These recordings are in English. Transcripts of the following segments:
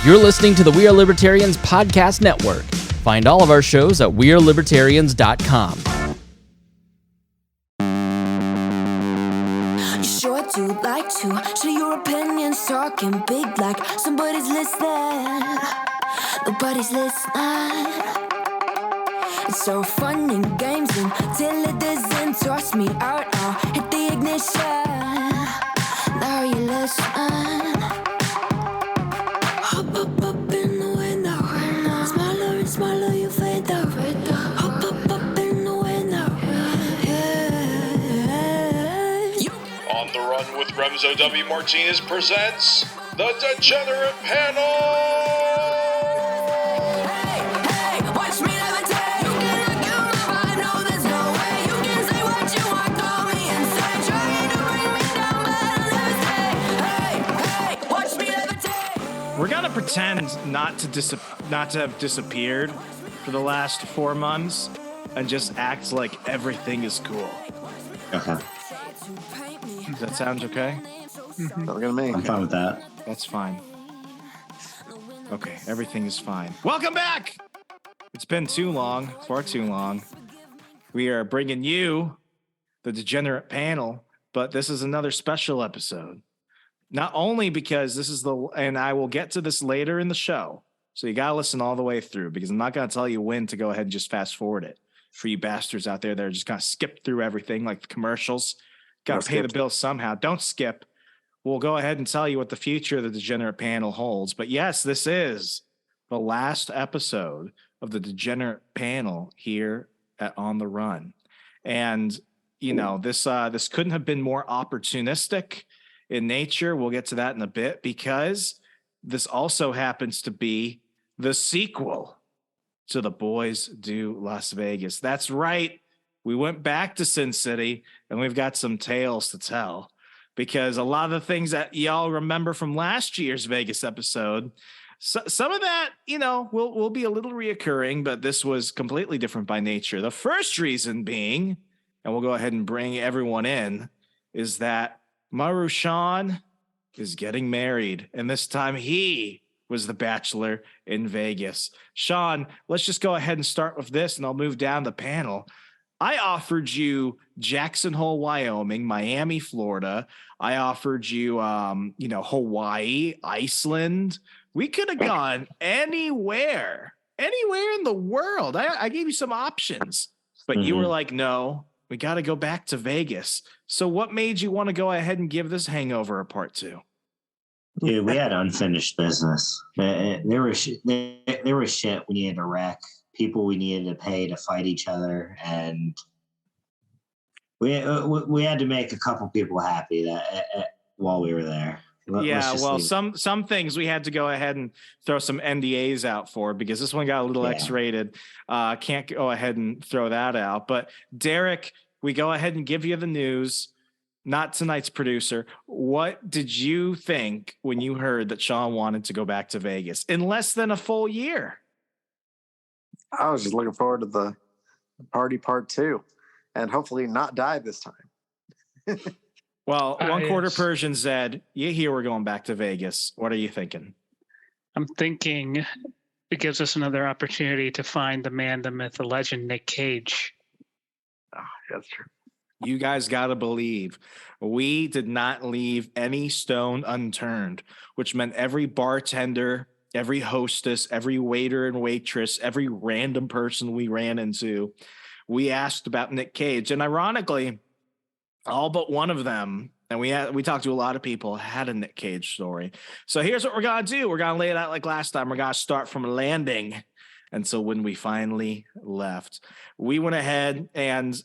You're listening to the We Are Libertarians podcast network. Find all of our shows at wearelibertarians.com. You sure do like to share your opinions, talking big like somebody's listening. Nobody's listening. It's so fun and games until it doesn't. Toss me out, I'll hit the ignition. Now you listen. Hop up in the window. Smaller and smaller you fade out. Hop up in the window. Yeah. On the Run with Remzo W. Martinez presents the Degenerate Panel! We're gonna pretend not to have disappeared for the last 4 months and just act like everything is cool. Okay. Does that sound okay? Sounds good to me. I'm fine with that. That's fine. Okay, everything is fine. Welcome back! It's been too long, far too long. We are bringing you the Degenerate Panel, but this is another special episode. Not only because this is and I will get to this later in the show, so you gotta listen all the way through, because I'm not gonna tell you when to go ahead and just fast forward it. For you bastards out there that are just gonna skip through everything like the commercials, gotta pay the bill somehow. Don't skip. We'll go ahead and tell you what the future of the Degenerate Panel holds. But yes, this is the last episode of the Degenerate Panel here at On the Run, and you know this couldn't have been more opportunistic in nature. We'll get to that in a bit, because this also happens to be the sequel to The Boys Do Las Vegas. That's right. We went back to Sin City and we've got some tales to tell, because a lot of the things that y'all remember from last year's Vegas episode, some of that, will be a little reoccurring, but this was completely different by nature. The first reason being, and we'll go ahead and bring everyone in, is that Maru Sean is getting married, and this time he was the bachelor in Vegas. Sean, let's just go ahead and start with this, and I'll move down the panel. I offered you Jackson Hole, Wyoming, Miami, Florida. I offered you, Hawaii, Iceland. We could have gone anywhere in the world. I gave you some options, but you were like, no, we got to go back to Vegas. So what made you want to go ahead and give this hangover a part 2? Dude, we had unfinished business. There was shit we needed to wreck, people we needed to pay to fight each other, and we had to make a couple people happy while we were there. Some things we had to go ahead and throw some NDAs out for, because this one got a little X-rated. Can't go ahead and throw that out. But Derek, we go ahead and give you the news. Not tonight's producer. What did you think when you heard that Sean wanted to go back to Vegas in less than a full year? I was just looking forward to the party part 2 and hopefully not die this time. Well, one quarter Persian said, you hear we're going back to Vegas. What are you thinking? I'm thinking it gives us another opportunity to find the man, the myth, the legend, Nick Cage. Oh, that's true. You guys got to believe we did not leave any stone unturned, which meant every bartender, every hostess, every waiter and waitress, every random person we ran into, we asked about Nick Cage. And ironically, all but one of them, and we talked to a lot of people, had a Nick Cage story. So here's what we're going to do. We're going to lay it out like last time. We're going to start from landing. And so when we finally left, we went ahead and,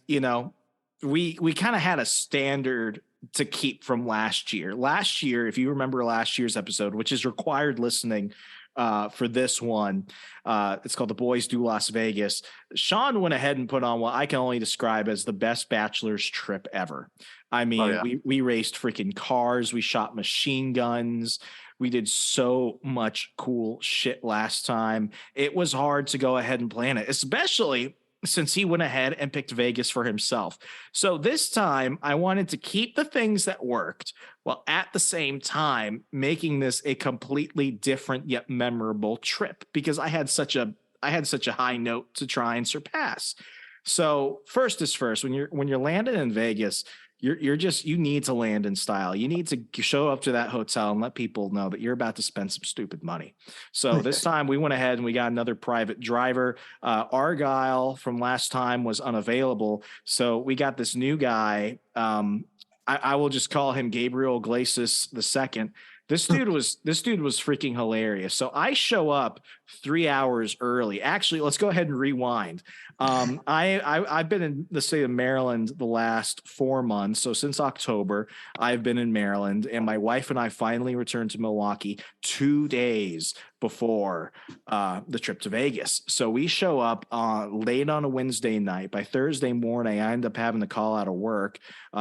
we kind of had a standard to keep from last year. Last year, if you remember last year's episode, which is required listening for this one, it's called The Boys Do Las Vegas. Sean went ahead and put on what I can only describe as the best bachelor's trip ever. I mean, we raced freaking cars. We shot machine guns. We did so much cool shit last time. It was hard to go ahead and plan it, especially since he went ahead and picked Vegas for himself. So this time I wanted to keep the things that worked while at the same time making this a completely different yet memorable trip, because I had such a high note to try and surpass. So first is first, when you're landing in Vegas, you need to land in style. You need to show up to that hotel and let people know that you're about to spend some stupid money. So this time we went ahead and we got another private driver. Argyle from last time was unavailable, so we got this new guy. I will just call him Gabriel Iglesias II. This dude was freaking hilarious. So I show up 3 hours early. Actually, let's go ahead and rewind. I've been in the state of Maryland the last 4 months. So since October, I've been in Maryland, and my wife and I finally returned to Milwaukee 2 days before the trip to Vegas. So we show up late on a Wednesday night. By Thursday morning, I end up having to call out of work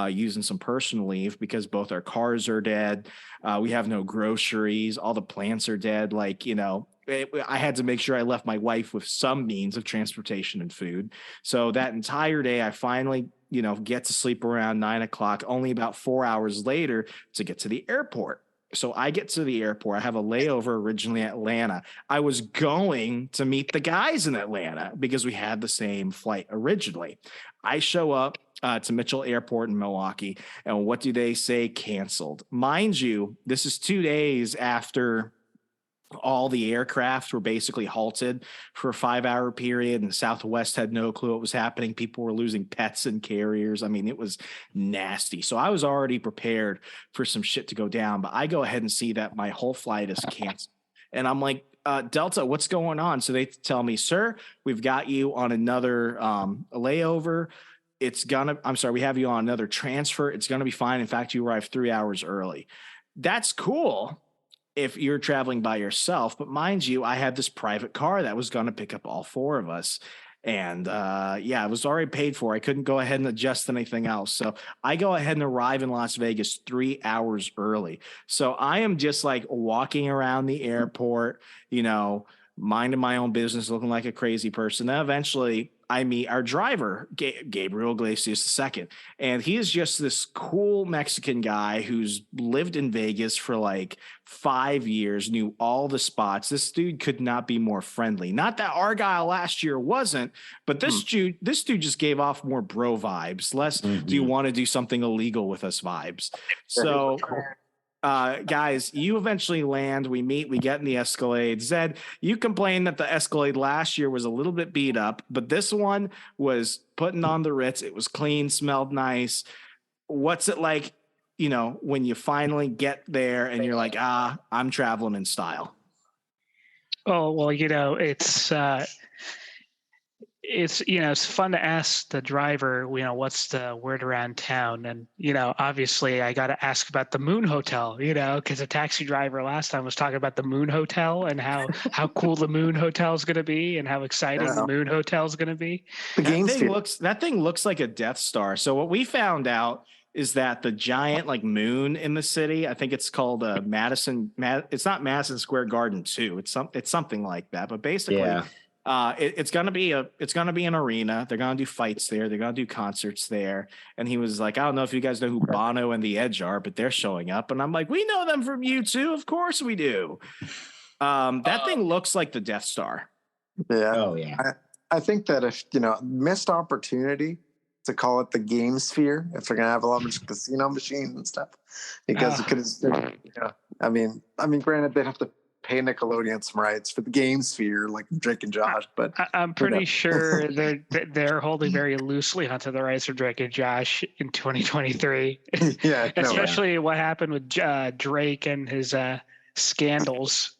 using some personal leave because both our cars are dead. We have no groceries. All the plants are dead. I had to make sure I left my wife with some means of transportation and food. So that entire day, I finally, get to sleep around 9 o'clock, only about 4 hours later to get to the airport. So I get to the airport. I have a layover originally at Atlanta. I was going to meet the guys in Atlanta because we had the same flight originally. I show up to Mitchell Airport in Milwaukee, and what do they say? Canceled. Mind you, this is 2 days after all the aircraft were basically halted for a 5-hour period, and Southwest had no clue what was happening. People were losing pets and carriers. I mean, it was nasty. So I was already prepared for some shit to go down, but I go ahead and see that my whole flight is canceled. And I'm like, Delta, what's going on? So they tell me, sir, we've got you on another layover. We have you on another transfer. It's going to be fine. In fact, you arrived 3 hours early. That's cool if you're traveling by yourself, but mind you, I had this private car that was going to pick up all four of us. And it was already paid for. I couldn't go ahead and adjust anything else. So I go ahead and arrive in Las Vegas 3 hours early. So I am just like walking around the airport, minding my own business, looking like a crazy person. Then eventually I meet our driver, Gabriel Iglesias II. And he is just this cool Mexican guy who's lived in Vegas for like 5 years, knew all the spots. This dude could not be more friendly. Not that Argyle last year wasn't, but this dude just gave off more bro vibes, less do you want to do something illegal with us vibes. So guys, you eventually land. We meet. We get in the Escalade. Zed, you complained that the Escalade last year was a little bit beat up, but this one was putting on the Ritz. It was clean, smelled nice. What's it like, when you finally get there and you're like, I'm traveling in style? Oh, well, it's fun to ask the driver, what's the word around town? And, obviously I got to ask about the Moon Hotel, because the taxi driver last time was talking about the Moon Hotel and how cool the Moon Hotel is going to be and how exciting the Moon Hotel is going to be. That thing looks like a Death Star. So what we found out is that the giant moon in the city, I think it's called Madison. It's not Madison Square Garden 2. It's something like that. But basically, it's gonna be an arena. They're gonna do fights there. They're gonna do concerts there. And he was like, I don't know if you guys know who Bono and the Edge are, but they're showing up. And I'm like, we know them from U2. Of course we do. That thing looks like the Death Star. Yeah. Oh yeah. I think that if missed opportunity to call it the Game Sphere, if they're gonna have a lot of casino machines and stuff, because it could. I mean, granted, they'd have to pay Nickelodeon some rights for the Game Sphere, like Drake and Josh, but I'm pretty sure they're holding very loosely onto the rights of Drake and Josh in 2023. Yeah, especially what happened with Drake and his scandals.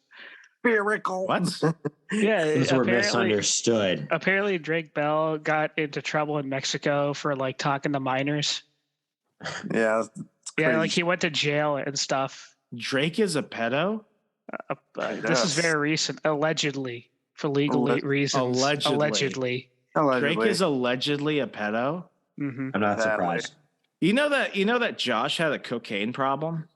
Spherical. What? Yeah, These were misunderstood. Apparently, Drake Bell got into trouble in Mexico for talking to minors. Yeah, yeah, he went to jail and stuff. Drake is a pedo? This is very recent, allegedly, for legal reasons. Allegedly. Drake is allegedly a pedo? Mm-hmm. I'm not surprised. You know that Josh had a cocaine problem?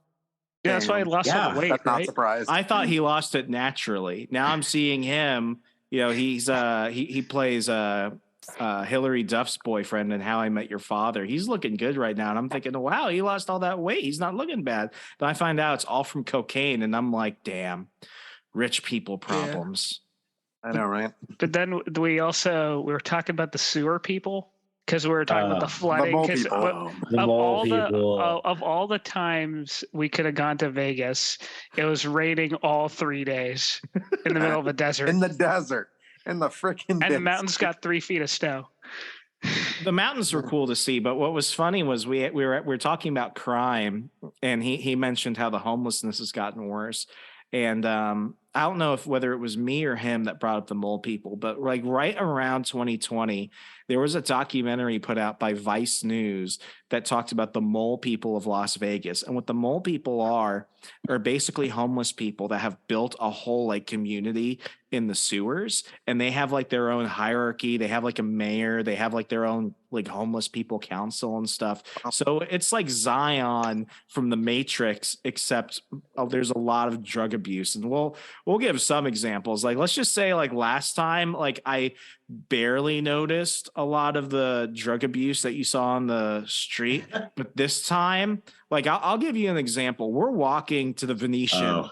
Yeah, that's why he lost all the weight, that's not surprised. I thought he lost it naturally. Now I'm seeing him, he's he plays Hillary Duff's boyfriend and How I Met Your Father. He's looking good right now. And I'm thinking, wow, he lost all that weight. He's not looking bad. Then I find out it's all from cocaine. And I'm like, damn, rich people problems. I know, right? But then we were talking about the sewer people because we were talking about the flooding. mole 'cause people. of all the times we could have gone to Vegas, it was raining all 3 days in the middle of a desert. In the desert. In the freaking And the mountains got 3 feet of snow. The mountains were cool to see, but what was funny was we were talking about crime, and he mentioned how the homelessness has gotten worse. And I don't know whether it was me or him that brought up the mole people, but like right around 2020, there was a documentary put out by Vice News that talked about the mole people of Las Vegas. And what the mole people are basically homeless people that have built a whole like community in the sewers, and they have like their own hierarchy. They have like a mayor, they have like their own like homeless people council and stuff. So it's like Zion from the Matrix, except there's a lot of drug abuse. And we'll give some examples. Like, let's just say like last time, like I barely noticed a lot of the drug abuse that you saw on the street, but this time, like I'll give you an example. We're walking to the Venetian,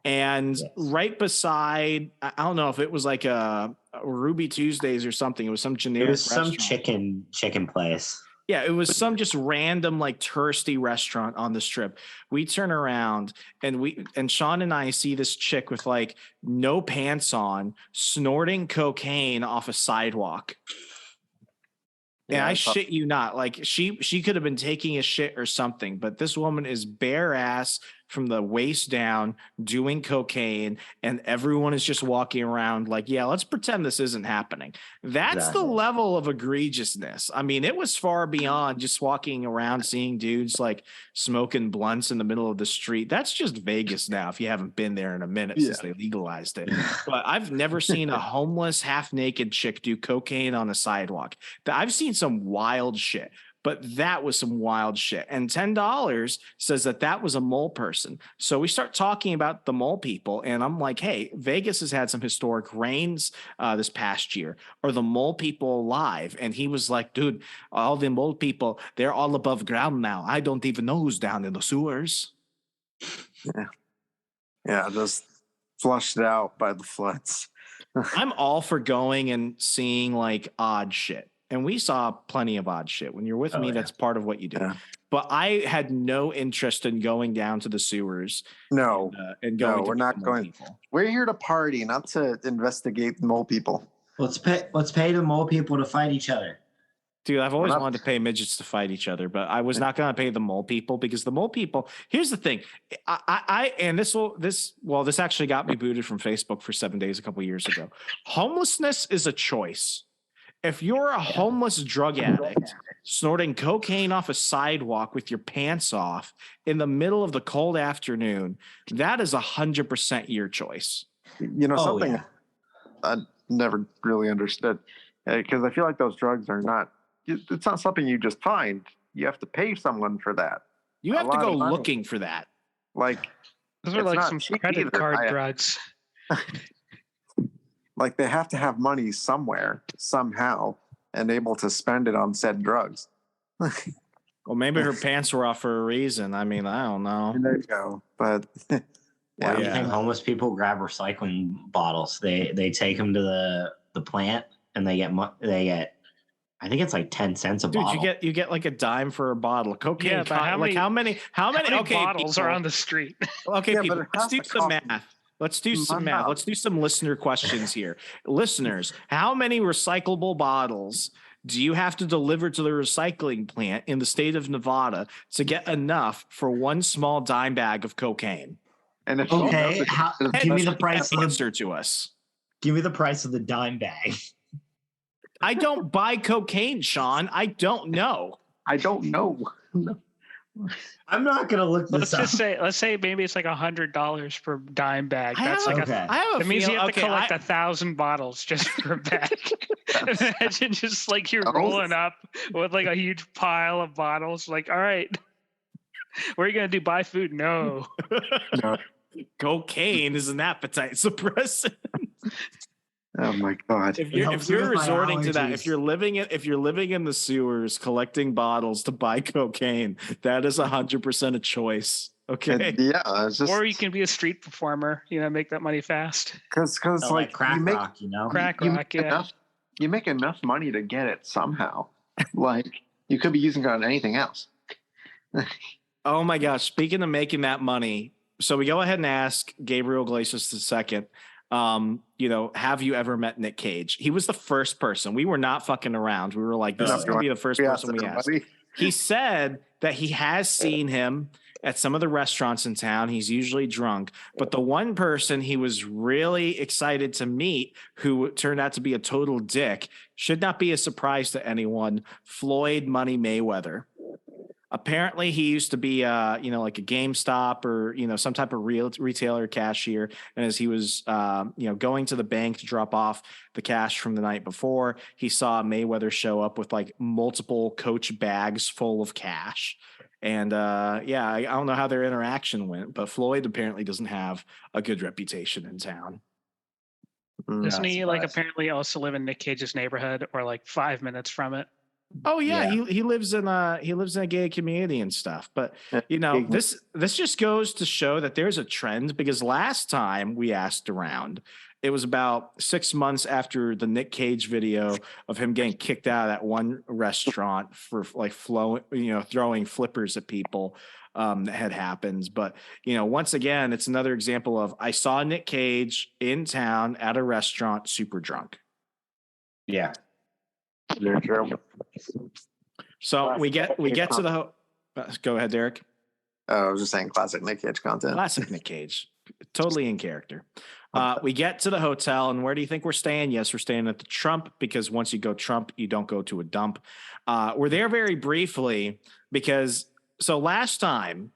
and right beside, I don't know if it was like a Ruby Tuesdays or something. It was some generic. It was some restaurant. chicken place. Yeah, it was some just random like touristy restaurant on the strip. We turn around and Sean and I see this chick with like no pants on, snorting cocaine off a sidewalk. And I shit you not, like she could have been taking a shit or something, but this woman is bare ass from the waist down doing cocaine, and everyone is just walking around like, yeah, let's pretend this isn't happening. That's the level of egregiousness. I mean, it was far beyond just walking around seeing dudes like smoking blunts in the middle of the street. That's just Vegas now, if you haven't been there in a minute since they legalized it. But I've never seen a homeless, half-naked chick do cocaine on a sidewalk. I've seen some wild shit. But that was some wild shit. And $10 says that was a mole person. So we start talking about the mole people. And I'm like, hey, Vegas has had some historic rains this past year. Are the mole people alive? And he was like, dude, all the mole people, they're all above ground now. I don't even know who's down in the sewers. Yeah, just flushed out by the floods. I'm all for going and seeing like odd shit. And we saw plenty of odd shit. When you're with me, that's part of what you do. Yeah. But I had no interest in going down to the sewers. No, we're not going. People. We're here to party, not to investigate mole people. Let's pay the mole people to fight each other. Dude, I've always wanted to pay midgets to fight each other, but I was not going to pay the mole people, because the mole people. Here's the thing, this actually got me booted from Facebook for 7 days a couple years ago. Homelessness is a choice. If you're a homeless drug addict snorting cocaine off a sidewalk with your pants off in the middle of the cold afternoon, that is 100% your choice. You know, something I never really understood, because I feel like those drugs are not, it's not something you just find. You have to pay someone for that. You have to go looking for that. Like, those are like some credit card drugs. Like, they have to have money somewhere, somehow, and able to spend it on said drugs. Well, maybe her pants were off for a reason. I mean, I don't know. There you go. But why do you think homeless people grab recycling bottles? They take them to the plant, and they get I think it's like 10 cents a bottle. Dude, you get like a dime for a bottle of cocaine. Yeah, but how many bottles are on the street? Okay, people, let's do some math. Let's do some math. Let's do some listener questions here. Listeners, how many recyclable bottles do you have to deliver to the recycling plant in the state of Nevada to get enough for one small dime bag of cocaine? And if give me the price of answer to us. Give me the price of the dime bag. I don't buy cocaine, Sean. I don't know. I don't know. I'm not gonna look this up. Let's say maybe it's like $100 per dime bag. That's like that means you have to collect 1,000 bottles just for a bag. Imagine just like you're rolling up with like a huge pile of bottles. Like, all right, what are you gonna do? Buy food? No. Cocaine is an appetite suppressant. Oh my god! If helps you're with my resorting to that, allergies. if you're living in the sewers collecting bottles to buy cocaine, that is 100% a choice. Okay. Yeah, it's just Or you can be a street performer, make that money fast. because Oh, like crack rock, Crack you rock, make yeah. you make enough money to get it somehow. Like you could be using it on anything else. Oh my gosh. Speaking of making that money, so we go ahead and ask Gabriel Iglesias II, have you ever met Nick Cage? He was the first person. We were not fucking around. We were like, this is going to be the first person we asked. He said that he has seen him at some of the restaurants in town. He's usually drunk, but the one person he was really excited to meet, who turned out to be a total dick, should not be a surprise to anyone, Floyd Money Mayweather. Apparently he used to be, like a GameStop or, some type of retailer cashier. And as he was, going to the bank to drop off the cash from the night before, he saw Mayweather show up with like multiple Coach bags full of cash. And I don't know how their interaction went, but Floyd apparently doesn't have a good reputation in town. Doesn't he apparently also live in Nick Cage's neighborhood or like 5 minutes from it? Oh yeah, he lives in a gay community and stuff. But this just goes to show that there's a trend, because last time we asked around, it was about 6 months after the Nick Cage video of him getting kicked out of that one restaurant for like throwing flippers at people that had happened. But once again, it's another example of I saw Nick Cage in town at a restaurant super drunk. Yeah. Very true. So we get to the go ahead, Derek. I was just saying, classic Nick Cage content. Classic Nick Cage, totally in character. We get to the hotel, and where do you think we're staying? Yes, we're staying at the Trump, because once you go Trump, you don't go to a dump. We're there very briefly because last time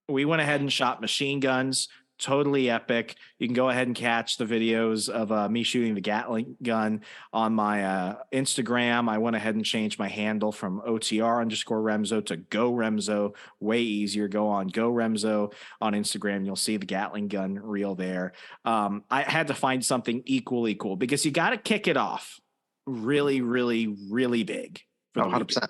we went ahead and shot machine guns. Totally epic. You can go ahead and catch the videos of me shooting the Gatling gun on my Instagram. I went ahead and changed my handle from OTR_Remzo to Go Remzo. Way easier. Go on Go Remzo on Instagram. You'll see the Gatling gun reel there. I had to find something equally cool, because you got to kick it off really, really, really big. 100%.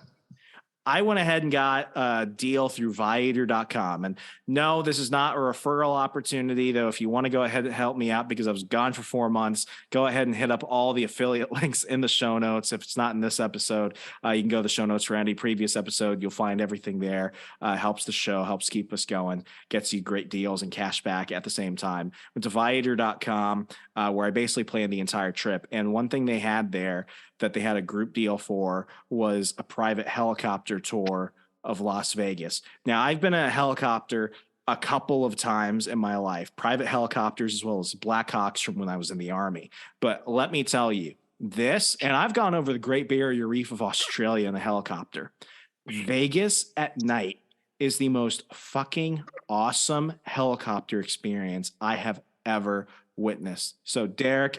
I went ahead and got a deal through Viator.com. And no, this is not a referral opportunity, though. If you want to go ahead and help me out, because I was gone for 4 months, go ahead and hit up all the affiliate links in the show notes. If it's not in this episode, you can go to the show notes for any previous episode. You'll find everything there. Helps the show, helps keep us going, gets you great deals and cash back at the same time. Went to Viator.com, where I basically planned the entire trip. And one thing they had there that they had a group deal for was a private helicopter tour of Las Vegas. Now, I've been in a helicopter a couple of times in my life, private helicopters as well as Blackhawks from when I was in the Army. But let me tell you this, and I've gone over the Great Barrier Reef of Australia in a helicopter. Vegas at night is the most fucking awesome helicopter experience I have ever witnessed. So Derek,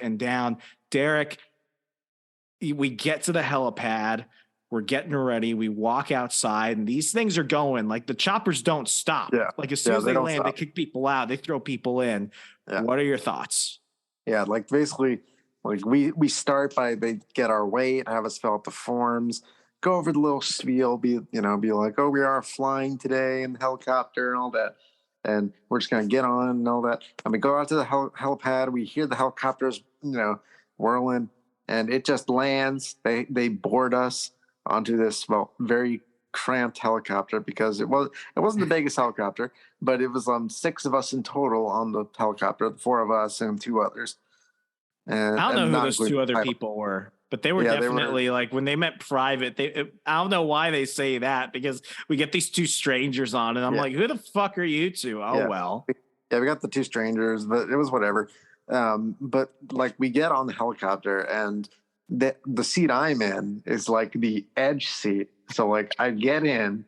we get to the helipad, we're getting ready, we walk outside, and these things are going like the choppers don't stop. Yeah. Like as soon as they land, stop. they kick people out, they throw people in. Yeah. What are your thoughts? Yeah, like basically, like we start by they get our weight, have us fill out the forms, go over the little spiel, be like, oh, we are flying today in the helicopter and all that, and we're just gonna get on and all that. And we go out to the helipad, we hear the helicopters, whirling, and it just lands. They board us onto this very cramped helicopter, because it wasn't the biggest helicopter, but it was 6 of us in total on the helicopter, 4 of us and 2 others. And I don't know who those 2 other pilot. people were, but they were definitely like when they meant private. I don't know why they say that, because we get these 2 strangers on, and I'm like, who the fuck are you 2? Oh, well. Yeah, we got the 2 strangers, but it was whatever. But like we get on the helicopter, and the seat I'm in is like the edge seat. So like I get in,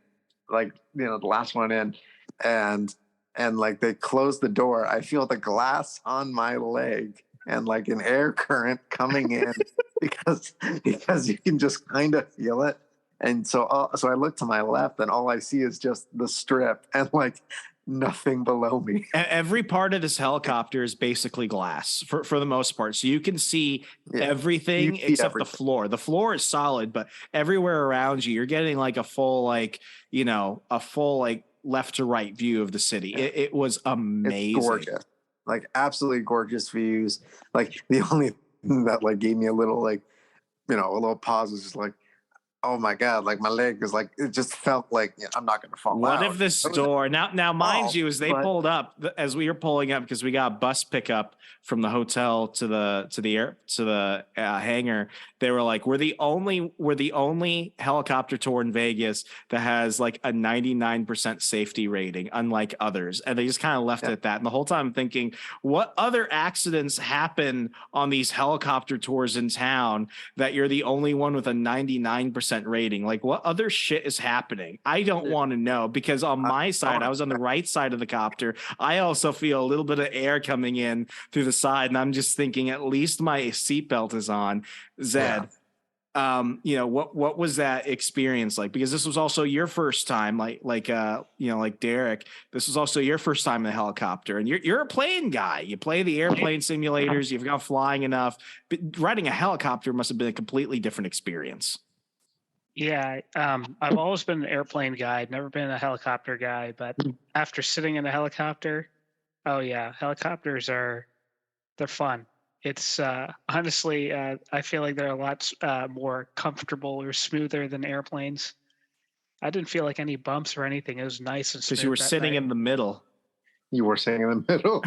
like the last one in, and like they close the door. I feel the glass on my leg and like an air current coming in because you can just kind of feel it. And so I look to my left, and all I see is just the strip, and like nothing below me. Every part of this helicopter is basically glass for the most part. So you can see everything You see except everything. the floor. The floor is solid, but everywhere around you, you're getting like a full, like, left to right view of the city. It was amazing. It's gorgeous. Like absolutely gorgeous views. Like the only thing that like gave me a little like, a little pause was just like, oh my God, like my leg was like, it just felt like I'm not going to fall What out. if this door now mind you, as they pulled up, as we were pulling up, because we got a bus pickup from the hotel to the hangar, they were like, we're the only helicopter tour in Vegas that has like a 99% safety rating, unlike others. And they just kind of left it at that. And the whole time I'm thinking, what other accidents happen on these helicopter tours in town that you're the only one with a 99% rating? Like, what other shit is happening? I don't want to know, because on my side, I was on the right side of the copter. I also feel a little bit of air coming in through the side, and I'm just thinking, at least my seatbelt is on. Zed, what was that experience like? Because this was also your first time, like Derek. This was also your first time in a helicopter, and you're a plane guy. You play the airplane simulators. You've got flying enough, but riding a helicopter must have been a completely different experience. Yeah, I've always been an airplane guy. I've never been a helicopter guy, but after sitting in a helicopter, oh yeah, helicopters they're fun. It's honestly, I feel like they're a lot more comfortable or smoother than airplanes. I didn't feel like any bumps or anything. It was nice and smooth. Because you were sitting in the middle. You were sitting in the middle.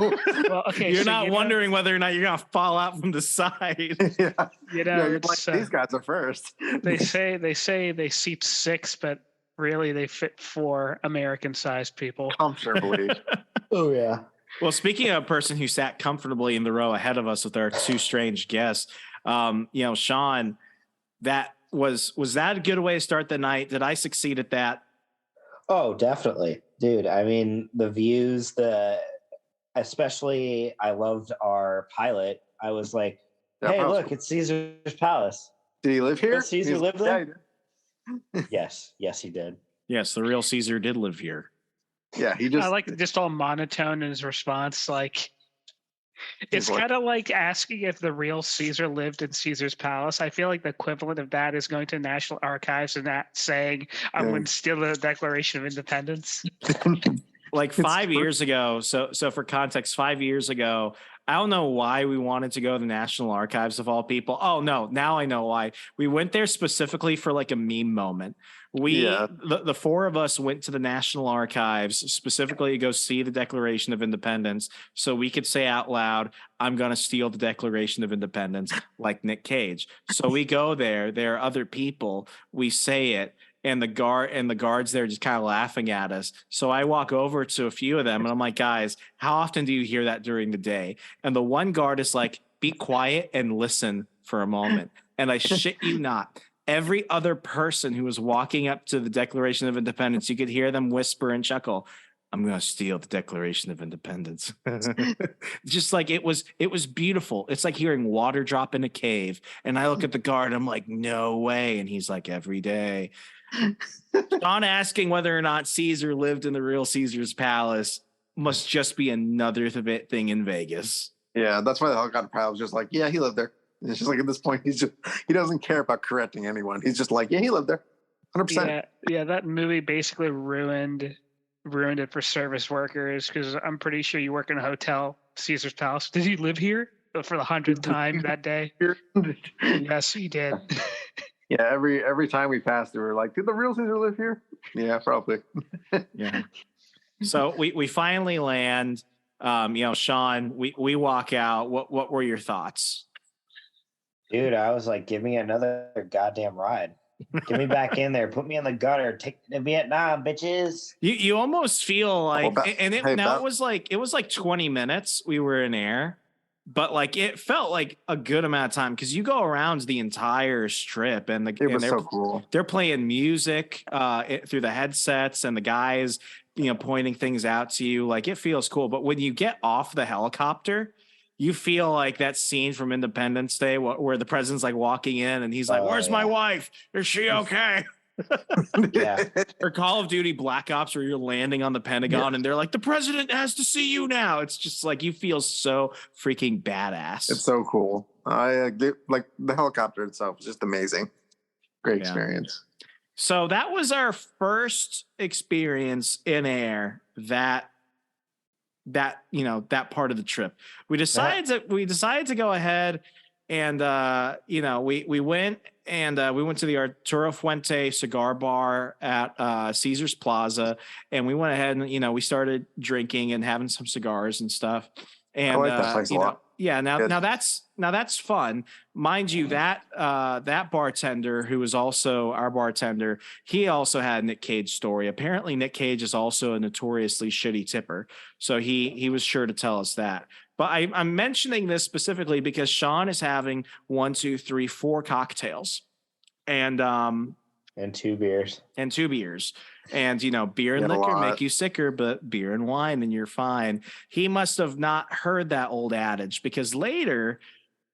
Well, okay, you're not wondering whether or not you're gonna fall out from the side. Yeah, it's like, these guys are first. They say they seat 6, but really they fit 4 American-sized people Comfortably. Oh yeah. Well, speaking of a person who sat comfortably in the row ahead of us with our 2 strange guests, Sean, that was that a good way to start the night? Did I succeed at that? Oh, definitely, dude. I mean, the views, especially I loved our pilot. I was like, hey, look, it's Caesar's Palace. Did he live here? Does Caesar live there? Yes, he did. Yes, the real Caesar did live here. Yeah, he just. I like just all monotone in his response. Like, it's kind of like asking if the real Caesar lived in Caesar's Palace. I feel like the equivalent of that is going to National Archives and that saying, "I'm going to steal the Declaration of Independence." Like 5 years ago. So for context, 5 years ago, I don't know why we wanted to go to the National Archives of all people. Oh no, now I know why. We went there specifically for like a meme moment. The 4 of us went to the National Archives specifically to go see the Declaration of Independence, so we could say out loud, "I'm going to steal the Declaration of Independence," like Nick Cage. So we go there. There are other people. We say it. And the guards there just kind of laughing at us. So I walk over to a few of them and I'm like, "Guys, how often do you hear that during the day?" And the one guard is like, "Be quiet and listen for a moment." And I shit you not, every other person who was walking up to the Declaration of Independence, you could hear them whisper and chuckle, "I'm going to steal the Declaration of Independence." Just like it was beautiful. It's like hearing water drop in a cave. And I look at the guard, I'm like, "No way." And he's like, "Every day." Sean asking whether or not Caesar lived in the real Caesar's Palace must just be another thing in Vegas. Yeah, that's why the helicopter pilot was just like, "Yeah, he lived there." And it's just like at this point, he doesn't care about correcting anyone. He's just like, "Yeah, he lived there, 100%." Yeah, that movie basically ruined it for service workers, because I'm pretty sure you work in a hotel, Caesar's Palace. Did he live here for the 100th time that day? Yes, he did. Yeah, every time we passed, we were like, "Did the real Caesar live here?" Yeah, probably. Yeah. So we finally land. Sean, we walk out. What were your thoughts? Dude, I was like, "Give me another goddamn ride. Get me back in there. Put me in the gutter. Take me to Vietnam, bitches." You almost feel like, it was like 20 minutes we were in air. But like it felt like a good amount of time, because you go around the entire strip and was so cool. They're playing music through the headsets, and the guys pointing things out to you. Like, it feels cool. But when you get off the helicopter, you feel like that scene from Independence Day where the president's like walking in and he's like, "Where's my wife? Is she okay?" Yeah. Or Call of Duty Black Ops, where you're landing on the Pentagon and they're like, the president has to see you now. It's just like you feel so freaking badass. It's so cool. I like the helicopter itself is just amazing. Great experience. So that was our first experience in air. That part of the trip. We decided to go ahead and we went and we went to the Arturo Fuente cigar bar at Caesar's Plaza, and we went ahead and we started drinking and having some cigars and stuff. And I like that place a lot. Yeah, now that's fun. Mind you, that bartender who was also our bartender, he also had a Nick Cage story. Apparently, Nick Cage is also a notoriously shitty tipper, so he was sure to tell us that. But I'm mentioning this specifically because Sean is having 1, 2, 3, 4 cocktails, and 2 beers. And beer and liquor make you sicker, but beer and wine and you're fine. He must have not heard that old adage, because later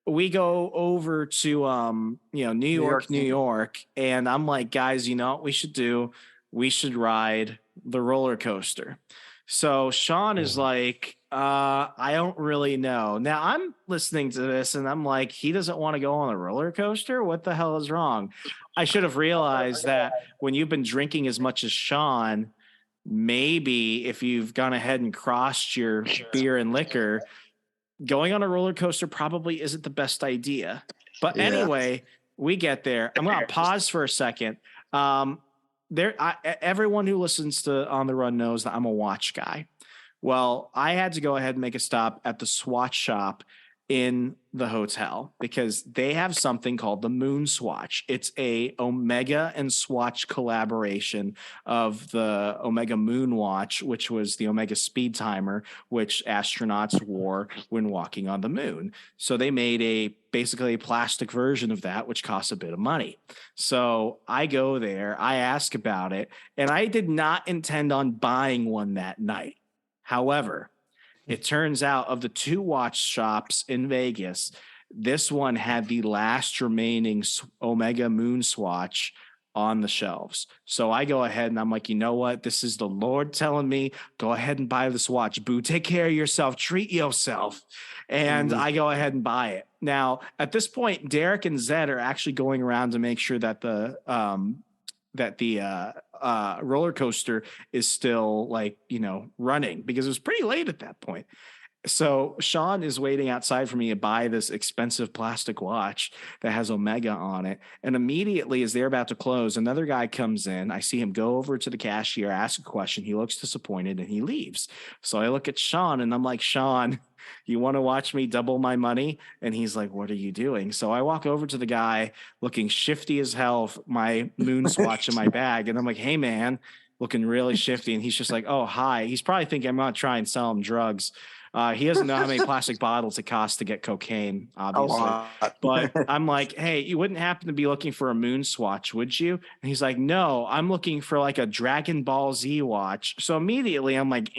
we go over to New York, and I'm like, guys, you know what we should do? We should ride the roller coaster. So Sean is like, I don't really know. Now I'm listening to this and I'm like, he doesn't want to go on a roller coaster? What the hell is wrong? I should have realized that when you've been drinking as much as Sean, maybe if you've gone ahead and crossed your beer and liquor, going on a roller coaster probably isn't the best idea. But anyway, we get there. I'm going to pause for a second. Everyone who listens to On the Run knows that I'm a watch guy. Well, I had to go ahead and make a stop at the Swatch shop in the hotel because they have something called the Moon Swatch. It's a Omega and Swatch collaboration of the Omega Moon Watch, which was the Omega Speed Timer, which astronauts wore when walking on the moon. So they made basically a plastic version of that, which costs a bit of money. So I go there, I ask about it, and I did not intend on buying one that night. However, it turns out of the 2 watch shops in Vegas, this one had the last remaining Omega Moon Swatch on the shelves. So I go ahead and I'm like, you know what? This is the Lord telling me, go ahead and buy this watch, boo. Take care of yourself. Treat yourself. And I go ahead and buy it. Now, at this point, Derek and Zed are actually going around to make sure that the roller coaster is still running, because it was pretty late at that point. So Sean is waiting outside for me to buy this expensive plastic watch that has Omega on it. And immediately as they're about to close, another guy comes in. I see him go over to the cashier, ask a question. He looks disappointed and he leaves. So I look at Sean and I'm like, Sean, you want to watch me double my money? And he's like, what are you doing? So I walk over to the guy looking shifty as hell, my Moon Swatch in my bag. And I'm like, hey man, looking really shifty. And he's just like, oh, hi. He's probably thinking I'm going to try and sell him drugs. He doesn't know how many plastic bottles it costs to get cocaine, obviously. But I'm like, hey, you wouldn't happen to be looking for a Moon Swatch, would you? And he's like, no, I'm looking for like a Dragon Ball Z watch. So immediately I'm like,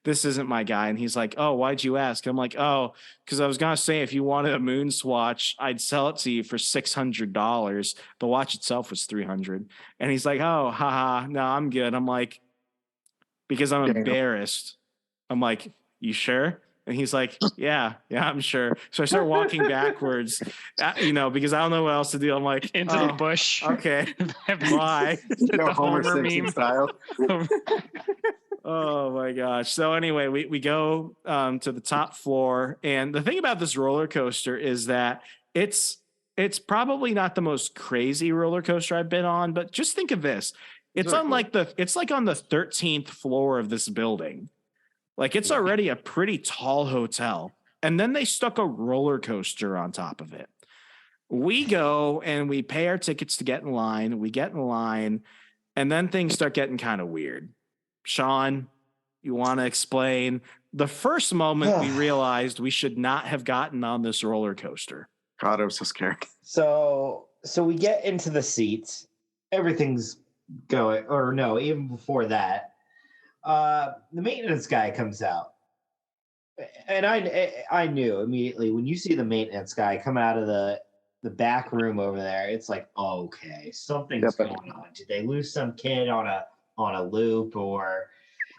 this isn't my guy. And he's like, oh, why'd you ask? I'm like, oh, because I was going to say, if you wanted a Moon Swatch, I'd sell it to you for $600. The watch itself was $300. And he's like, oh, haha, no, I'm good. I'm like, because I'm embarrassed. I'm like, you sure? And he's like, yeah, I'm sure. So I start walking backwards, because I don't know what else to do. I'm like, into the bush. Okay, bye. Homer Simpson meme style. Oh my gosh. So anyway, we go to the top floor. And the thing about this roller coaster is that it's probably not the most crazy roller coaster I've been on, but just think of this. It's on it's like on the 13th floor of this building. Like it's already a pretty tall hotel. And then they stuck a roller coaster on top of it. We go and we pay our tickets to get in line. We get in line and then things start getting kind of weird. Sean, you want to explain the first moment we realized we should not have gotten on this roller coaster? God, I was so scared. So we get into the seats. Everything's going, or no, even before that, the maintenance guy comes out. And I knew immediately when you see the maintenance guy come out of the the back room over there, it's like, okay, something's going on. Did they lose some kid on a loop, or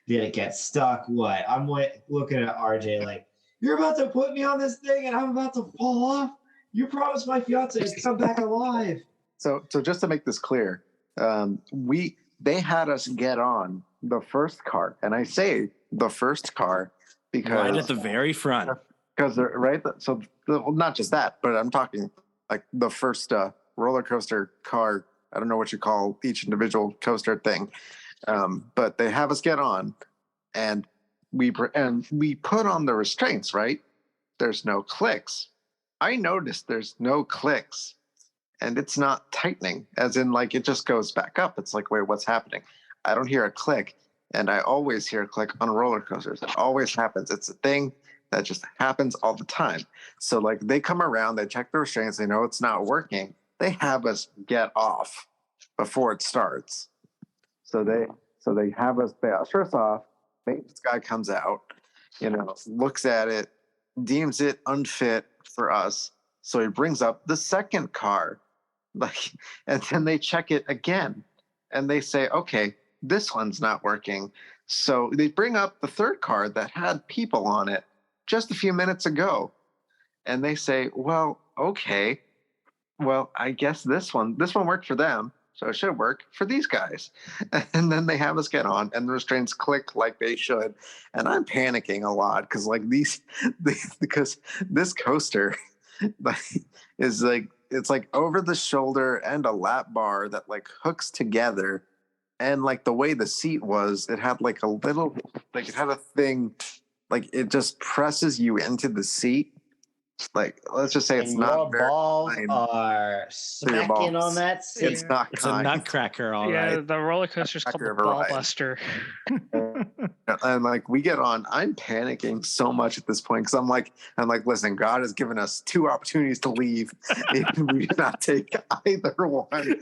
did it get stuck? What? I'm looking at RJ like, you're about to put me on this thing and I'm about to fall off. You promised my fiance to come back alive. So just to make this clear, they had us get on the first car, and I say the first car because right at the very front. Because they're right. So not just that, but I'm talking like the first roller coaster car. I don't know what you call each individual coaster thing, but they have us get on, and we put on the restraints. Right? There's no clicks. I noticed there's no clicks, and it's not tightening, as in like it just goes back up. It's like, wait, what's happening? I don't hear a click, and I always hear a click on roller coasters. It always happens. It's a thing that just happens all the time. So like they come around, they check the restraints, they know it's not working. They have us get off before it starts. So they have us, they usher us off. Maintenance guy comes out, looks at it, deems it unfit for us. So he brings up the second car, and then they check it again, and they say, okay, this one's not working. So they bring up the third car that had people on it just a few minutes ago, and they say, well, okay, well, I guess this one worked for them, so it should work for these guys. And then they have us get on, and the restraints click like they should. And I'm panicking a lot because because this coaster is like, it's like over the shoulder and a lap bar that like hooks together. And like the way the seat was, it had like a little, like it had a thing, like it just presses you into the seat. Like, let's just say it's and not your very balls kind. are smacking on that seat. It's not It's kind. a nutcracker, all right. Yeah, the roller coaster's called the Nutcracker of a Ball ride. Buster. And like we get on, I'm panicking so much at this point because I'm like, listen, God has given us 2 opportunities to leave, and we did not take either one.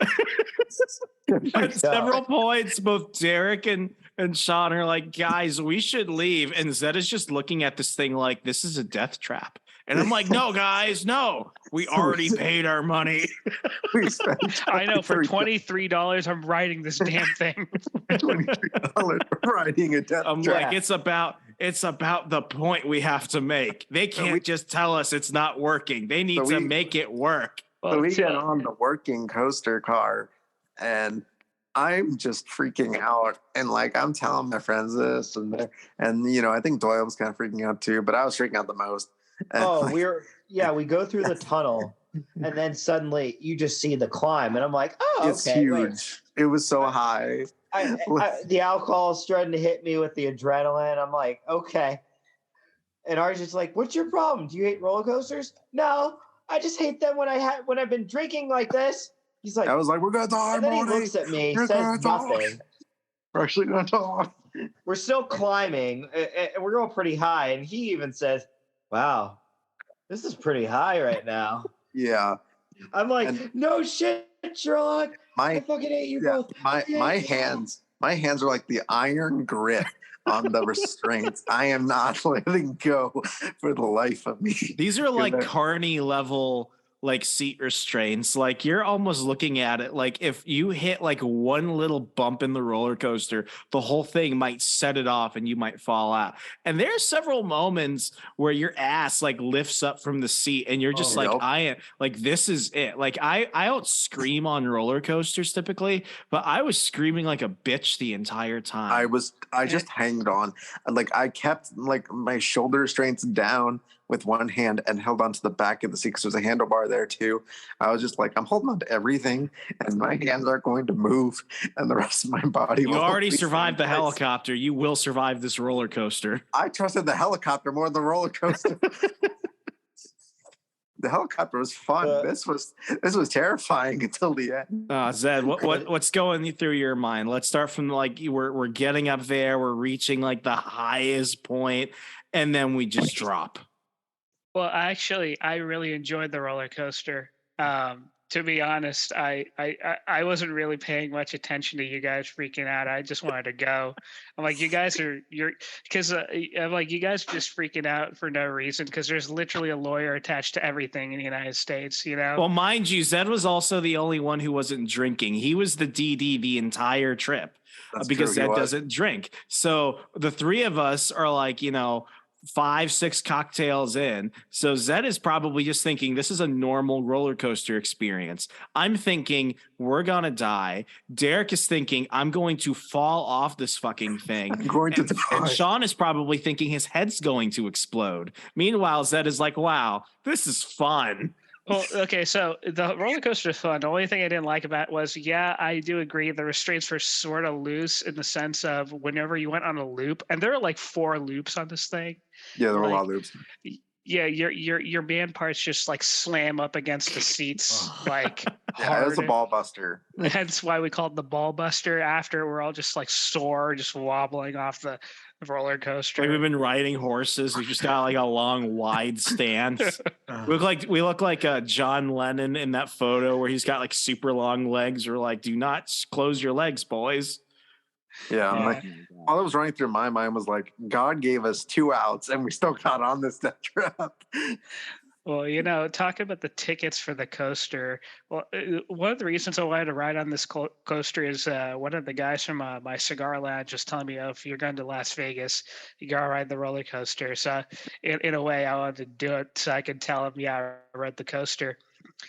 At several points, both Derek and Sean are like, guys, we should leave. And Zed is just looking at this thing like, this is a death trap. And I'm like, no, guys, no. We already paid our money. We spent I know, for $23, I'm riding this damn thing. $23 riding a death I'm trap. like, it's about the point we have to make. They can't just tell us it's not working. They need to make it work. So we get on the working coaster car, and I'm just freaking out. And like, I'm telling my friends this and that. And, I think Doyle was kind of freaking out too, but I was freaking out the most. And we go through the tunnel, and then suddenly you just see the climb, and I'm like, oh, it's okay, huge. wait. It was so high. The alcohol is starting to hit me with the adrenaline. I'm like, okay. And RJ's like, what's your problem? Do you hate roller coasters? No, I just hate them when I've been drinking like this. He's like, I was like, we're gonna die, and then he Marty. looks at me, We're gonna says talk. nothing. We're actually gonna talk. We're still climbing, and we're going pretty high. And he even says, wow, this is pretty high right now. Yeah. I'm like, no shit, Sherlock. I fucking hate you both. My hands are like the iron grip on the restraints. I am not letting go for the life of me. These are like Carney level like seat restraints. Like you're almost looking at it like if you hit like one little bump in the roller coaster, the whole thing might set it off and you might fall out. And there's several moments where your ass like lifts up from the seat and you're just I am like, this is it. Like I don't scream on roller coasters typically, but I was screaming like a bitch the entire time. I just hanged on. Like I kept like my shoulder restraints down with one hand and held onto the back of the seat because there's a handlebar there too. I was just like, I'm holding on to everything and my hands aren't going to move and the rest of my body You will already be survived the someplace. helicopter. You will survive this roller coaster. I trusted the helicopter more than the roller coaster. The helicopter was fun. This was terrifying until the end. Zed, what's going through your mind? Let's start from like we're getting up there, we're reaching like the highest point, and then we just drop. Well, actually, I really enjoyed the roller coaster. To to be honest, I wasn't really paying much attention to you guys freaking out. I just wanted to go. I'm like, you guys are because I'm like, you guys are just freaking out for no reason because there's literally a lawyer attached to everything in the United States. Well, mind you, Zed was also the only one who wasn't drinking. He was the DD the entire trip because Zed doesn't drink. So the three of us are like, 5-6 cocktails in. So Zed is probably just thinking this is a normal roller coaster experience. I'm thinking we're going to die. Derek is thinking I'm going to fall off this fucking thing. I'm going to die. And Sean is probably thinking his head's going to explode. Meanwhile, Zed is like, wow, this is fun. Well, okay, so the roller coaster is fun. The only thing I didn't like about it was, I do agree the restraints were sort of loose in the sense of whenever you went on a loop, and there are like 4 loops on this thing. Yeah, there were a lot of loops. Yeah, your man parts just like slam up against the seats, like yeah, it was a ball buster. Hence why we called it the ball buster. After we're all just like sore, just wobbling off the roller coaster. Like we've been riding horses. We just got like a long, wide stance. we look like John Lennon in that photo where he's got like super long legs. We're like, do not close your legs, boys. Yeah, I'm like, all that was running through my mind was like, God gave us 2 outs and we still got on this death trap. Well, talking about the tickets for the coaster, one of the reasons I wanted to ride on this coaster is one of the guys from my cigar lounge was telling me, if you're going to Las Vegas, you got to ride the roller coaster. So in a way, I wanted to do it so I could tell him, I rode the coaster.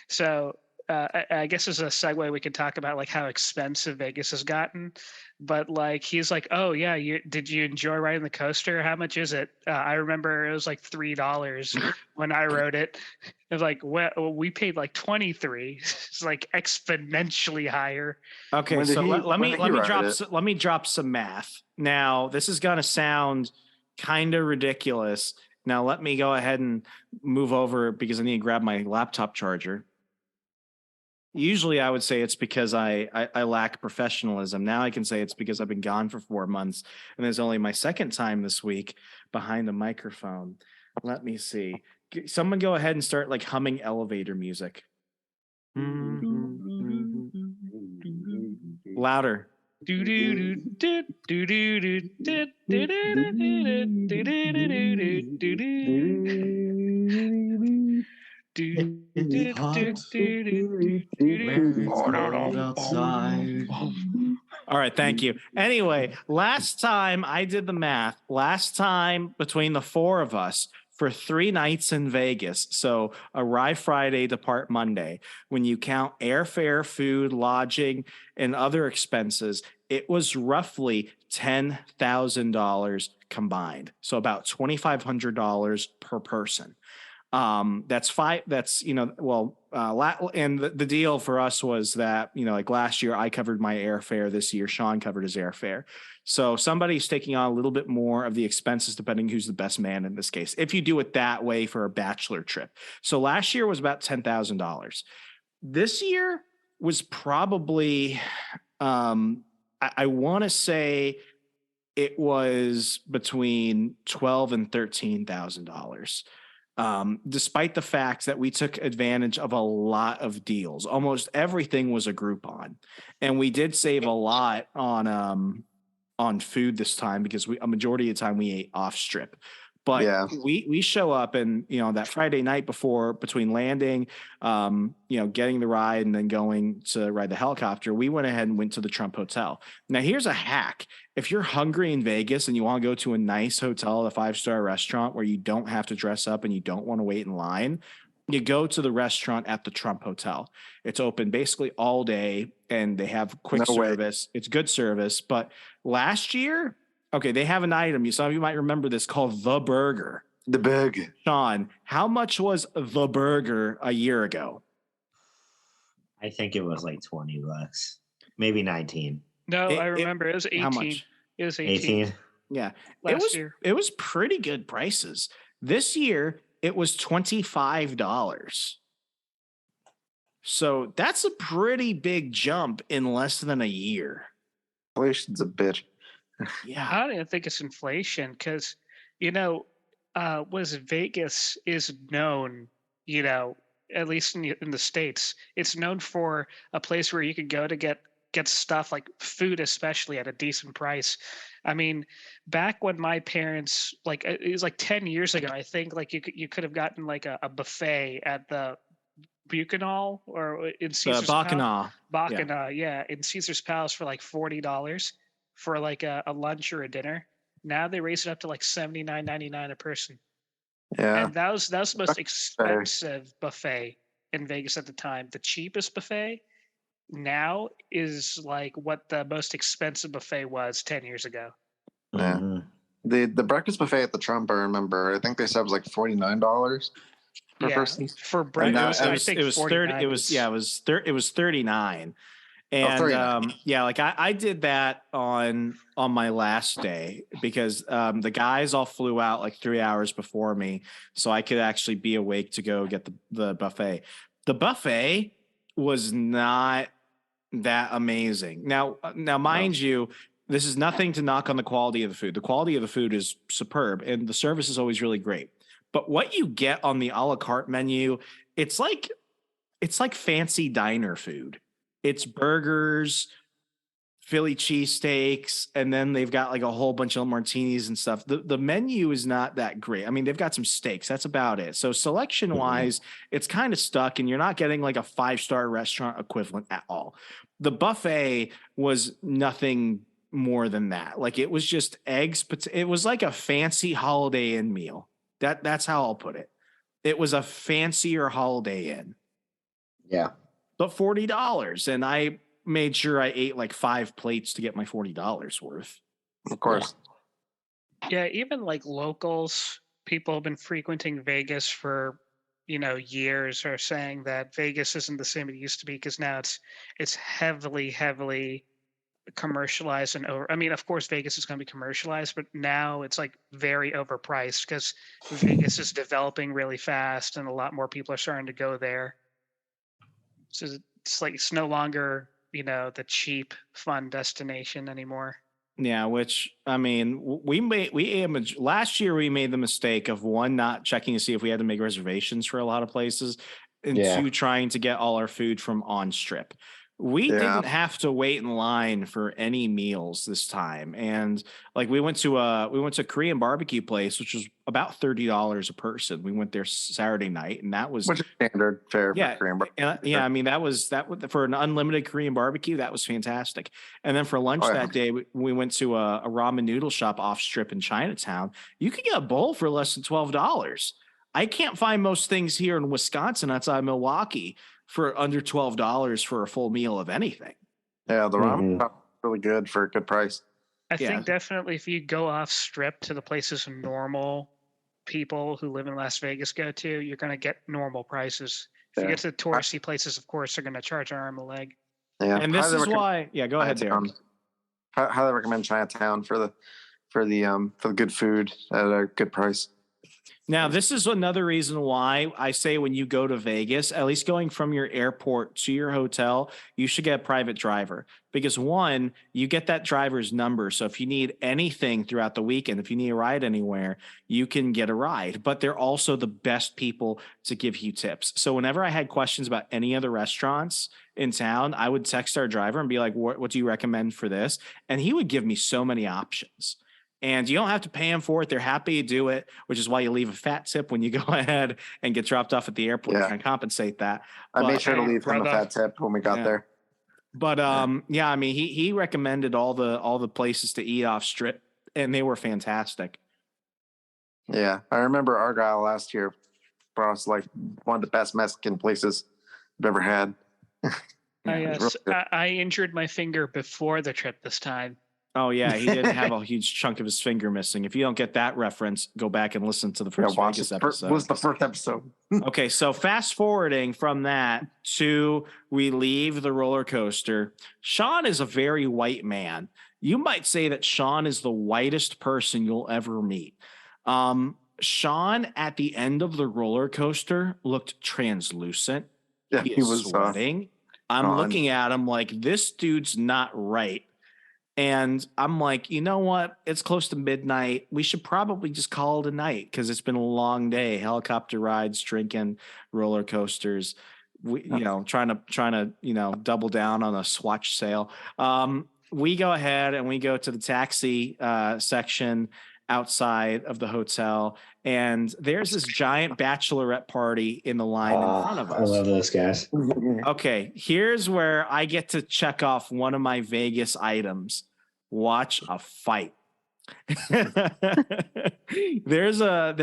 So I guess as a segue, we could talk about like how expensive Vegas has gotten. But like he's like, oh yeah, did you enjoy riding the coaster? How much is it? I remember it was like $3 when I rode it. It was like, well, we paid like $23. It's like exponentially higher. Okay, so let me drop some math. Now this is gonna sound kind of ridiculous. Now let me go ahead and move over because I need to grab my laptop charger. Usually I would say it's because I lack professionalism. Now I can say it's because I've been gone for 4 months and there's only my second time this week behind the microphone. Let me see. Someone go ahead and start like humming elevator music. Louder. All right, thank you. Anyway, last time I did the math, between the 4 of us for 3 nights in Vegas, so arrive Friday, depart Monday, when you count airfare, food, lodging, and other expenses, it was roughly $10,000 combined. So about $2,500 per person. That's fine. That's, and the deal for us was that, like last year I covered my airfare. This year, Sean covered his airfare. So somebody's taking on a little bit more of the expenses, depending who's the best man in this case, if you do it that way for a bachelor trip. So last year was about $10,000. This year was probably, I want to say it was between $12,000 and $13,000. Despite the fact that we took advantage of a lot of deals. Almost everything was a Groupon. And we did save a lot on food this time because a majority of the time we ate off strip. But yeah, we show up and, that Friday night between landing, getting the ride and then going to ride the helicopter, we went ahead and went to the Trump Hotel. Now, here's a hack. If you're hungry in Vegas and you want to go to a nice hotel, a 5-star restaurant where you don't have to dress up and you don't want to wait in line, you go to the restaurant at the Trump Hotel. It's open basically all day and they have quick service. It's good service. But last year, okay, they have an item. Some of you might remember this called the burger. The burger. Sean, how much was the burger a year ago? I think it was like $20, maybe 19. No, I remember it was 18. How much? It was 18. Yeah, last year. It was pretty good prices. This year it was $25. So that's a pretty big jump in less than a year. Inflation's a bitch. Yeah, I don't even think it's inflation because, was Vegas is known, at least in the States, it's known for a place where you could go to get stuff like food, especially at a decent price. I mean, back when my parents, like it was like 10 years ago, I think, like you could have gotten like a buffet at the Bucanal or in The Caesar's Palace. Bacchanal. Bacchanal, yeah, in Caesar's Palace for like $40 for like a lunch or a dinner. Now they raise it up to like $79.99 a person. Yeah. And that was the most expensive buffet in Vegas at the time. The cheapest buffet now is like what the most expensive buffet was 10 years ago. Yeah. Mhm. The breakfast buffet at the Trump, I remember, I think they said it was like $49 per person. For And breakfast, that- I think It was 30. It was it was 39. And 39. like I did that on my last day because the guys all flew out like 3 hours before me, so I could actually be awake to go get the buffet. The buffet was not that amazing. Now, mind you, this is nothing to knock on the quality of the food. The quality of the food is superb, and the service is always really great. But what you get on the a la carte menu, it's like fancy diner food. It's burgers, Philly cheesesteaks, and then they've got like a whole bunch of martinis and stuff. The menu is not that great. I mean, they've got some steaks. That's about it. So selection wise, it's kind of stuck, and you're not getting like a 5-star restaurant equivalent at all. The buffet was nothing more than that. Like it was just eggs. It was like a fancy Holiday Inn meal. That's how I'll put it. It was a fancier Holiday Inn. Yeah. But $40, and I made sure I ate like 5 plates to get my $40 worth. Of course. Yeah, even like locals, people have been frequenting Vegas for years, are saying that Vegas isn't the same it used to be because now it's heavily commercialized and over. I mean, of course, Vegas is going to be commercialized, but now it's like very overpriced because Vegas is developing really fast, and a lot more people are starting to go there. So it's like it's no longer the cheap fun destination anymore. Yeah, which I mean, last year we made the mistake of one, not checking to see if we had to make reservations for a lot of places, and two, trying to get all our food from on strip. We didn't have to wait in line for any meals this time, and like we went to a Korean barbecue place, which was about $30 a person. We went there Saturday night, and that was Which is standard fare for Korean barbecue. I mean that for an unlimited Korean barbecue, that was fantastic. And then for lunch that day, we went to a ramen noodle shop off strip in Chinatown. You could get a bowl for less than $12. I can't find most things here in Wisconsin outside Milwaukee for under $12 for a full meal of anything. Yeah, the ramen is really good for a good price. I think definitely if you go off strip to the places normal people who live in Las Vegas go to, you're going to get normal prices. If you get to the touristy places, of course, they're going to charge an arm and a leg. Yeah, and this is why. Yeah, go ahead, Derek. I highly recommend Chinatown for the good food at a good price. Now, this is another reason why I say when you go to Vegas, at least going from your airport to your hotel, you should get a private driver. Because one, you get that driver's number. So if you need anything throughout the weekend, if you need a ride anywhere, you can get a ride. But they're also the best people to give you tips. So whenever I had questions about any of the restaurants in town, I would text our driver and be like, what do you recommend for this? And he would give me so many options. And you don't have to pay them for it. They're happy to do it, which is why you leave a fat tip when you go ahead and get dropped off at the airport to compensate that. I made sure to leave him a fat tip when we got there. But I mean, he recommended all the places to eat off strip, and they were fantastic. Yeah, I remember Argyle last year brought us like one of the best Mexican places I've ever had. I injured my finger before the trip this time. Oh, yeah, he didn't have a huge chunk of his finger missing. If you don't get that reference, go back and listen to the first Vegas episode. Was the first episode. Okay, so fast forwarding from that to we leave the roller coaster. Sean is a very white man. You might say that Sean is the whitest person you'll ever meet. Sean, at the end of the roller coaster, looked translucent. Yeah, he was sweating. I'm looking at him like, this dude's not right. And I'm like, you know what? It's close to midnight. We should probably just call it a night because it's been a long day. Helicopter rides, drinking, roller coasters. Trying to double down on a Swatch sale. We go ahead and we go to the taxi section outside of the hotel, and there's this giant bachelorette party in the line in front of us. I love those guys. Okay, here's where I get to check off one of my Vegas items. Watch a fight. There's a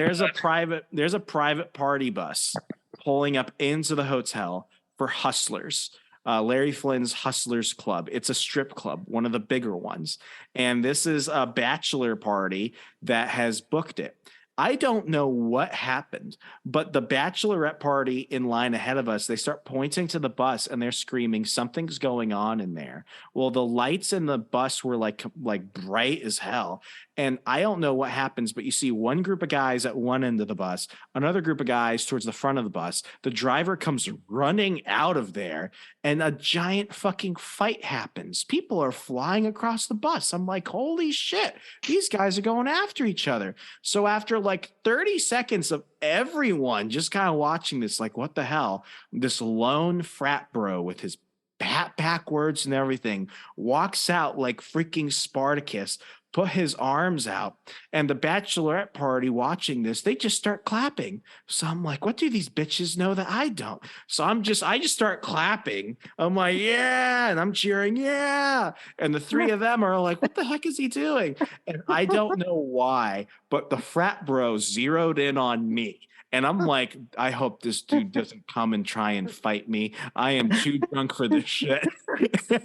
private party bus pulling up into the hotel for hustlers. Larry Flynn's Hustlers Club. It's a strip club, one of the bigger ones. And this is a bachelor party that has booked it. I don't know what happened, but the bachelorette party in line ahead of us, they start pointing to the bus and they're screaming, something's going on in there. Well, the lights in the bus were like bright as hell. And I don't know what happens, but you see one group of guys at one end of the bus, another group of guys towards the front of the bus. The driver comes running out of there and a giant fucking fight happens. People are flying across the bus. I'm like, holy shit, these guys are going after each other. So after like 30 seconds of everyone just kind of watching this, like, what the hell? This lone frat bro with his hat backwards and everything walks out like freaking Spartacus, put his arms out, and the bachelorette party watching this, they just start clapping. So I'm like, what do these bitches know that I don't? So I just start clapping. I'm like, yeah, and I'm cheering, yeah. And the three of them are like, what the heck is he doing? And I don't know why, but the frat bro zeroed in on me. And I'm like, I hope this dude doesn't come and try and fight me. I am too drunk for this shit.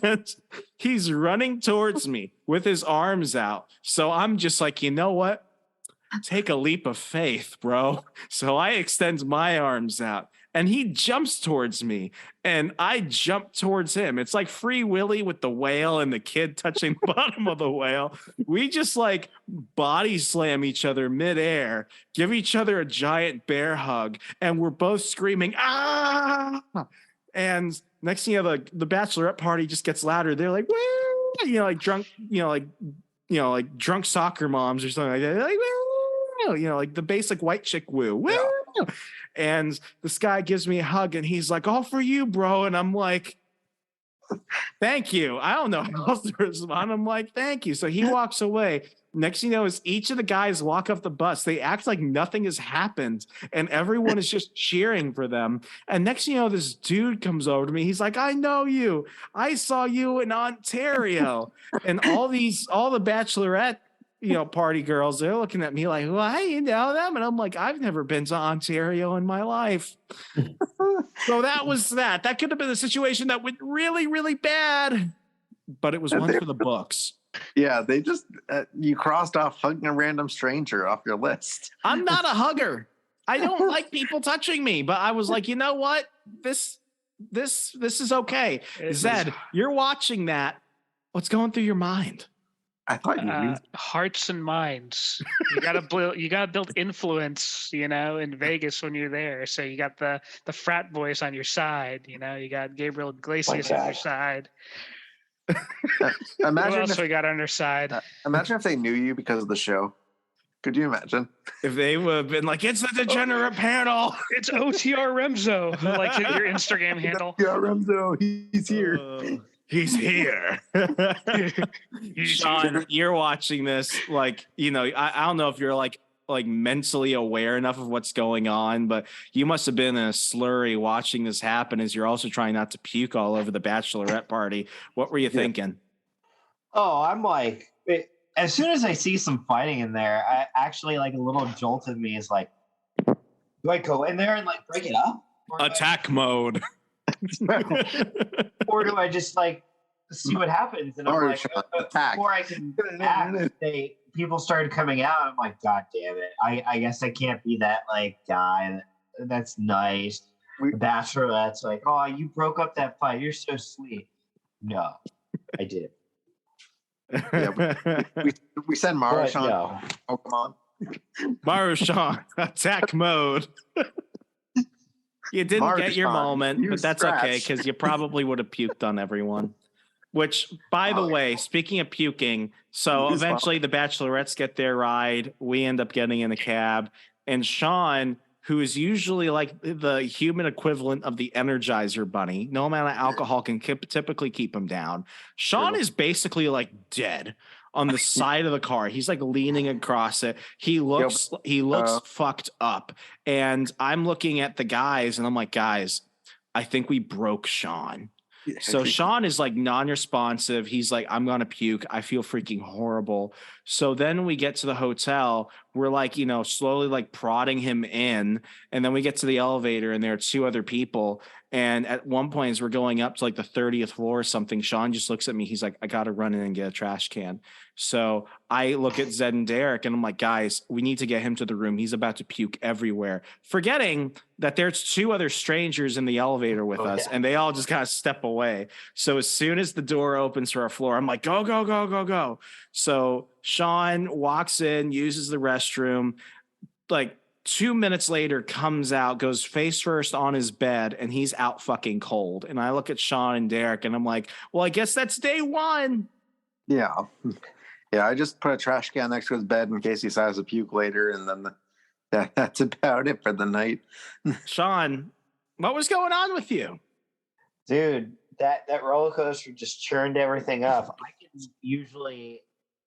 And he's running towards me with his arms out. So I'm just like, you know what? Take a leap of faith, bro. So I extend my arms out and he jumps towards me and I jump towards him. It's like Free Willy with the whale and the kid touching the bottom of the whale. We just like body slam each other midair, give each other a giant bear hug, and we're both screaming, ah! And next thing you know, the bachelorette party just gets louder. They're like, woo! Like drunk, like drunk soccer moms or something like that. They're like, woo! Like the basic white chick woo. Woo! Yeah. And this guy gives me a hug and he's like, all for you, bro. And I'm like, thank you. I don't know how else to respond. I'm like, thank you. So he walks away. Next thing you know is each of the guys walk off the bus. They act like nothing has happened and everyone is just cheering for them. And next thing you know, this dude comes over to me. He's like, I know you. I saw you in Ontario. And all the bachelorette party girls, they're looking at me like, well, hey, you know them? And I'm like, I've never been to Ontario in my life. So that was that. That could have been a situation that went really, really bad, but it was one for the books. Yeah, they just, you crossed off hugging a random stranger off your list. I'm not a hugger. I don't like people touching me, but I was like, you know what? This is okay. Zed, you're watching that. What's going through your mind? I thought you hearts and minds. You gotta build influence, in Vegas when you're there. So you got the frat boys on your side. You got Gabriel Iglesias on your side. Imagine who else we got on our side? Imagine if they knew you because of the show. Could you imagine? If they would have been like, it's the Degenerate Panel. It's OTR Remzo, like your Instagram handle. OTR Remzo, he's here. He's here. Sean, you're watching this like, I don't know if you're like mentally aware enough of what's going on, but you must have been in a slurry watching this happen as you're also trying not to puke all over the bachelorette party. What were you thinking? Oh, I'm like, as soon as I see some fighting in there, I actually like a little jolt of me is like, do I go in there and like break it up? Attack mode. Or do I just like see what happens? And I'm like, before I can act, people started coming out. I'm like, God damn it. I guess I can't be that like guy. That's nice. The Bachelorette's like, oh, you broke up that fight. You're so sweet. No, I did. Yeah, we send Marushan. No. Oh, come on. Marushan, attack mode. You didn't get your moment, but that's okay because you probably would have puked on everyone. Which, by the way, speaking of puking, so eventually the bachelorettes get their ride. We end up getting in a cab. And Sean, who is usually like the human equivalent of the Energizer Bunny, no amount of alcohol can typically keep him down. Sean is basically like dead on the side of the car. He's like leaning across it. He looks fucked up. And I'm looking at the guys and I'm like, guys, I think we broke Sean. So Sean is like non-responsive. He's like, I'm going to puke. I feel freaking horrible. So then we get to the hotel. We're like, slowly like prodding him in. And then we get to the elevator and there are two other people. And at one point, as we're going up to like the 30th floor or something, Sean just looks at me. He's like, I got to run in and get a trash can. So I look at Zed and Derek and I'm like, guys, we need to get him to the room. He's about to puke everywhere. Forgetting that there's two other strangers in the elevator with us and they all just kind of step away. So as soon as the door opens for our floor, I'm like, go, go, go, go, go. So Sean walks in, uses the restroom, like 2 minutes later comes out, goes face first on his bed, and he's out fucking cold. And I look at Sean and Derek and I'm like, well, I guess that's day one. Yeah. Yeah, I just put a trash can next to his bed in case he decides to puke later, and then that's about it for the night. Sean, what was going on with you? Dude, that roller coaster just churned everything up. I can usually,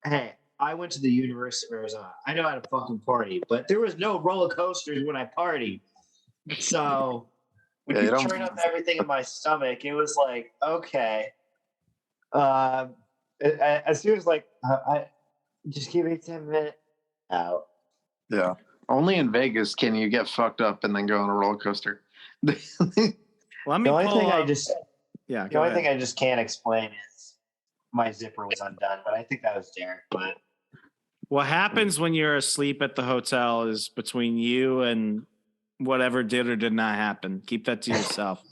I went to the University of Arizona. I know how to fucking party, but there was no roller coasters when I partied. So when you turn up everything in my stomach, it was like, okay. As soon as I just give me 10 minutes out. Yeah. Only in Vegas can you get fucked up and then go on a roller coaster. The only thing I just can't explain is my zipper was undone, but I think that was Derek. But what happens when you're asleep at the hotel is between you and whatever did or did not happen. Keep that to yourself.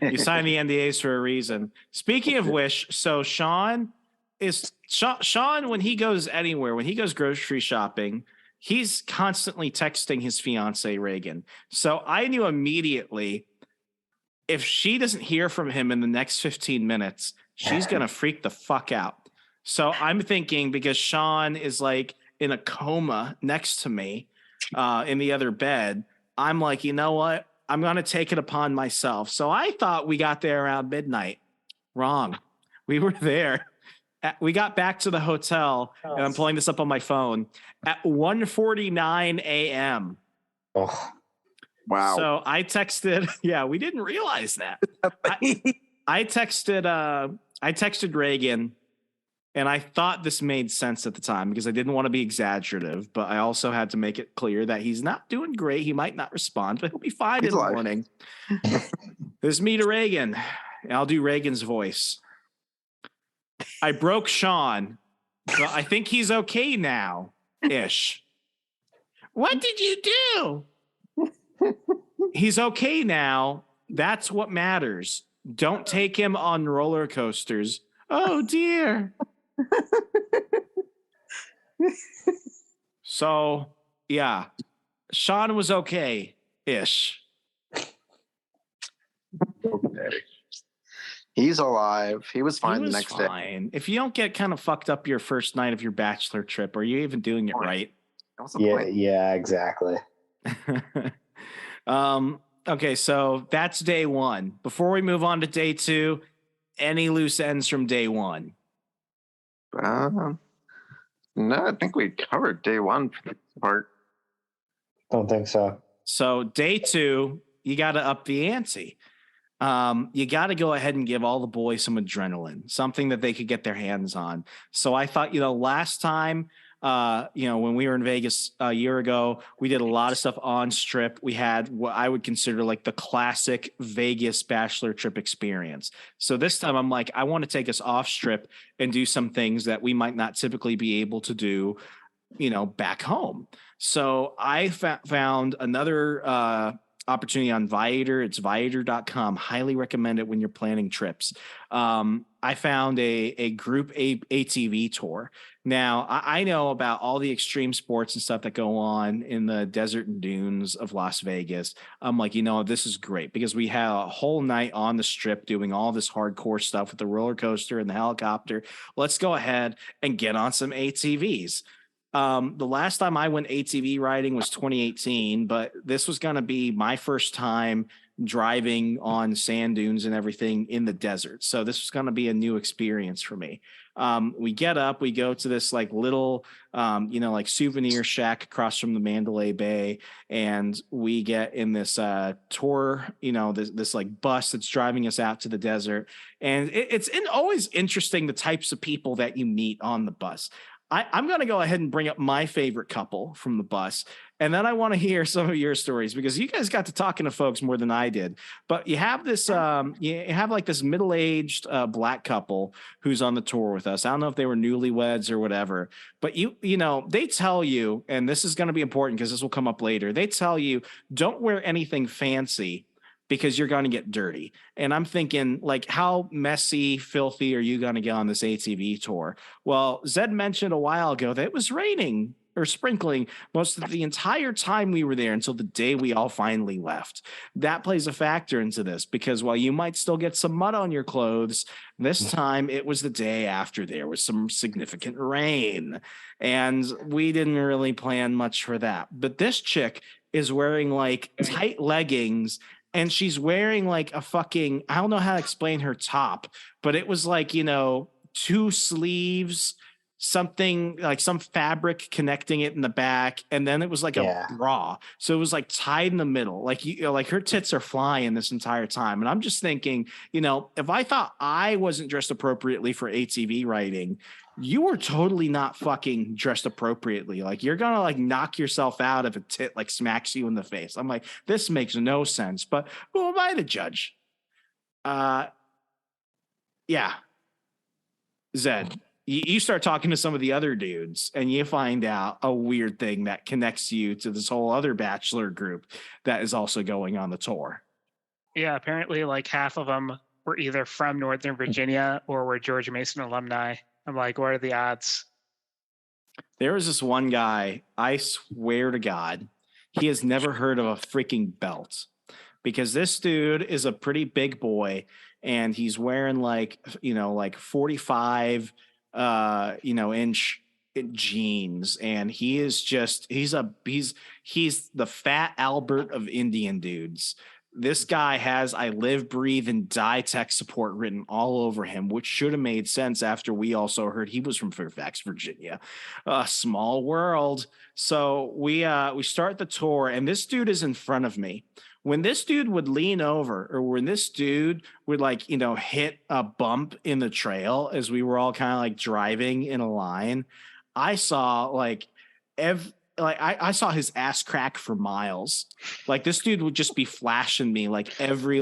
You sign the NDAs for a reason. Speaking of which, so Sean, when he goes anywhere, when he goes grocery shopping, he's constantly texting his fiance Reagan. So I knew immediately if she doesn't hear from him in the next 15 minutes, she's going to freak the fuck out. So I'm thinking, because Sean is like in a coma next to me in the other bed, I'm like, you know what? I'm going to take it upon myself. So I thought we got there around midnight. Wrong. We were there. We got back to the hotel, and I'm pulling this up on my phone, at 1:49 a.m. Oh, wow. So I texted, we didn't realize that. I texted Reagan, and I thought this made sense at the time because I didn't want to be exaggerative, but I also had to make it clear that he's not doing great. He might not respond, but he'll be fine in the morning. This is me to Reagan. I'll do Reagan's voice. I broke Sean, but I think he's okay now, ish. What did you do? He's okay now. That's what matters. Don't take him on roller coasters. Oh, dear. So, yeah, Sean was okay-ish. Okay. He's alive. He was fine the next day. If you don't get kind of fucked up your first night of your bachelor trip, are you even doing it right? Yeah, exactly. Okay, so that's day one. Before we move on to day two, any loose ends from day one? No, I think we covered day one for the part. Don't think so. So day two, you got to up the ante. You got to go ahead and give all the boys some adrenaline, something that they could get their hands on. So I thought, last time, when we were in Vegas a year ago, we did a lot of stuff on Strip. We had what I would consider like the classic Vegas bachelor trip experience. So this time I'm like, I want to take us off Strip and do some things that we might not typically be able to do, back home. So I found another opportunity on Viator. It's Viator.com. Highly recommend it when you're planning trips. I found a group ATV tour. Now, I know about all the extreme sports and stuff that go on in the desert and dunes of Las Vegas. I'm like, this is great because we had a whole night on the strip doing all this hardcore stuff with the roller coaster and the helicopter. Let's go ahead and get on some ATVs. The last time I went ATV riding was 2018, but this was going to be my first time driving on sand dunes and everything in the desert. So this was going to be a new experience for me. We get up, we go to this like little, like souvenir shack across from the Mandalay Bay. And we get in this tour, this like bus that's driving us out to the desert. And it's always interesting the types of people that you meet on the bus. I'm going to go ahead and bring up my favorite couple from the bus. And then I want to hear some of your stories because you guys got to talking to folks more than I did. But you have this, you have like this middle-aged black couple who's on the tour with us. I don't know if they were newlyweds or whatever, but they tell you, and this is going to be important because this will come up later. They tell you, don't wear anything fancy because you're going to get dirty. And I'm thinking, like, how messy, filthy are you going to get on this ATV tour? Well, Zed mentioned a while ago that it was raining or sprinkling most of the entire time we were there until the day we all finally left. That plays a factor into this because while you might still get some mud on your clothes, this time it was the day after there was some significant rain. And we didn't really plan much for that. But this chick is wearing like tight leggings. And she's wearing like a fucking, I don't know how to explain her top, but it was like, 2 sleeves, something like some fabric connecting it in the back. And then it was like a bra. So it was like tied in the middle. Like, like her tits are flying this entire time. And I'm just thinking, if I thought I wasn't dressed appropriately for ATV riding, you were totally not fucking dressed appropriately. Like you're going to like knock yourself out if a tit like smacks you in the face. I'm like, this makes no sense, but who am I to judge? Yeah. Zed, you start talking to some of the other dudes and you find out a weird thing that connects you to this whole other bachelor group that is also going on the tour. Yeah. Apparently like half of them were either from Northern Virginia or were George Mason alumni. I'm like, what are the odds? There was this one guy, I swear to God, he has never heard of a freaking belt because this dude is a pretty big boy and he's wearing like, like 45, inch jeans. And he is just, he's the fat Albert of Indian dudes. This guy has I live, breathe, and die tech support written all over him, which should have made sense after we also heard he was from Fairfax, Virginia. A small world. So we start the tour, and this dude is in front of me. When this dude would lean over, or when this dude would hit a bump in the trail as we were all kind of like driving in a line, I saw I saw his ass crack for miles. Like this dude would just be flashing me like every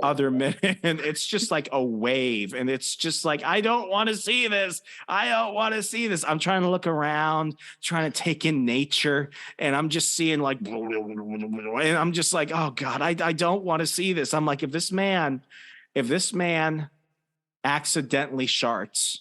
other minute. And it's just like a wave. And it's just like, I don't want to see this. I don't want to see this. I'm trying to look around, trying to take in nature. And I'm just seeing like, and I'm just like, oh God, I don't want to see this. I'm like, if this man accidentally sharts,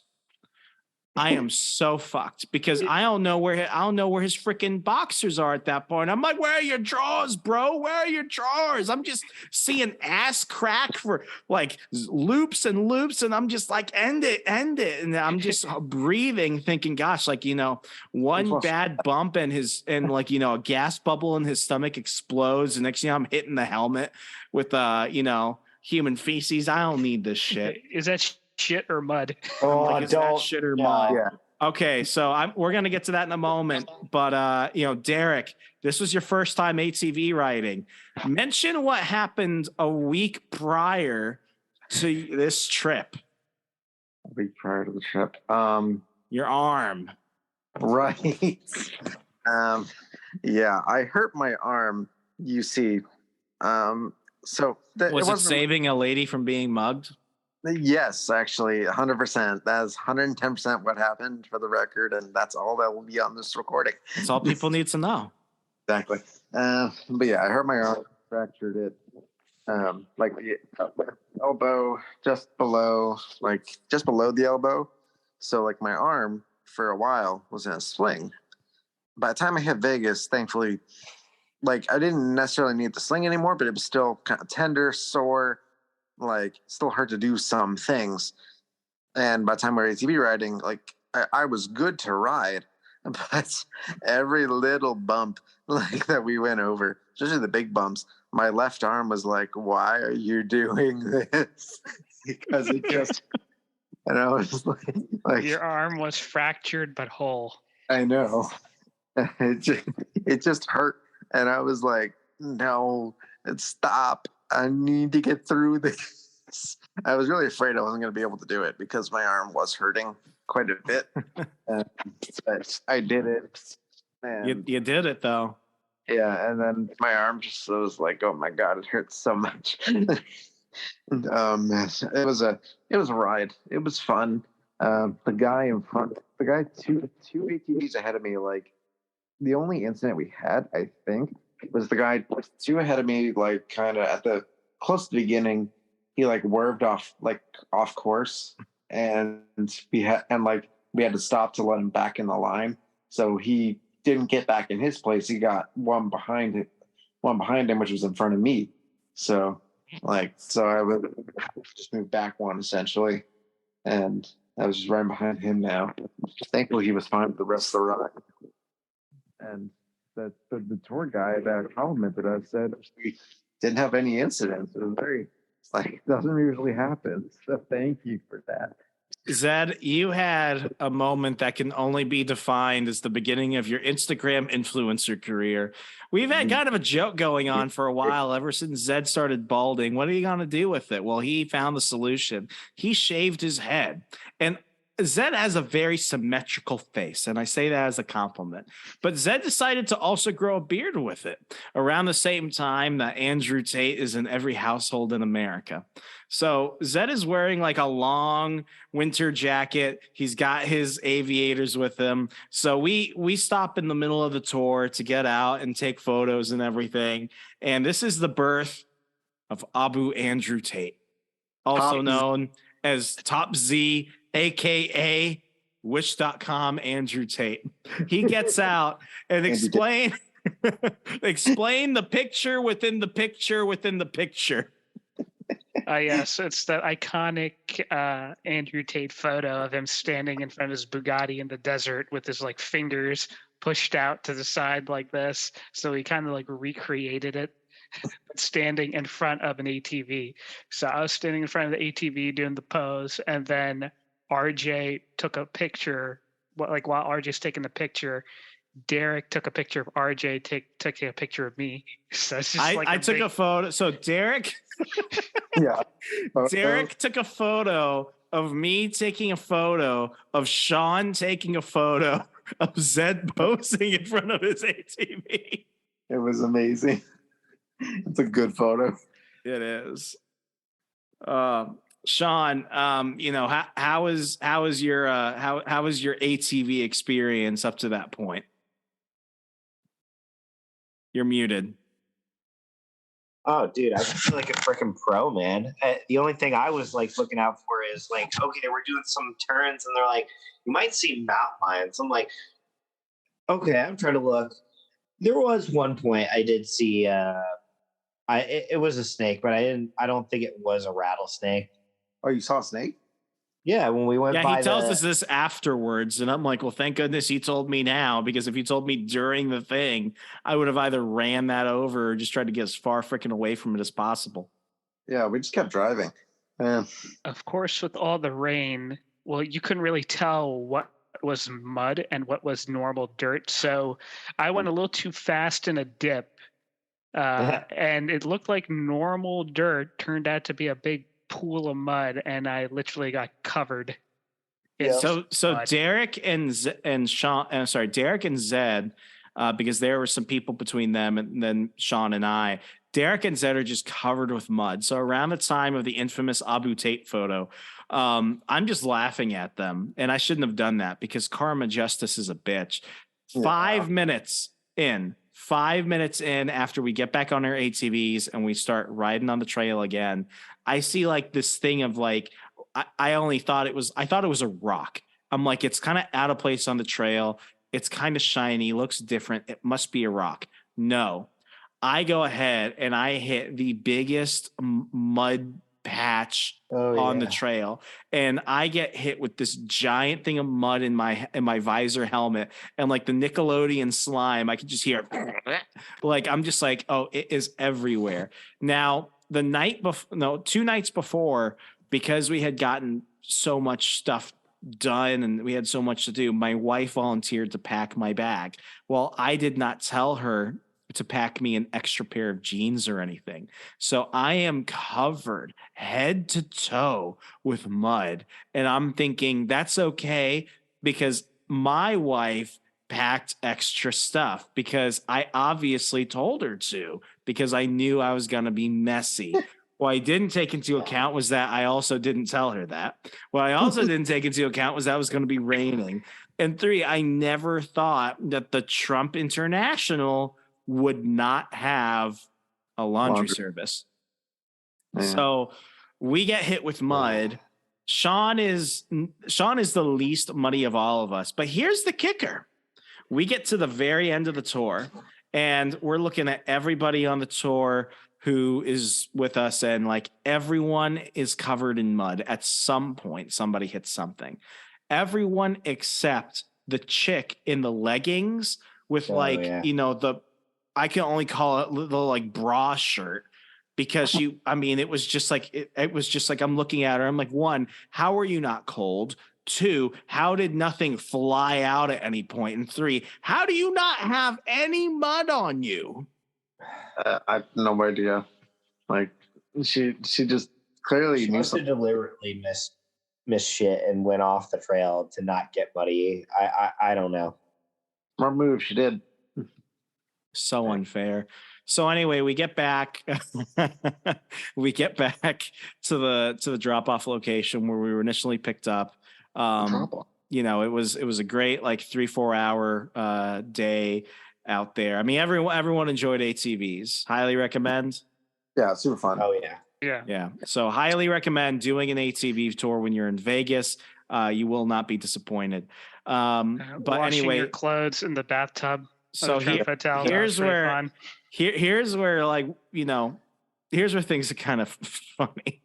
I am so fucked because I don't know where his freaking boxers are at that point. I'm like, where are your drawers, bro? Where are your drawers? I'm just seeing ass crack for like loops and loops. And I'm just like, end it. And I'm just breathing, thinking, gosh, one bad bump and a gas bubble in his stomach explodes. And next thing I'm hitting the helmet with, human feces. I don't need this shit. Is that shit or mud? Oh, is that shit or mud? Yeah. Okay, so we're gonna get to that in a moment, but Derek, this was your first time ATV riding. Mention what happened a week prior to this trip. A week prior to the trip, your arm, right? Yeah, I hurt my arm. You see, so was it saving a lady from being mugged? Yes, actually, 100%. That's 110% what happened for the record, and that's all that will be on this recording. That's all people need to know. Exactly. But yeah, I hurt my arm. fractured it, like the elbow just below the elbow. So like my arm for a while was in a sling. By the time I hit Vegas, thankfully, like I didn't necessarily need the sling anymore, but it was still kind of tender, sore, like still hurt to do some things. And by the time we were ATV riding, like I was good to ride, but every little bump like that we went over, especially the big bumps, my left arm was like, "Why are you doing this?" Because it just, and I was like, Your arm was fractured but whole. I know, it just hurt, and I was like, "No, stop! I need to get through this." I was really afraid I wasn't going to be able to do it because my arm was hurting quite a bit. But I did it. And, You did it though. yeah, and then my arm just was like, "Oh my god, it hurts so much." It was a ride. It was fun. The guy two ATVs ahead of me, like the only incident we had, I think, was the guy two ahead of me, like kind of at the close to the beginning. He like swerved off course, and we had to stop to let him back in the line. So he didn't get back in his place. He got one behind him, which was in front of me. So I would just move back one essentially, and I was just right behind him now. Thankfully, he was fine with the rest of the ride. And the tour guy that complimented us said we didn't have any incidents. It was very doesn't usually happen. So thank you for that. Zed, you had a moment that can only be defined as the beginning of your Instagram influencer career. We've had kind of a joke going on for a while ever since Zed started balding. What are you going to do with it? Well, he found the solution. He shaved his head. And Zed has a very symmetrical face, and I say that as a compliment. But Zed decided to also grow a beard with it around the same time that Andrew Tate is in every household in America. So Zed is wearing like a long winter jacket. He's got his aviators with him. So we stop in the middle of the tour to get out and take photos and everything. And this is the birth of Abu Andrew Tate, also known as Top Z, aka Wish.com Andrew Tate. He gets out and explain the picture within the picture within the picture. Yes, it's that iconic Andrew Tate photo of him standing in front of his Bugatti in the desert with his like fingers pushed out to the side like this. So he kind of like recreated it, standing in front of an ATV. So I was standing in front of the ATV doing the pose, and then RJ took a picture. While RJ's taking the picture, Derek took a picture of RJ taking a picture of me. So it's just I took a photo. So Derek, yeah, Derek took a photo of me taking a photo of Sean taking a photo of Zed posing in front of his ATV. It was amazing. It's a good photo. It is. Sean, how was your ATV experience up to that point? You're muted. Oh, dude, I feel like a freaking pro, man. The only thing I was like looking out for is like, okay, we're doing some turns, and they're like, you might see mountain lions. I'm like, okay, I'm trying to look. There was one point I did see. It was a snake, but I don't think it was a rattlesnake. Oh, you saw a snake? Yeah, when we went by. Yeah, he tells us this afterwards, and I'm like, well, thank goodness he told me now, because if he told me during the thing, I would have either ran that over or just tried to get as far freaking away from it as possible. Yeah, we just kept driving. Of course, with all the rain, well, you couldn't really tell what was mud and what was normal dirt. So I went a little too fast in a dip, and it looked like normal dirt turned out to be a big pool of mud, and I literally got covered. So Derek and Derek and Zed, because there were some people between them and then Sean and I. Derek and Zed are just covered with mud. So around the time of the infamous Abu Tate photo, I'm just laughing at them, and I shouldn't have done that because karma justice is a bitch. Yeah. 5 minutes in, 5 minutes in, after we get back on our ATVs and we start riding on the trail again, I see like this thing of like, I thought it was a rock. I'm like, it's kind of out of place on the trail. It's kind of shiny, looks different. It must be a rock. No, I go ahead and I hit the biggest mud patch on the trail, and I get hit with this giant thing of mud in my visor helmet, and like the Nickelodeon slime, I can just hear like, I'm just like, oh, it is everywhere. Now, the night before, no, 2 nights before, because we had gotten so much stuff done and we had so much to do, my wife volunteered to pack my bag. Well, I did not tell her to pack me an extra pair of jeans or anything. So I am covered head to toe with mud. And I'm thinking that's okay because my wife packed extra stuff because I obviously told her to, because I knew I was going to be messy. What I didn't take into account was that I also didn't tell her that. What I also didn't take into account was that it was going to be raining. And 3, I never thought that the Trump International would not have a laundry service. Man. So we get hit with mud. Sean is the least muddy of all of us. But here's the kicker. We get to the very end of the tour and we're looking at everybody on the tour who is with us, and like everyone is covered in mud. At some point, somebody hits something. Everyone except the chick in the leggings with I can only call it the like bra shirt, because it was just like I'm looking at her. I'm like, 1, how are you not cold? 2, how did nothing fly out at any point? And 3, how do you not have any mud on you? I have no idea. Like she just clearly must have deliberately missed shit and went off the trail to not get muddy. I don't know. Smart move, she did. So unfair. So anyway, we get back. We get back to the drop off location where we were initially picked up. It was a great like 3-4 hour day out there. I mean, everyone enjoyed ATVs. Highly recommend. Yeah, super fun. Oh yeah. So highly recommend doing an ATV tour when you're in Vegas. You will not be disappointed. But washing anyway, your clothes in the bathtub. So here's where here's where like here's where things are kind of funny.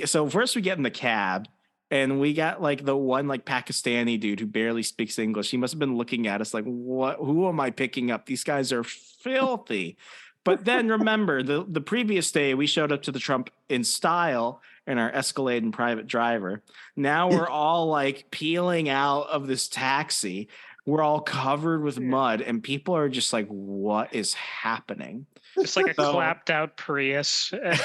So first we get in the cab. And we got like the one like Pakistani dude who barely speaks English. He must have been looking at us like, what? Who am I picking up? These guys are filthy. But then remember, the previous day we showed up to the Trump in style in our Escalade and private driver. Now we're all like peeling out of this taxi. We're all covered with mud, and people are just like, what is happening? It's like a clapped out Prius. And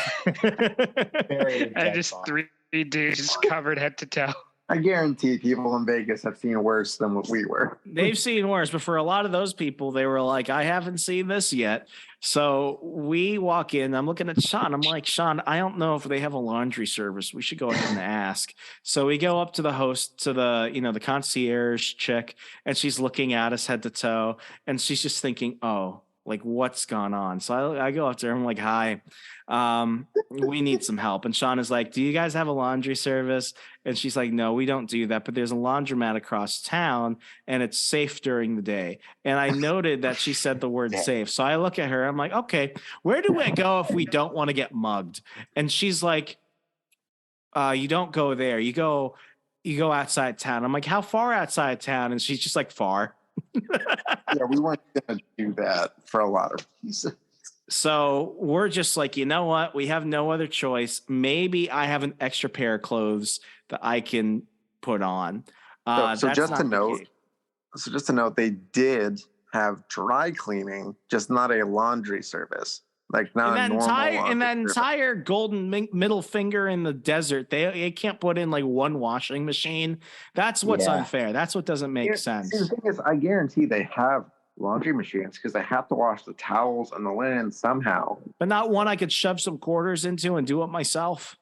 just 3 dudes covered head to toe. I guarantee people in Vegas have seen worse than what we were. They've seen worse, but for a lot of those people, they were like, I haven't seen this yet. So we walk in. I'm looking at Sean. I'm like, Sean, I don't know if they have a laundry service. We should go ahead and ask. So we go up to the host, to the concierge chick, and she's looking at us head to toe, and she's just thinking, oh, like what's gone on? So I go up to her. I'm like, hi. We need some help. And Sean is like, do you guys have a laundry service? And she's like, no, we don't do that, but there's a laundromat across town and it's safe during the day. And I noted that she said the word safe. So I look at her, I'm like, okay, where do we go if we don't want to get mugged? And she's like, you don't go there. You go outside town. I'm like, how far outside town? And she's just like, far. Yeah, we weren't going to do that for a lot of reasons. So we're just like, you know what? We have no other choice. Maybe I have an extra pair of clothes that I can put on. So just to note, they did have dry cleaning, just not a laundry service. Like not a normal laundry in that service. entire golden middle finger in the desert, they can't put in like one washing machine. That's what's unfair. That's what doesn't make sense. See, the thing is, I guarantee they have laundry machines because they have to wash the towels and the linen somehow. But not one I could shove some quarters into and do it myself.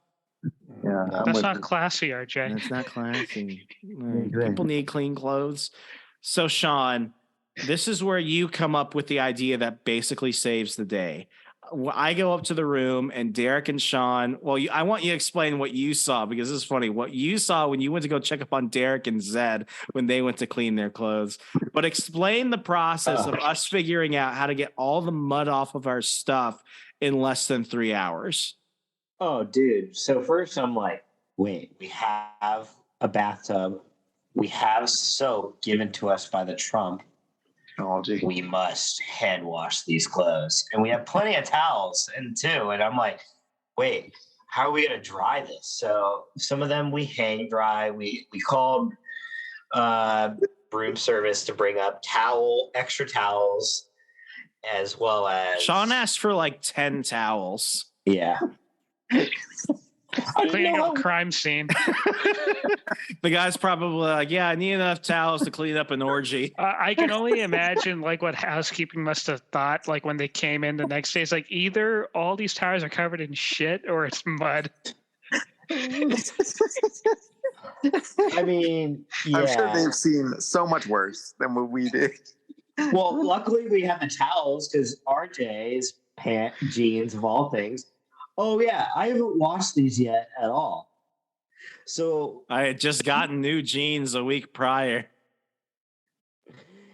Yeah, that's not classy, RJ. That's not classy. People need clean clothes. So Sean, This is where you come up with the idea that basically saves the day. I go up to the room and Derek and Sean, I want you to explain what you saw because this is funny. What you saw when you went to go check up on Derek and Zed when they went to clean their clothes. But explain the process of us figuring out how to get all the mud off of our stuff in less than 3 hours. Oh, dude. So first I'm like, wait, we have a bathtub. We have soap given to us by the Trump. Technology. We must hand wash these clothes. And we have plenty of towels too. And I'm like, wait, how are we going to dry this? So some of them we hang dry. We called broom service to bring up extra towels, as well as Sean asked for like 10 towels. Yeah. Cleaning up a crime scene. The guy's probably like, yeah, I need enough towels to clean up an orgy. I can only imagine like what housekeeping must have thought like when they came in the next day. It's like either all these tires are covered in shit or it's mud. I mean, yeah. I'm sure they've seen so much worse than what we did. Well, luckily we have the towels because RJ's jeans of all things. Oh yeah, I haven't washed these yet at all. So I had just gotten new jeans a week prior.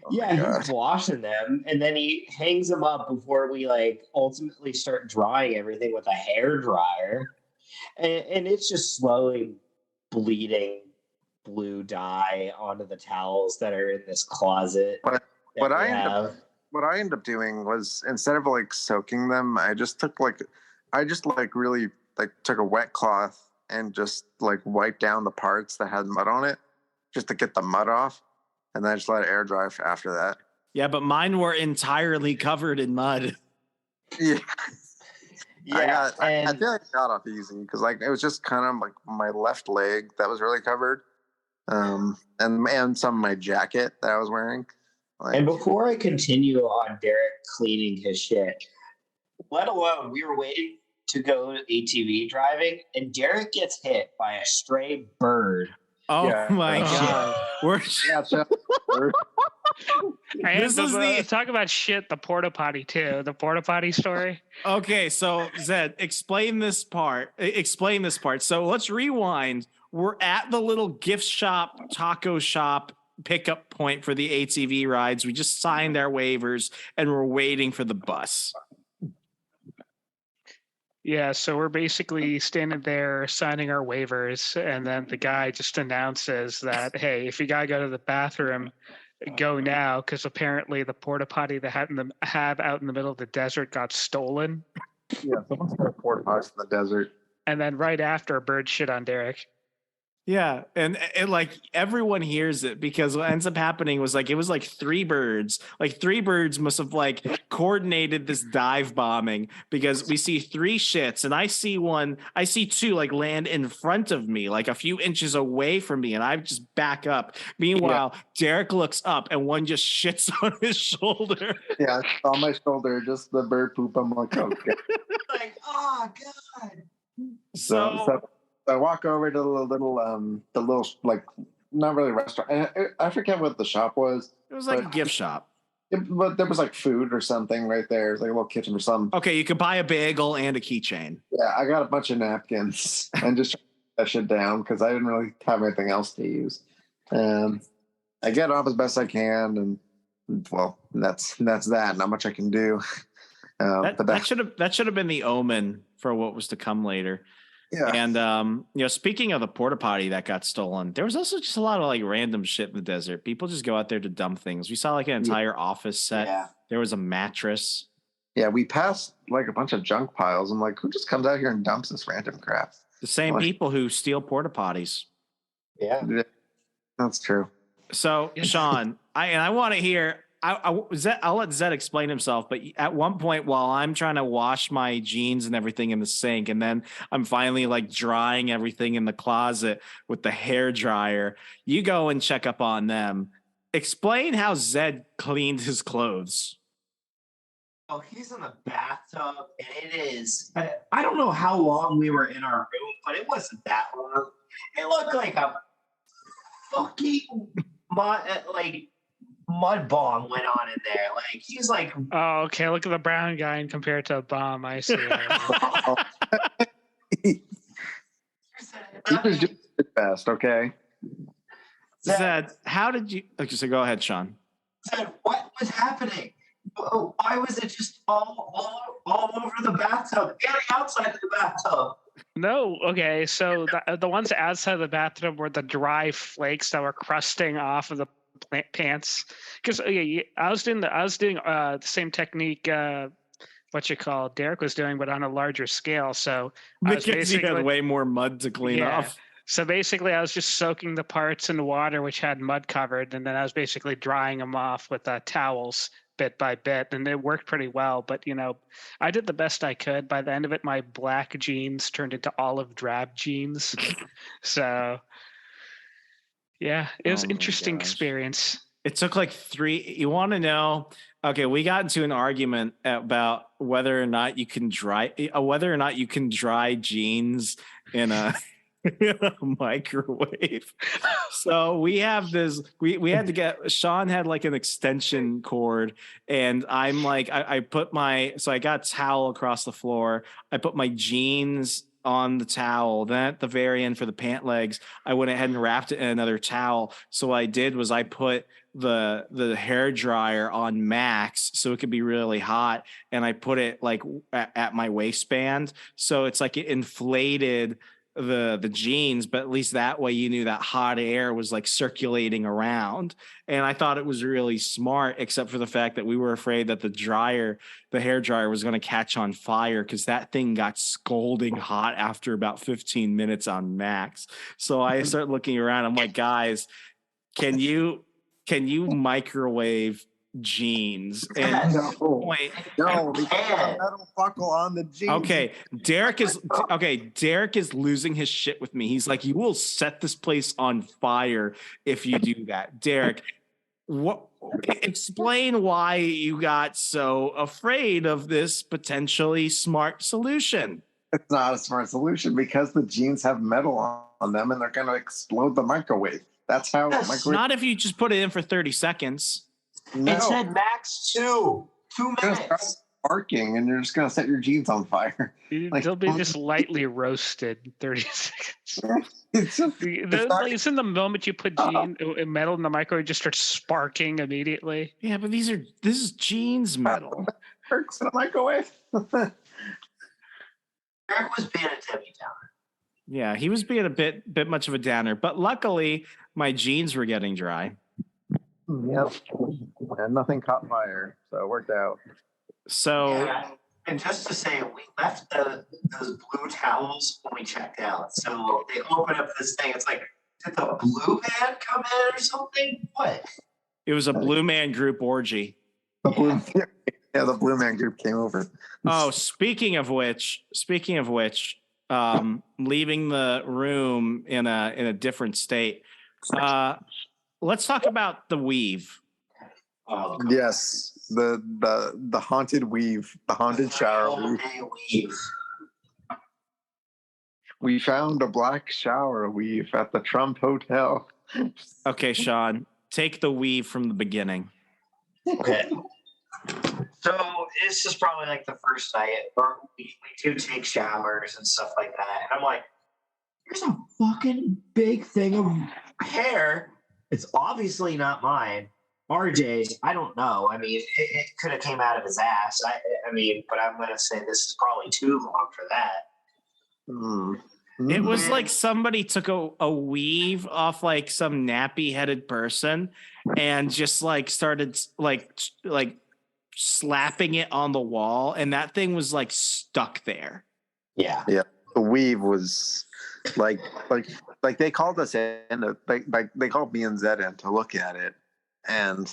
Yeah, he's washing them, and then he hangs them up before we like ultimately start drying everything with a hair dryer, and it's just slowly bleeding blue dye onto the towels that are in this closet. What I ended up doing was instead of like soaking them, I just took really took a wet cloth and just like wiped down the parts that had mud on it just to get the mud off. And then I just let it air dry after that. Yeah, but mine were entirely covered in mud. Yeah. Yeah, I feel like I got off easy because like it was just kind of like my left leg that was really covered. And some of my jacket that I was wearing. And before I continue on Derek cleaning his shit, let alone we were waiting to go ATV driving, and Derek gets hit by a stray bird. Oh my god! Talk about shit. The porta potty too. The porta potty story. Okay, so Zed, explain this part. So let's rewind. We're at the little gift shop, taco shop pickup point for the ATV rides. We just signed our waivers, and we're waiting for the bus. Yeah, so we're basically standing there signing our waivers, and then the guy just announces that, hey, if you gotta go to the bathroom, go now, because apparently the porta potty they have out in the middle of the desert got stolen. Yeah, someone's got a porta potty in the desert. And then right after, a bird shit on Derek. Yeah, and like everyone hears it because what ends up happening was like it was like three birds. Like three birds must have like coordinated this dive bombing because we see three shits and I see two like land in front of me, like a few inches away from me, and I just back up. Meanwhile, Derek looks up and one just shits on his shoulder. Yeah, on my shoulder, just the bird poop. I'm like, okay. Like, oh god. So I walk over to the little like not really restaurant. I forget what the shop was. It was like a gift shop. But there was like food or something right there. It was like a little kitchen or something. Okay, you could buy a bagel and a keychain. Yeah, I got a bunch of napkins and just that shit down because I didn't really have anything else to use. I get off as best I can, and well, that's that. Not much I can do. That should have been the omen for what was to come later. Yeah. And speaking of the porta potty that got stolen, there was also just a lot of like random shit in the desert. People just go out there to dump things. We saw like an entire office set. Yeah. There was a mattress. Yeah, we passed like a bunch of junk piles. I'm like, who just comes out here and dumps this random crap? The same people who steal porta potties. Yeah. That's true. So Sean, I want to hear. I'll let Zed explain himself, but at one point while I'm trying to wash my jeans and everything in the sink, and then I'm finally like drying everything in the closet with the hair dryer, you go and check up on them. Explain how Zed cleaned his clothes. Oh, he's in the bathtub, and it is. I don't know how long we were in our room, but it wasn't that long. It looked like a fucking mud bomb went on in there. Like he's like, Oh, okay. Look at the brown guy and compare it to a bomb. I see. He was just his best, okay? Zed, how did you? Okay, so go ahead, Sean. said, what was happening? Why was it just all over the bathtub and outside of the bathtub? No, okay. So the ones outside the bathtub were the dry flakes that were crusting off of the pants. Because I was doing the same technique. What you call Derek was doing, but on a larger scale. So Because he had way more mud to clean off. So basically, I was just soaking the parts in water which had mud covered, and then I was basically drying them off with towels bit by bit, and it worked pretty well. But I did the best I could. By the end of it, my black jeans turned into olive drab jeans. So yeah, it was an interesting experience. It took like 3. You want to know? Okay, we got into an argument about whether or not you can dry jeans in a microwave. So we have this. We had to get. Sean had like an extension cord, and I'm like, I got a towel across the floor. I put my jeans on the towel. Then at the very end for the pant legs, I went ahead and wrapped it in another towel. So what I did was I put the hair dryer on max so it could be really hot, and I put it like at my waistband, so it's like it inflated the jeans, but at least that way you knew that hot air was like circulating around. And I thought it was really smart, except for the fact that we were afraid that the hair dryer was going to catch on fire, because that thing got scalding hot after about 15 minutes on max. So I started looking around. I'm like, guys, can you microwave jeans? And No, because the metal buckle on the jeans. Okay, Derek is losing his shit with me. He's like, you will set this place on fire if you do that. Derek, explain why you got so afraid of this potentially smart solution. It's not a smart solution because the jeans have metal on them and they're going to explode the microwave. That's how Not if you just put it in for 30 seconds. No. It said max 2 minutes. Sparking, and you're just gonna set your jeans on fire. They'll be just lightly roasted in 30 seconds. It's in the moment you put metal in the microwave, it just starts sparking immediately. Yeah, but this is jeans metal. Works in a microwave. Eric was being a Debbie Downer. Yeah, he was being a bit much of a downer, but luckily my jeans were getting dry. Yep, and nothing caught fire, so it worked out. So, and just to say, we left those blue towels when we checked out. So they open up this thing. It's like, did the blue man come in or something? What? It was a Blue Man Group orgy. The Blue Man Group came over. Oh, speaking of which, leaving the room in a different state. Let's talk about the weave. Oh, yes, the haunted weave, the haunted shower weave. We found a black shower weave at the Trump Hotel. Okay, Sean, take the weave from the beginning. Okay. So this is probably like the first night, or we do take showers and stuff like that. And I'm like, there's a fucking big thing of hair. It's obviously not mine. RJ's, I don't know. I mean, it could have came out of his ass. I mean, but I'm going to say this is probably too long for that. It was like somebody took a weave off like some nappy-headed person and just like started like slapping it on the wall, and that thing was like stuck there. Yeah. The weave was like they called us in, they called me and Zed in to look at it, and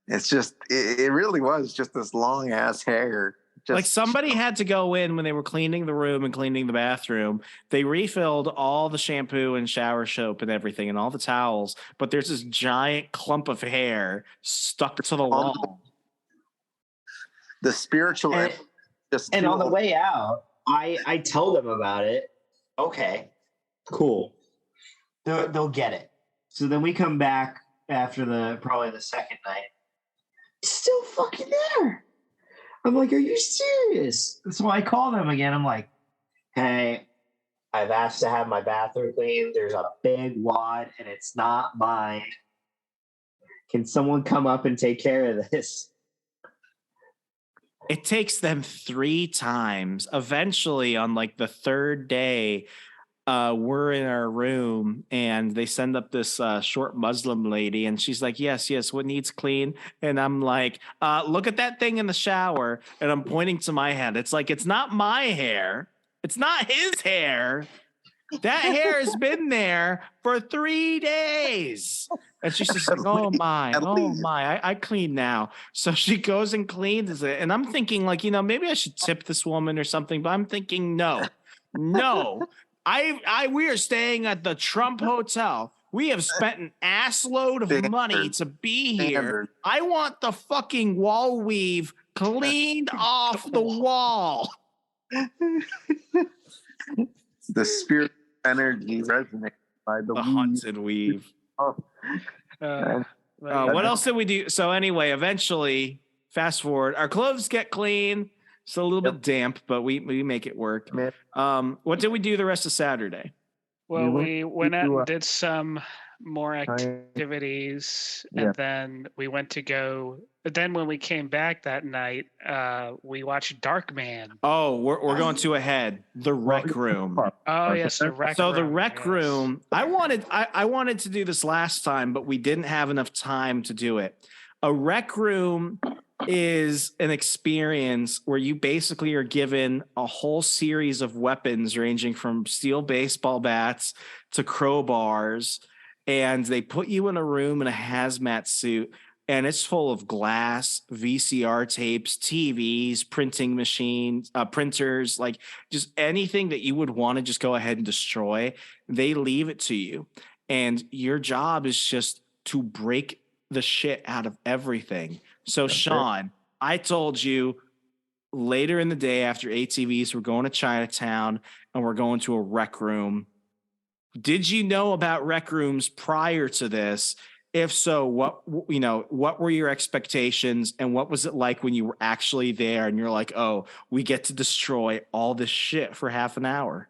it's just it really was just this long ass hair. Like somebody had to go in when they were cleaning the room and cleaning the bathroom. They refilled all the shampoo and shower soap and everything and all the towels, but there's this giant clump of hair stuck to the wall. The spiritual and on the way out, I tell them about it. Okay, cool. They'll get it. So then we come back after probably the second night, It's still fucking there. I'm like, are you serious? So I call them again. I'm like, hey, I've asked to have my bathroom cleaned. There's a big wad and it's not mine. Can someone come up and take care of this? It takes them 3 times. Eventually, on like the 3rd day, we're in our room and they send up this short Muslim lady and she's like, yes, what needs clean? And I'm like, look at that thing in the shower. And I'm pointing to my head. It's like, it's not my hair. It's not his hair. That hair has been there for 3 days. And she's just like, oh my, I clean now. So she goes and cleans it. And I'm thinking like, maybe I should tip this woman or something, but I'm thinking, no. We are staying at the Trump Hotel. We have spent an ass load of money to be here. I want the fucking wall weave cleaned off the wall. The spirit energy resonates by the haunted weave. What else did we do? So anyway, eventually, fast forward, our clothes get clean. It's a little bit damp, but we make it work. What did we do the rest of Saturday? Well, we went out and did some more activities, and then we went to go. But then when we came back that night, we watched Darkman. Oh, we're going to ahead. The Rec Room. Oh yes, the Rec Room. So the Rec Room. I wanted to do this last time, but we didn't have enough time to do it. A Rec Room is an experience where you basically are given a whole series of weapons ranging from steel baseball bats to crowbars, and they put you in a room in a hazmat suit, and it's full of glass, VCR tapes, TVs, printing machines, printers, like just anything that you would want to just go ahead and destroy. They leave it to you, and your job is just to break the shit out of everything. So Sean, I told you later in the day after ATVs, we're going to Chinatown and we're going to a Rec Room. Did you know about Rec Rooms prior to this? If so, what were your expectations and what was it like when you were actually there and you're like, oh, we get to destroy all this shit for half an hour?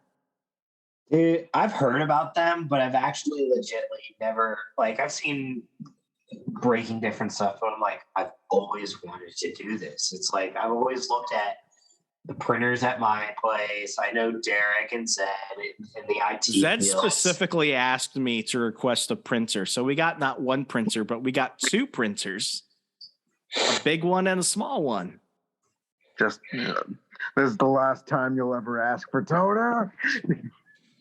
Dude, I've heard about them, but I've actually legitimately never, I've seen breaking different stuff, but I'm like, I've always wanted to do this. It's like I've always looked at the printers at my place. I know Derek and Zed and the IT. Zed specifically asked me to request a printer, so we got not one printer, but we got 2 printers, a big one and a small one. Just this is the last time you'll ever ask for toner.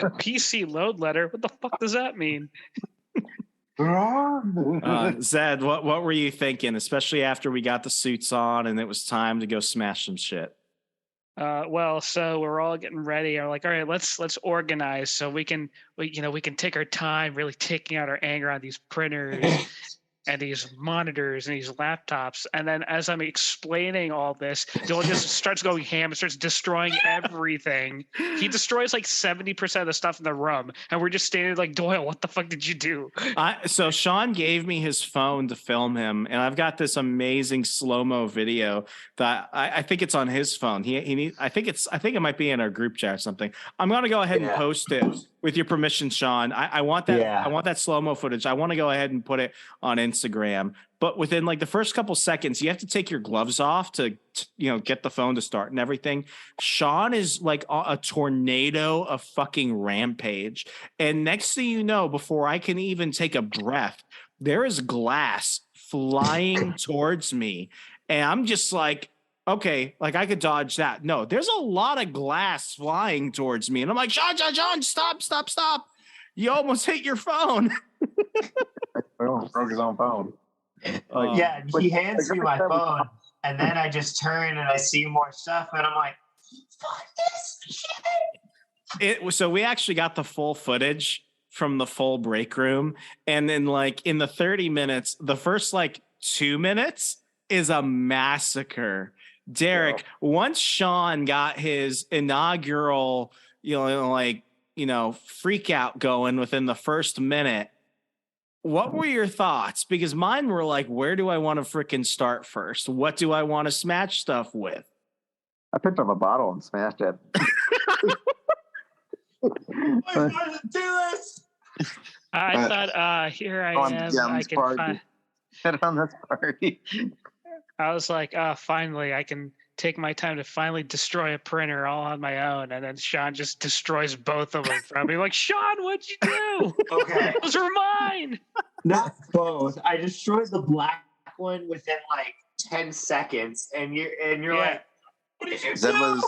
PC load letter. What the fuck does that mean? Zed, what were you thinking, especially after we got the suits on and it was time to go smash some shit? Well, so we're all getting ready. I'm like, all right, let's organize so we can take our time, really taking out our anger on these printers and these monitors and these laptops. And then as I'm explaining all this, Dylan just starts going ham and starts destroying everything. He destroys like 70% of the stuff in the room. And we're just standing like, Doyle, what the fuck did you do? So Sean gave me his phone to film him. And I've got this amazing slow-mo video that I think it's on his phone. I think it might be in our group chat or something. I'm going to go ahead and post it with your permission, Sean. I want that. I want that slow-mo footage. I want to go ahead and put it on Instagram. But within like the first couple seconds, you have to take your gloves off to get the phone to start and everything. Sean is like a tornado of fucking rampage. And next thing you know, before I can even take a breath, there is glass flying towards me. And I'm just like, okay, like I could dodge that. No, there's a lot of glass flying towards me. And I'm like, Sean, stop. You almost hit your phone. Broke his own phone. He hands me my phone, and then I just turn and I see more stuff, and I'm like, fuck this shit. So we actually got the full footage from the full break room. And then like in the 30 minutes, the first like 2 minutes is a massacre. Derek, once Sean got his inaugural, freak out going within the first minute, what were your thoughts? Because mine were like, where do I want to freaking start first? What do I want to smash stuff with? I picked up a bottle and smashed it. I wanted to do this. I thought, here I am. I can find. Get on this party. I was like, finally, I can take my time to finally destroy a printer all on my own. And then Sean just destroys both of them from me. Like, Sean, what'd you do? Okay. Those are mine. Not both. I destroyed the black one within like 10 seconds, and you're like, what did you do?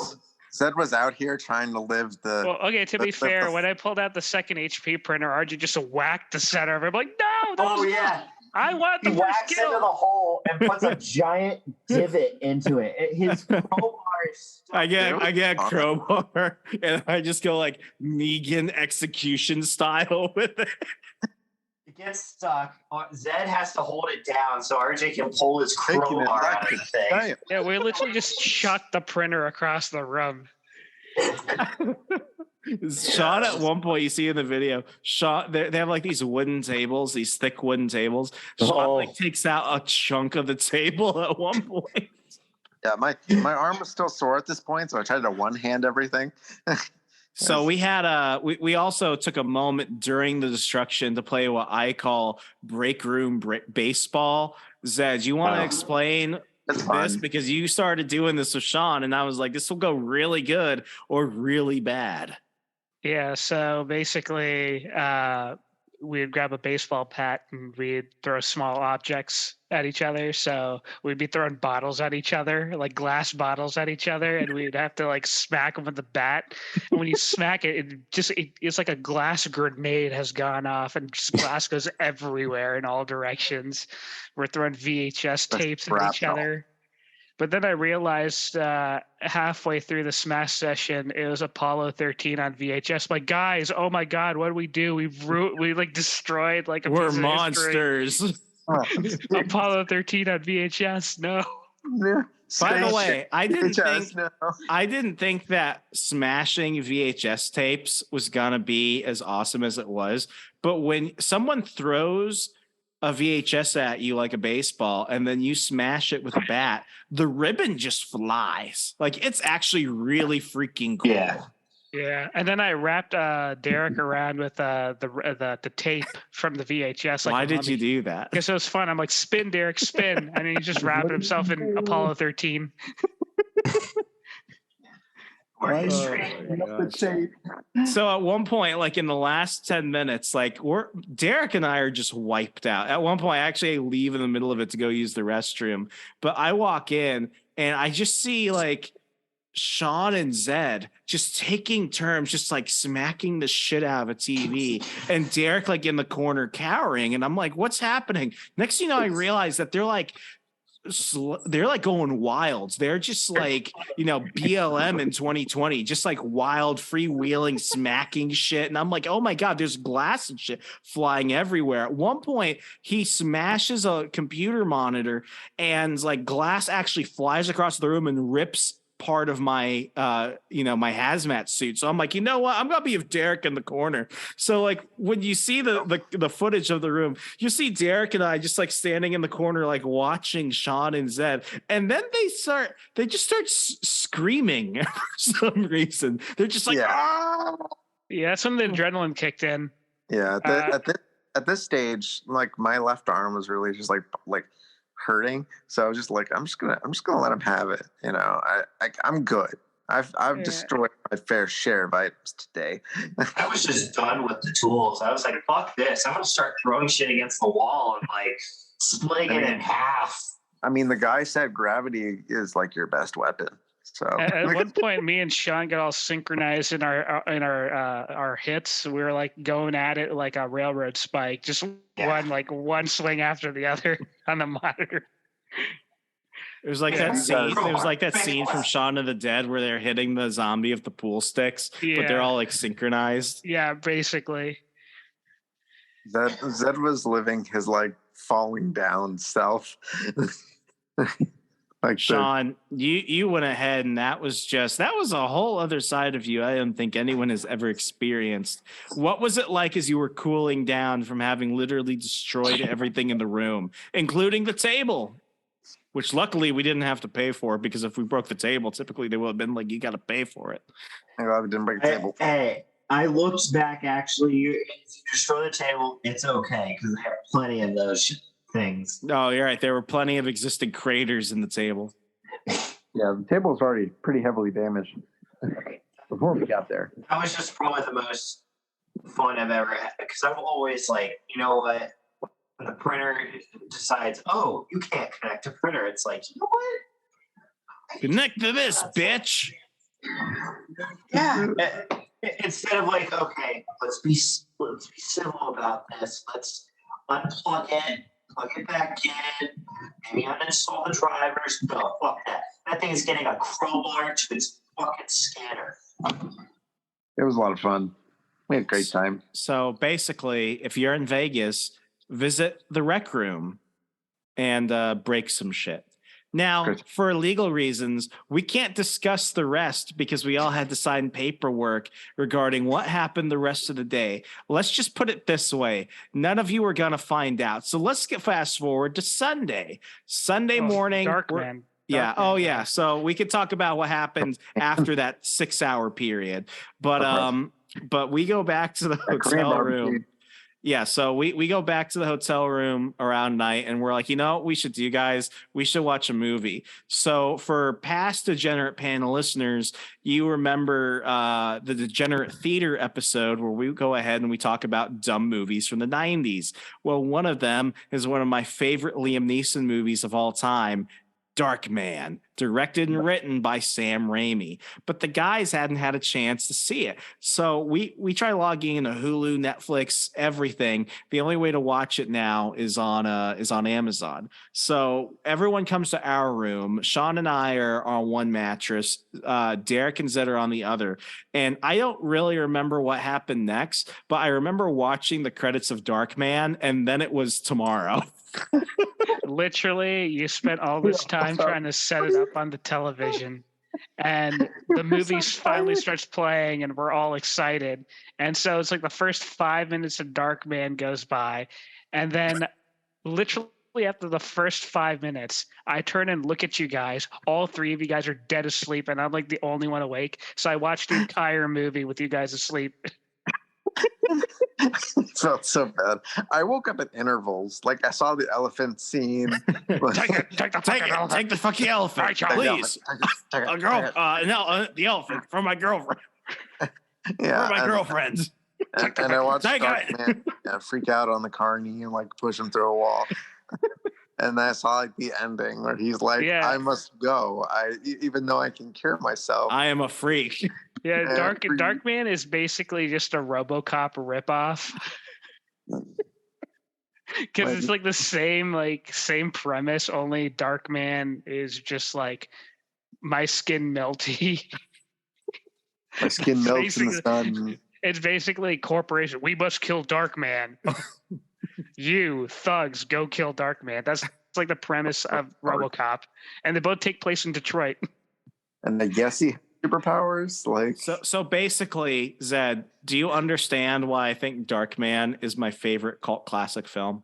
Zed was out here trying to live the. Well, okay, to be fair, when I pulled out the second HP printer, RJ just whacked the center of it. I'm like, no, that was yeah. I want the He first whacks kill. into the hole and puts a giant divot into it. His crowbar is I get crowbar, and I just go like Negan execution style with it. It gets stuck. Zed has to hold it down so RJ can pull his crowbar out of the thing. Yeah, we literally just chucked the printer across the room. Sean, at one point, you see in the video, Sean, they have like these wooden tables, these thick wooden tables. Sean like takes out a chunk of the table at one point. Yeah, my arm was still sore at this point, so I tried to one hand everything. So we had we also took a moment during the destruction to play what I call break room baseball. Zed, you want to explain this, because you started doing this with Sean, and I was like, this will go really good or really bad. Yeah, so basically, we'd grab a baseball bat and we'd throw small objects at each other. So we'd be throwing bottles at each other, like glass bottles at each other, and we'd have to like smack them with the bat. And when you smack it, it's like a glass grenade has gone off, and just glass goes everywhere in all directions. We're throwing VHS tapes at each other. But then I realized halfway through the Smash session, it was Apollo 13 on VHS. Like, guys, oh my God, what do we do? We like destroyed like we're monsters. Apollo 13 on VHS. No. By the way, I didn't think that smashing VHS tapes was gonna be as awesome as it was. But when someone throws a VHS at you like a baseball, and then you smash it with a bat, the ribbon just flies. Like, it's actually really freaking cool. Yeah, and then I wrapped Derek around with the tape from the VHS. Like, why did you do that? Because it was fun. I'm like, spin, Derek, spin, and then he just wrapped himself in Apollo 13. So at one point, like in the last 10 minutes, like Derek and I are just wiped out. At one point, I actually leave in the middle of it to go use the restroom, but I walk in and I just see like Sean and Zed just taking turns, just like smacking the shit out of a TV, and Derek like in the corner cowering. And I'm like, what's happening? Next thing you know, I realize that they're like going wild. They're just like, BLM in 2020, just like wild, freewheeling, smacking shit. And I'm like, oh my God, there's glass and shit flying everywhere. At one point, he smashes a computer monitor, and like glass actually flies across the room and rips part of my my hazmat suit. So I'm like, you know what, I'm gonna be with Derek in the corner. So like when you see the footage of the room, you see Derek and I just like standing in the corner, like watching Sean and Zed, and then they just start screaming for some reason. They're just like, that's when the adrenaline kicked in. At this stage, like my left arm was really just like hurting, so I was just like, I'm just gonna let him have it. I'm good. I've destroyed my fair share of items today. I was just done with the tools. I was like, fuck this. I'm gonna start throwing shit against the wall and like splitting it in half. I mean, the guy said gravity is like your best weapon. So at one point, me and Sean got all synchronized in our hits. We were like going at it like a railroad spike, just one swing after the other on the monitor. It was like that scene. It was like that scene from Shaun of the Dead where they're hitting the zombie with the pool sticks, but they're all like synchronized. Yeah, basically. Zed was living his like falling down self. Like Sean, you went ahead and that was a whole other side of you I don't think anyone has ever experienced. What was it like as you were cooling down from having literally destroyed everything in the room, including the table? Which luckily we didn't have to pay for, because if we broke the table, typically they would have been like, you got to pay for it. I'm glad we didn't break the table. Hey, I looked back. Actually, if you destroy the table, it's okay because I have plenty of those things. No, you're right. There were plenty of existing craters in the table. Yeah, the table was already pretty heavily damaged before we got there. That was just probably the most fun I've ever had, because I'm always like, you know what? When the printer decides, oh, you can't connect to printer, it's like, you know what? Connect to this, bitch. Yeah. Instead of like, okay, let's be civil about this. Let's unplug it, plug it back in, maybe uninstall the drivers. No, fuck that. That thing is getting a crowbar to its fucking scanner. It was a lot of fun. We had a great time. So basically, if you're in Vegas, visit the rec room and break some shit. Now, Good. for legal reasons, we can't discuss the rest because we all had to sign paperwork regarding what happened the rest of the day. Let's just put it this way. None of you are going to find out. So let's get fast forward to Sunday. Sunday morning. Darkman. Yeah. Oh, yeah. So we could talk about what happened after that 6-hour period. But we go back to the hotel room. Yeah, so we go back to the hotel room around night and we're like, you know what we should do, guys? We should watch a movie. So for past Degenerate Panel listeners, you remember the Degenerate Theater episode where we go ahead and we talk about dumb movies from the 90s. Well, one of them is one of my favorite Liam Neeson movies of all time, Darkman, directed and written by Sam Raimi, but the guys hadn't had a chance to see it. So we try logging into Hulu, Netflix, everything. The only way to watch it now is on Amazon. So everyone comes to our room. Sean and I are on one mattress. Derek and Zed are on the other. And I don't really remember what happened next, but I remember watching the credits of Darkman, and then it was tomorrow. Literally, you spent all this time trying to set it up on the television, and the movie finally starts playing, and we're all excited. And so it's like the first 5 minutes of Darkman goes by, and then literally after the first 5 minutes, I turn and look at you guys. All three of you guys are dead asleep, and I'm like the only one awake. So I watched the entire movie with you guys asleep. It felt so bad. I woke up at intervals. Like I saw the elephant scene. Take the fucking elephant, please. The elephant from my girlfriend. Yeah, for my girlfriends. And I watched Darkman freak out on the carny and like push him through a wall. And I saw like the ending where he's like, I must go. Even though I can cure myself. I am a freak. Yeah, Darkman is basically just a RoboCop ripoff. Because it's like the same premise, only Darkman is just like my skin melty. My skin melts in the sun. It's basically corporation. We must kill Darkman. You thugs, go kill Darkman. That's like the premise of RoboCop, and they both take place in Detroit. And I guess he has superpowers, like so. Basically, Zed, do you understand why I think Darkman is my favorite cult classic film?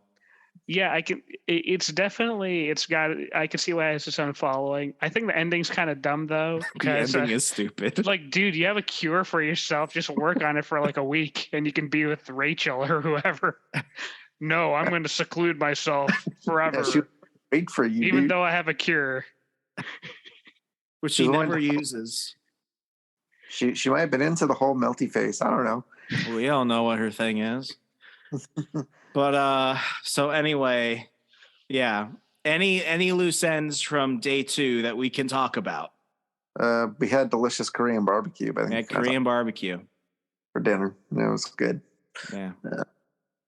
Yeah, I can. It's definitely. It's got. I can see why it has its own following. I think the ending's kind of dumb though. The ending is stupid. Like, dude, you have a cure for yourself. Just work on it for like a week, and you can be with Rachel or whoever. No, I'm going to seclude myself forever. Yeah, wait for you, even though I have a cure, which she never uses. She might have been into the whole melty face. I don't know. We all know what her thing is. But so anyway, yeah. Any loose ends from day 2 that we can talk about? We had delicious Korean barbecue. I think Korean barbecue for dinner. It was good. Yeah.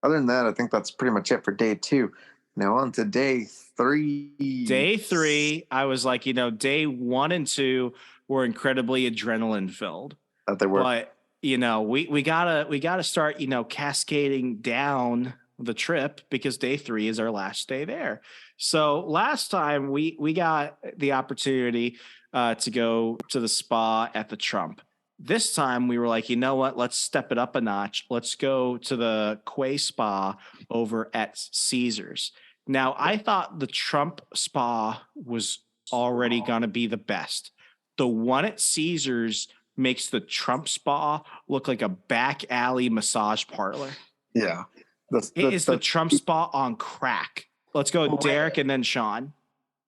Other than that, I think that's pretty much it for day 2. Now on to day 3. Day 3, I was like, day 1 and 2 were incredibly adrenaline filled. That they were. But we gotta start, cascading down the trip because day 3 is our last day there. So last time we got the opportunity to go to the spa at the Trump. This time we were like, you know what? Let's step it up a notch. Let's go to the Quay Spa over at Caesars. Now, I thought the Trump Spa was already going to be the best. The one at Caesars makes the Trump Spa look like a back alley massage parlor. Yeah. It is the Trump Spa on crack. Let's go, Derek, and then Sean.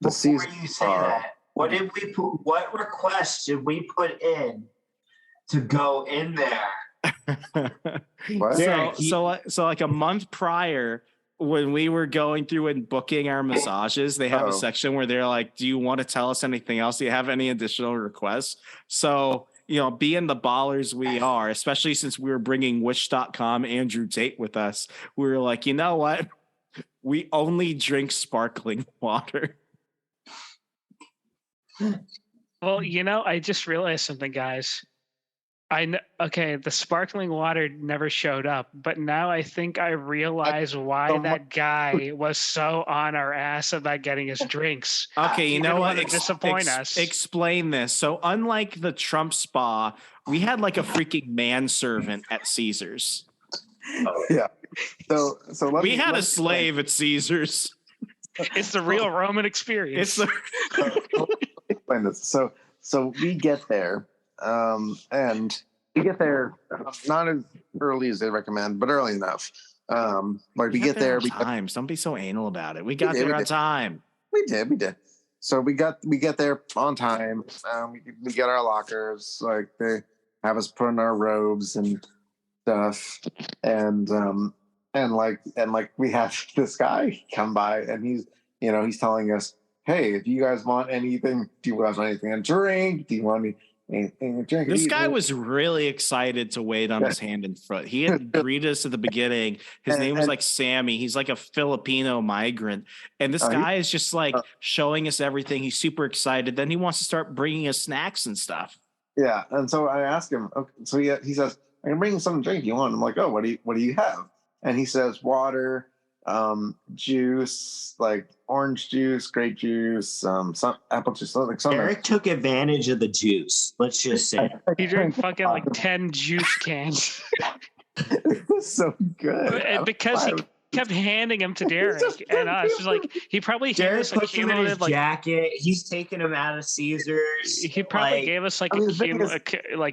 Before you say that, what request did we put in to go in there? What? So like a month prior, when we were going through and booking our massages, they have a section where they're like, do you want to tell us anything else? Do you have any additional requests? So, being the ballers we are, especially since we were bringing Wish.com Andrew Tate with us, we were like, you know what? We only drink sparkling water. Well, I just realized something, guys. Okay, the sparkling water never showed up, but now I think I realize why that guy was so on our ass about getting his drinks. Okay, you know what? Disappoint us. Explain this. So, unlike the Trump Spa, we had like a freaking manservant at Caesars. Yeah. So we had a slave at Caesars. It's the real Roman experience. Explain this. So we get there. And we get there not as early as they recommend, but early enough. We get there. Time. Don't be so anal about it. We got there on time. We did. So we get there on time. We get our lockers. Like they have us put in our robes and stuff. And we have this guy come by, and he's telling us, hey, if you guys want anything, do you guys want anything to drink? Do you want anything to drink? This guy was really excited to wait on his hand and foot. He had greeted us at the beginning. His name was like Sammy. He's like a Filipino migrant. And this guy is just like showing us everything. He's super excited. Then he wants to start bringing us snacks and stuff. Yeah. And so I asked him, okay, so he says, I can bring you some drink you want. I'm like, oh, what do you have? And he says water, juice, like orange juice, grape juice, some apple juice, like some. Eric took advantage of the juice. Let's just say he drank fucking like 10 juice cans. It was so good. And because he kept handing them to Derek and us. It's like he probably Derek put him in his jacket. He's taking him out of Caesars. He probably gave us like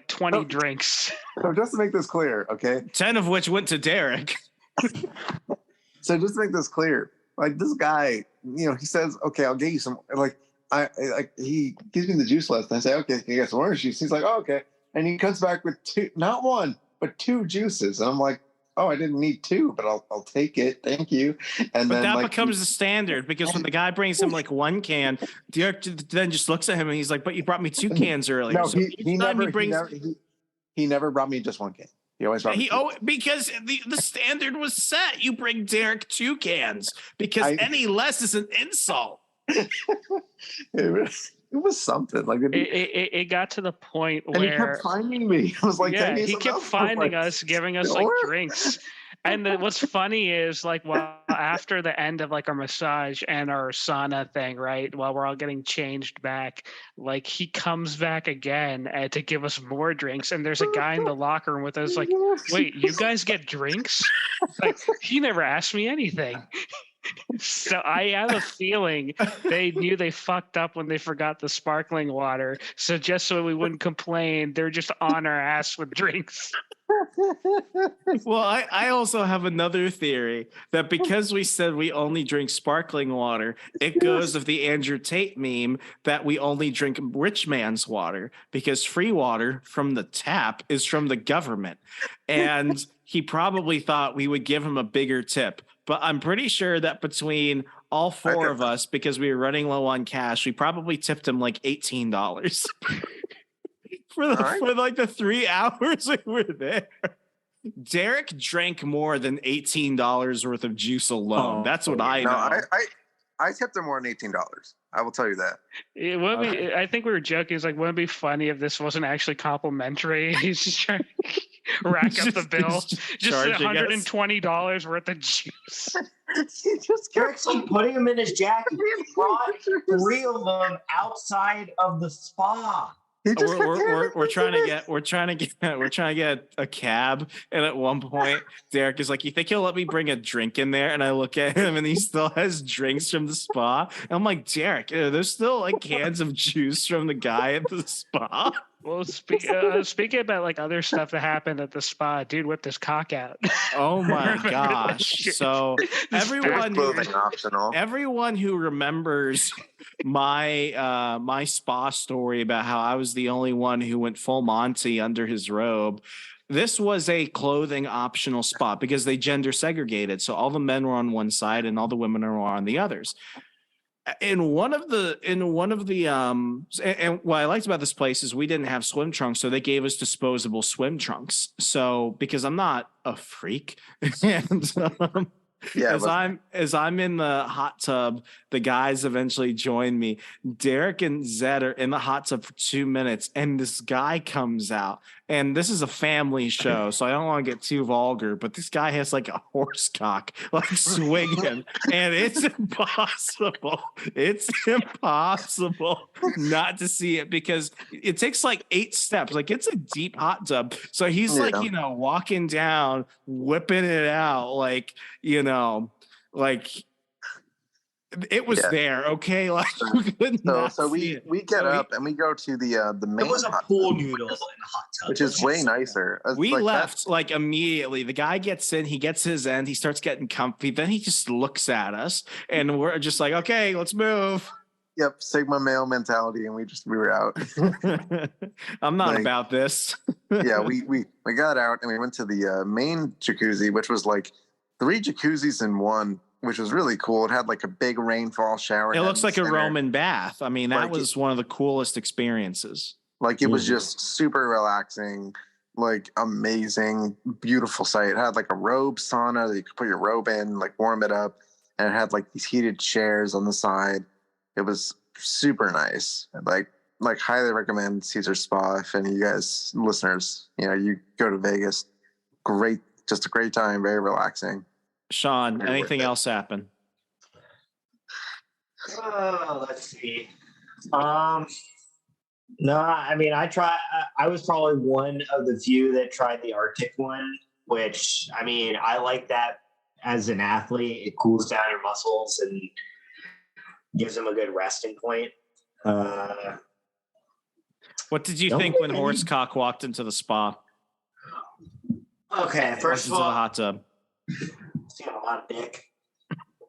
20 drinks. So just to make this clear, okay, 10 of which went to Derek. So just to make this clear, like this guy, he says, okay, I'll get you some, he gives me the juice list, and I say, okay, you get some orange juice. He's like, oh, okay. And he comes back with not one, but 2 juices. And I'm like, oh, I didn't need 2, but I'll take it. Thank you. And but then that becomes the standard, because when the guy brings him like 1 can, Derek then just looks at him and he's like, but you brought me 2 cans earlier. No, so he never brought me just 1 can. He always brought me 2. Because the standard was set. You bring Derek 2 cans because any less is an insult. It was something like it got to the point and where he kept finding me. I was like, he kept finding us, giving us like drinks. And what's funny is after the end of like our massage and our sauna thing, right, while we're all getting changed back, like he comes back again to give us more drinks. And there's a guy in the locker room with us like, wait, you guys get drinks? Like he never asked me anything. So I have a feeling they knew they fucked up when they forgot the sparkling water. So just so we wouldn't complain, they're just on our ass with drinks. Well, I also have another theory that because we said we only drink sparkling water, it goes of the Andrew Tate meme that we only drink rich man's water, because free water from the tap is from the government. And he probably thought we would give him a bigger tip. But I'm pretty sure that between all 4 of us, because we were running low on cash, we probably tipped him like $18 for like the 3 hours we were there. Derek drank more than $18 worth of juice alone. That's what I know. I tipped him more than $18. I will tell you that. It would be. I think we were joking. It's like, wouldn't it be funny if this wasn't actually complimentary? He's just trying to rack up the bill. Just $120 worth of juice. He just Eric's like putting him in his jacket. He brought 3 of them outside of the spa. We're trying to get a cab, and at one point Derek is like, "You think he'll let me bring a drink in there?" And I look at him, and he still has drinks from the spa. And I'm like, Derek, there's still like cans of juice from the guy at the spa. Well, speaking about like other stuff that happened at the spa, dude whipped his cock out. Oh my gosh! So everyone who remembers my spa story about how I was the only one who went full Monty under his robe. This was a clothing optional spa because they gender segregated. So all the men were on one side and all the women were on the others. And what I liked about this place is we didn't have swim trunks, so they gave us disposable swim trunks. So because I'm not a freak, and as I'm in the hot tub, the guys eventually join me. Derek and Zed are in the hot tub for 2 minutes, and this guy comes out. And this is a family show, so I don't want to get too vulgar, but this guy has like a horse cock, like swinging, and it's impossible. It's impossible not to see it because it takes like 8 steps. Like it's a deep hot tub. So he's like, walking down, whipping it out, like, like it was there, okay? Like we get up and we go to the main. It was a pool noodle in the hot tub, which is way nicer. We left like immediately. The guy gets in, he gets his end, he starts getting comfy. Then he just looks at us, and we're just like, okay, let's move. Yep, Sigma male mentality, and we were out. I'm not about this. Yeah, we got out and we went to the main jacuzzi, which was like 3 jacuzzis in one, which was really cool. It had like a big rainfall shower. It looks like a Roman bath. I mean, that was one of the coolest experiences. Like it was just super relaxing, like amazing, beautiful sight. It had like a robe sauna that you could put your robe in, like warm it up. And it had like these heated chairs on the side. It was super nice. Like highly recommend Caesar Spa if any of you guys listeners, you go to Vegas. Great, just a great time, very relaxing. Sean, anything else happen? Let's see. No, I mean, I was probably one of the few that tried the Arctic one, which, I mean, I like that as an athlete. It cools down your muscles and gives them a good resting point. What did you think when Horsecock walked into the spa? Okay, first of all, the hot tub. See a lot of dick.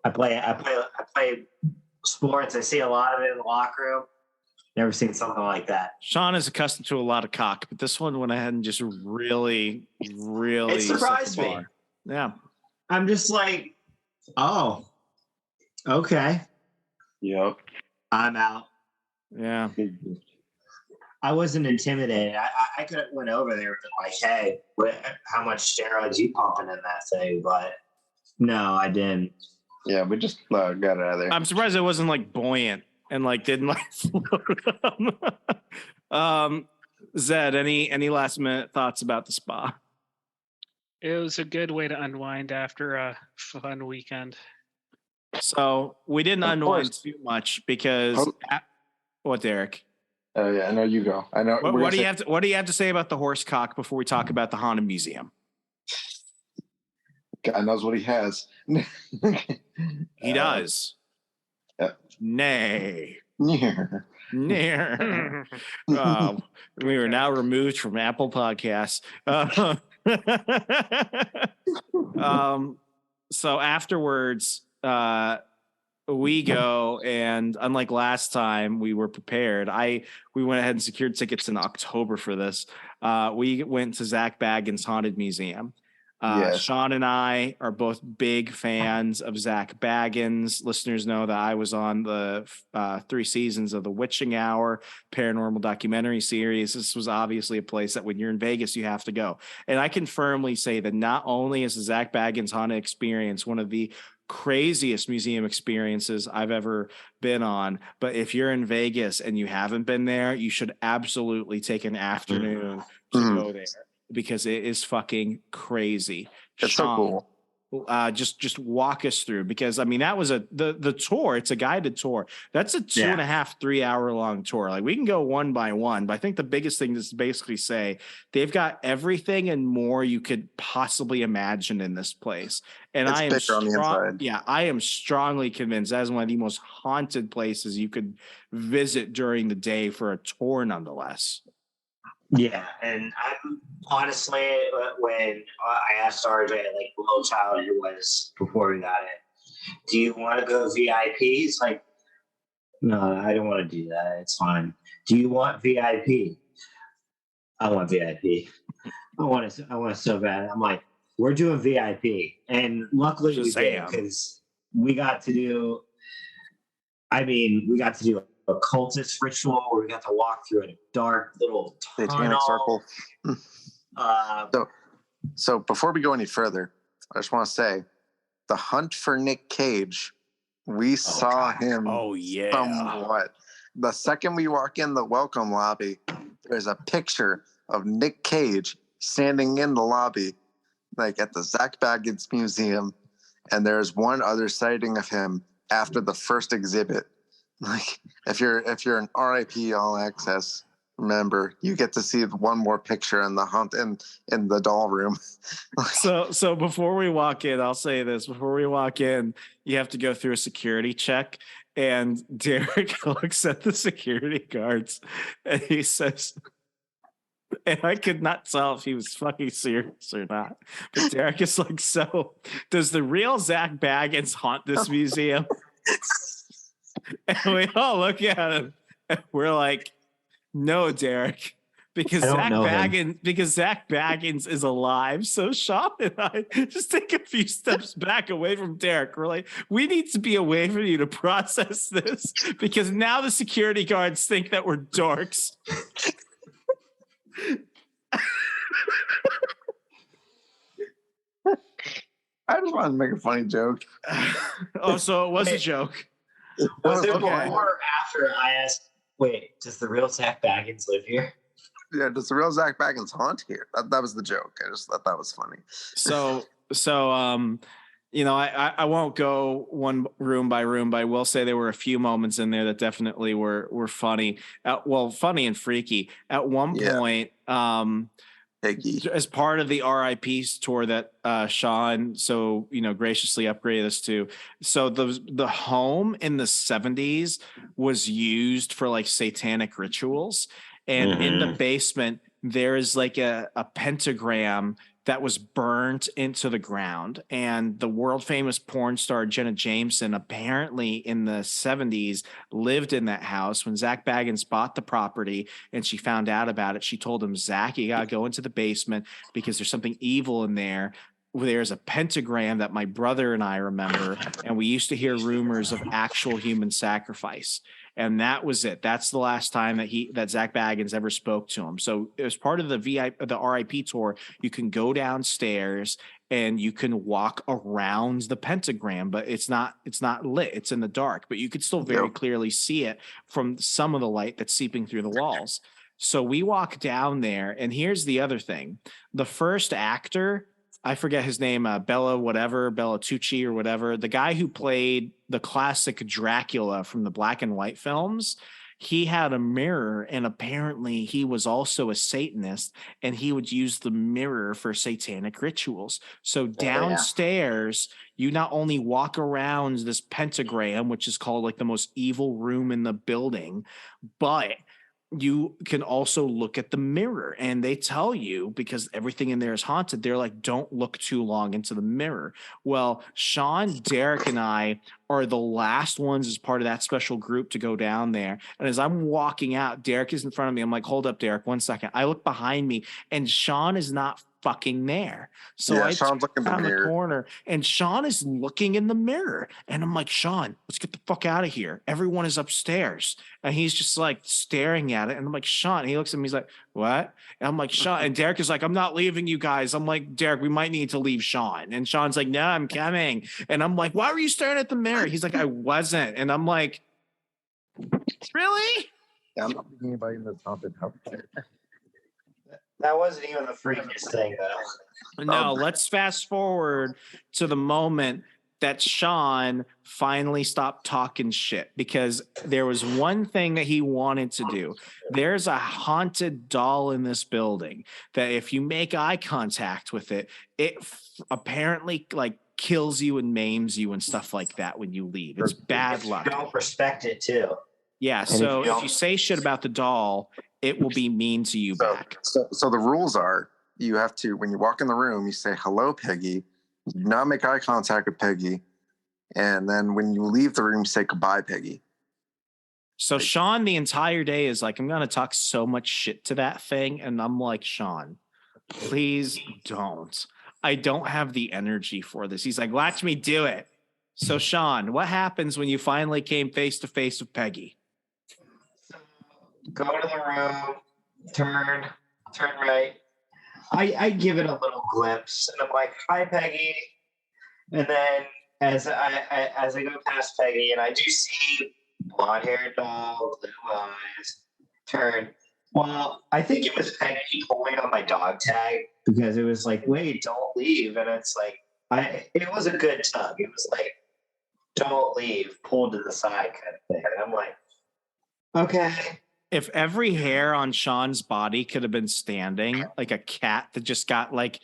I play sports. I see a lot of it in the locker room. Never seen something like that. Sean is accustomed to a lot of cock, but this one went ahead and just really it surprised me. Yeah. I'm just like, oh, okay. Yep. I'm out. Yeah. I wasn't intimidated. I could have went over there with like, hey, how much steroids you pumping in that thing? But no, I didn't. Yeah, we just got it out of there. I'm surprised it wasn't like buoyant and like didn't like float up. Zed, any last minute thoughts about the spa? It was a good way to unwind after a fun weekend. So we didn't unwind too much because what, Derek? Oh yeah, I know you go. I know. What do you have to say about the horse cock before we talk about the Haunted Museum? God knows what he has. He does. Nay. Near. We are now removed from Apple Podcasts. So afterwards, we go, and unlike last time, we were prepared. We went ahead and secured tickets in October for this. We went to Zach Baggins' Haunted Museum. Yes. Sean and I are both big fans of Zach Baggins. Listeners know that I was on the 3 seasons of the Witching Hour paranormal documentary series. This was obviously a place that when you're in Vegas, you have to go. And I can firmly say that not only is the Zach Baggins Haunted Experience one of the craziest museum experiences I've ever been on. But if you're in Vegas and you haven't been there, you should absolutely take an afternoon to go there because it is fucking crazy. It's so cool. Just walk us through, because I mean that was the tour. It's a guided tour. That's a 2.5, 3 hour long tour. Like we can go one by one, but I think the biggest thing is to basically say they've got everything and more you could possibly imagine in this place. And It's I am bigger on the inside. I am strongly convinced that is one of the most haunted places you could visit during the day for a tour, nonetheless. Yeah, and I'm honestly, when I asked RJ, like, what child it was before we got it, do you want to go VIP? He's like, no, I don't want to do that. It's fine. Do you want VIP? I want VIP. I want it so bad. I'm like, we're doing VIP, and luckily we did, because we got to do. I mean, we got to do a cultist ritual where we got to walk through a dark little Satanic circle. So before we go any further, I just want to say the hunt for Nick Cage, we saw him somewhat. The second we walk in the welcome lobby, there's a picture of Nick Cage standing in the lobby, like at the Zach Baggins Museum. And there's one other sighting of him after the first exhibit. Like if you're an RIP All Access member, you get to see one more picture in the hunt in the doll room. So before we walk in, I'll say this: before we walk in, you have to go through a security check. And Derek looks at the security guards and he says, and I could not tell if he was fucking serious or not. But Derek is like, so does the real Zach Baggins haunt this museum? And we all look at him and we're like, no, Derek, because Zach Baggins is alive. So Sean and I just take a few steps back away from Derek. We're like, we need to be away from you to process this, because now the security guards think that we're dorks. I just wanted to make a funny joke. Oh, so it was a joke. Was it before or after I asked, wait, does the real Zach Baggins live here? Yeah, does the real Zach Baggins haunt here? That was the joke. I just thought that was funny. So you know, I won't go one room by room, but I will say there were a few moments in there that definitely were funny. Funny and freaky. At one point, as part of the RIP's tour that Sean so graciously upgraded us to, so the home in the 70s was used for like satanic rituals, and in the basement there is like a pentagram that was burnt into the ground. And the world famous porn star Jenna Jameson apparently in the 70s lived in that house. When Zach Baggins bought the property and she found out about it, she told him, Zach, you got to go into the basement because there's something evil in there. There's a pentagram that my brother and I remember, and we used to hear rumors of actual human sacrifice. And that was it. That's the last time that Zach Baggins ever spoke to him. So as part of the RIP tour, you can go downstairs and you can walk around the pentagram, but it's not lit. It's in the dark, but you could still very clearly see it from some of the light that's seeping through the walls. So we walk down there, and here's the other thing. The first actor, I forget his name, Bella Tucci or whatever. The guy who played the classic Dracula from the black and white films, he had a mirror, and apparently he was also a Satanist, and he would use the mirror for satanic rituals. So downstairs, you not only walk around this pentagram, which is called like the most evil room in the building, but you can also look at the mirror, and they tell you, because everything in there is haunted, they're like, don't look too long into the mirror. Well, Sean, Derek, and I are the last ones as part of that special group to go down there. And as I'm walking out, Derek is in front of me. I'm like, hold up, Derek, 1 second. I look behind me, and Sean is not fucking there. So Yeah, I Sean's looking in the around the mirror. corner, and Sean is looking in the mirror, and I'm like, Sean, let's get the fuck out of here. Everyone is upstairs, and he's just like staring at it, and I'm like, Sean. He looks at me, he's like, what? And I'm like, Sean. And Derek is like, I'm not leaving you guys. I'm like, Derek, we might need to leave Sean. And Sean's like, no, I'm coming. And I'm like, why were you staring at the mirror? He's like, I wasn't. And I'm like, really? Yeah, I'm not thinking anybody in this haunted house. That wasn't even the freakiest thing, though. No, let's fast forward to the moment that Sean finally stopped talking shit, because there was one thing that he wanted to do. There's a haunted doll in this building that if you make eye contact with it, it apparently like kills you and maims you and stuff like that when you leave. It's bad luck. You don't respect it, too. Yeah, so if you say shit about the doll, it will be mean to you back. So the rules are, you have to, when you walk in the room, you say, hello, Peggy. You do not make eye contact with Peggy. And then when you leave the room, say goodbye, Peggy. So Sean the entire day is like, I'm going to talk so much shit to that thing. And I'm like, Sean, please don't. I don't have the energy for this. He's like, watch me do it. So Sean, what happens when you finally came face to face with Peggy? Go to the room, turn right. I give it a little glimpse, and I'm like, "Hi, Peggy." And then as I go past Peggy, and I do see blonde-haired doll, blue eyes, turn. Well, I think it was Peggy pulling on my dog tag, because it was like, "Wait, don't leave," and it's like, it was a good tug. It was like, "Don't leave," pulled to the side kind of thing. And I'm like, okay. If every hair on Sean's body could have been standing like a cat that just got like,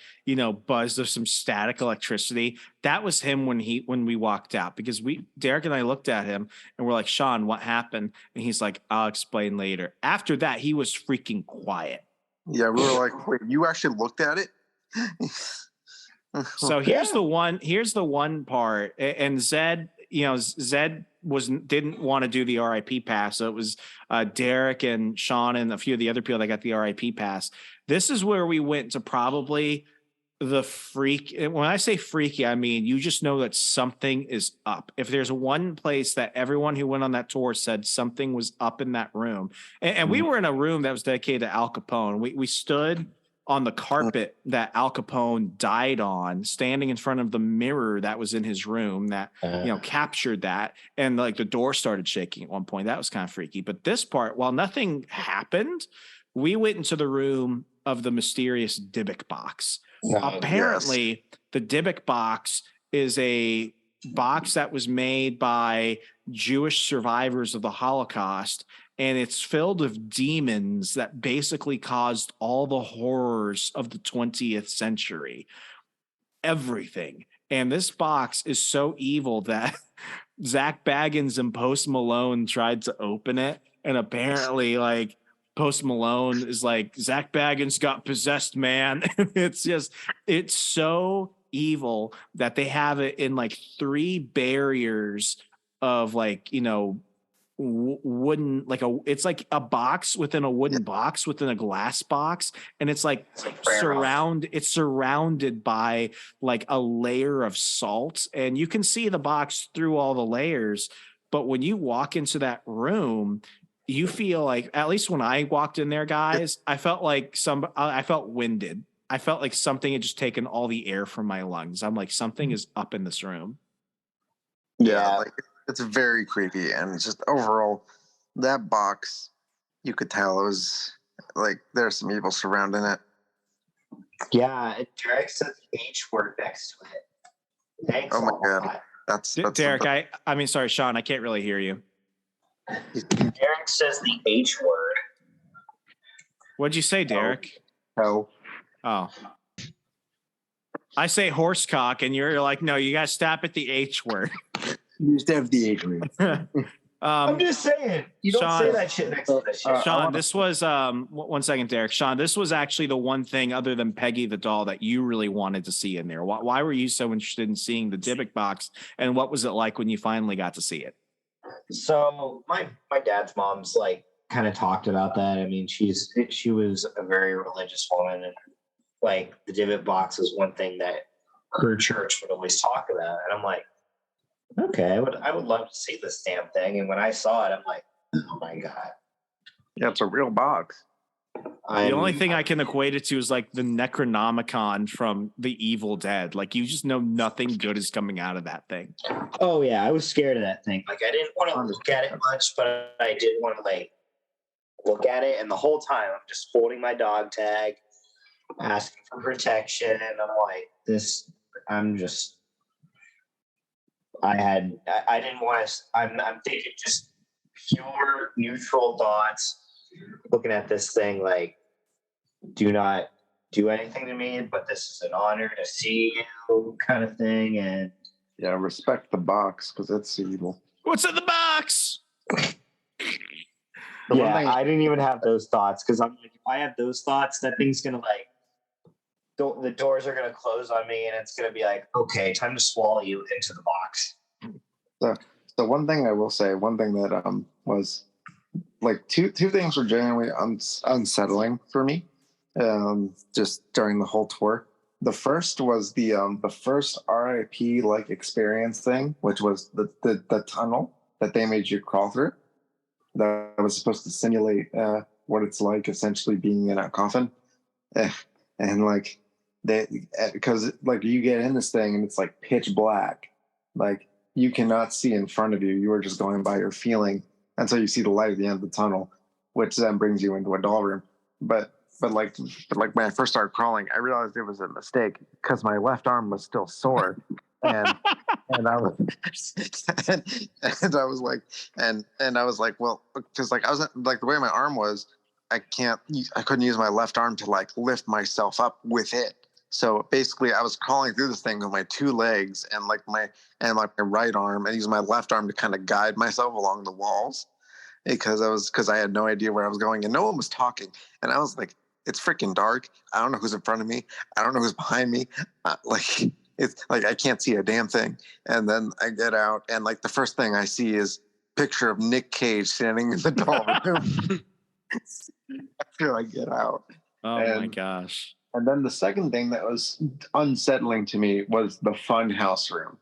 buzzed of some static electricity, that was him when we walked out, because Derek and I looked at him and we're like, Sean, what happened? And he's like, I'll explain later. After that, he was freaking quiet. Yeah, we were like, wait, you actually looked at it? So here's the one part, and Zed didn't want to do the RIP pass. So it was Derek and Sean and a few of the other people that got the RIP pass. This is where we went to probably the freak. When I say freaky, I mean, you just know that something is up. If there's one place that everyone who went on that tour said something was up in that room, and we were in a room that was dedicated to Al Capone. We stood on the carpet that Al Capone died on, standing in front of the mirror that was in his room that, captured that. And like the door started shaking at one point. That was kind of freaky. But this part, while nothing happened, we went into the room of the mysterious Dybbuk box. Apparently, the Dybbuk box is a box that was made by Jewish survivors of the Holocaust, and it's filled with demons that basically caused all the horrors of the 20th century. Everything. And this box is so evil that Zach Baggins and Post Malone tried to open it, and apparently, like, Post Malone is like, Zach Baggins got possessed, man. It's so evil that they have it in like 3 barriers of like, wooden, it's like a box within a wooden box within a glass box, and it's like surrounded by like a layer of salt, and you can see the box through all the layers. But when you walk into that room, you feel like, at least when I walked in there, guys, I felt like I felt winded. I felt like something had just taken all the air from my lungs. I'm like, something is up in this room. Yeah, like, it's very creepy, and just overall, that box, you could tell it was like there's some evil surrounding it. Yeah, it drags the H word next to it. Thanks. Oh my god, that's Derek. Sorry, Sean. I can't really hear you. Derek says the H word. What'd you say, Derek? Oh. I say horsecock, and you're like, no, you gotta stop at the H word. You used to have the H word. I'm just saying, you don't say that shit next to that shit. Sean, this was 1 second, Derek. Sean, this was actually the one thing other than Peggy the doll that you really wanted to see in there. Why were you so interested in seeing the Dybbuk box, and what was it like when you finally got to see it? So my dad's mom's like kind of talked about that. I mean, she was a very religious woman, and like the divot box was one thing that her church would always talk about. And I'm like, okay, I would love to see this damn thing. And when I saw it, I'm like, oh my God. Yeah, it's a real box. The only thing I can equate it to is like the Necronomicon from The Evil Dead. Like you just know nothing good is coming out of that thing. Oh yeah, I was scared of that thing. Like I didn't want to look at it much, but I did want to like look at it. And the whole time I'm just holding my dog tag, asking for protection. And I'm like, I didn't want to, I'm thinking just pure neutral thoughts, looking at this thing like, do not do anything to me, but this is an honor to see you kind of thing. And yeah, respect the box because it's evil. What's in the box? I didn't even have those thoughts because I'm like, if I have those thoughts, that thing's gonna like, the doors are gonna close on me, and it's gonna be like, okay, time to swallow you into the box. So one thing I will say, one thing that was like two things were genuinely unsettling for me, just during the whole tour. The first was the first RIP like experience thing, which was the tunnel that they made you crawl through. That was supposed to simulate what it's like essentially being in a coffin, and like because like you get in this thing and it's like pitch black, like you cannot see in front of you. You are just going by your feeling until you see the light at the end of the tunnel, which then brings you into a doll room. But like when I first started crawling, I realized it was a mistake because my left arm was still sore, and I was and I was like, well, because like I was like the way my arm was, I couldn't use my left arm to like lift myself up with it. So basically, I was crawling through this thing with my two legs and my right arm, and using my left arm to kind of guide myself along the walls, because I had no idea where I was going and no one was talking, and I was like, it's freaking dark. I don't know who's in front of me. I don't know who's behind me. It's like I can't see a damn thing. And then I get out, and like the first thing I see is picture of Nick Cage standing in the doll room after I get out. Oh my gosh. And then the second thing that was unsettling to me was the fun house room.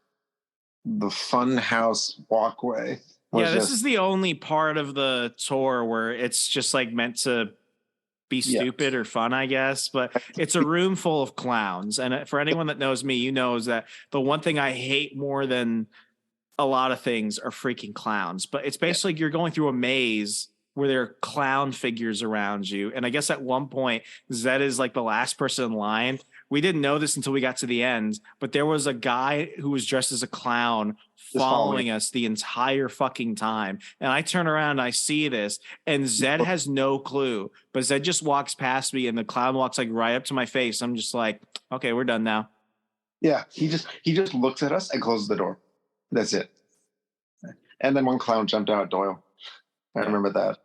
The fun house walkway. This is the only part of the tour where it's just like meant to be stupid or fun, I guess. But it's a room full of clowns. And for anyone that knows me, knows that the one thing I hate more than a lot of things are freaking clowns. But it's basically you're going through a maze where there are clown figures around you. And I guess at one point, Zed is like the last person in line. We didn't know this until we got to the end, but there was a guy who was dressed as a clown following us the entire fucking time. And I turn around and I see this, and Zed has no clue, but Zed just walks past me and the clown walks like right up to my face. I'm just like, okay, we're done now. Yeah. He just looks at us and closes the door. That's it. And then one clown jumped out at Doyle. I remember that.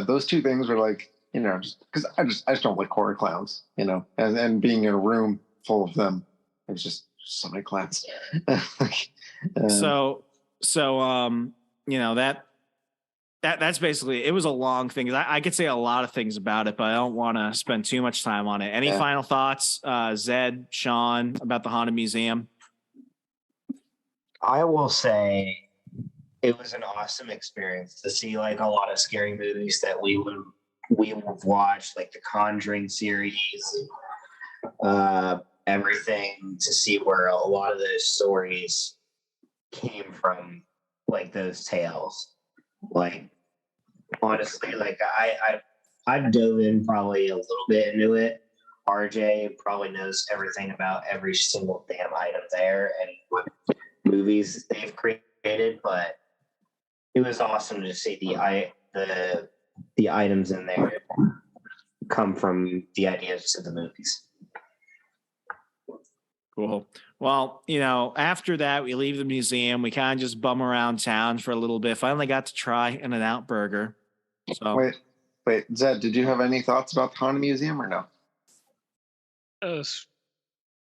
Those two things were like, just because I just don't like horror clowns, and being in a room full of them, there's just so many clowns. That's basically, it was a long thing. I could say a lot of things about it, but I don't want to spend too much time on it. Any final thoughts, Zed, Sean, about the Haunted Museum? I will say it was an awesome experience to see like a lot of scary movies that we would watch, like the Conjuring series, everything, to see where a lot of those stories came from, like those tales. Like honestly, like I dove in probably a little bit into it. RJ probably knows everything about every single damn item there and what movies they've created, but it was awesome to see the items in there come from the ideas to the movies. Cool. Well, after that, we leave the museum. We kind of just bum around town for a little bit. Finally got to try In-N-Out Burger. So wait, Zed, did you have any thoughts about the Haunted Museum or no?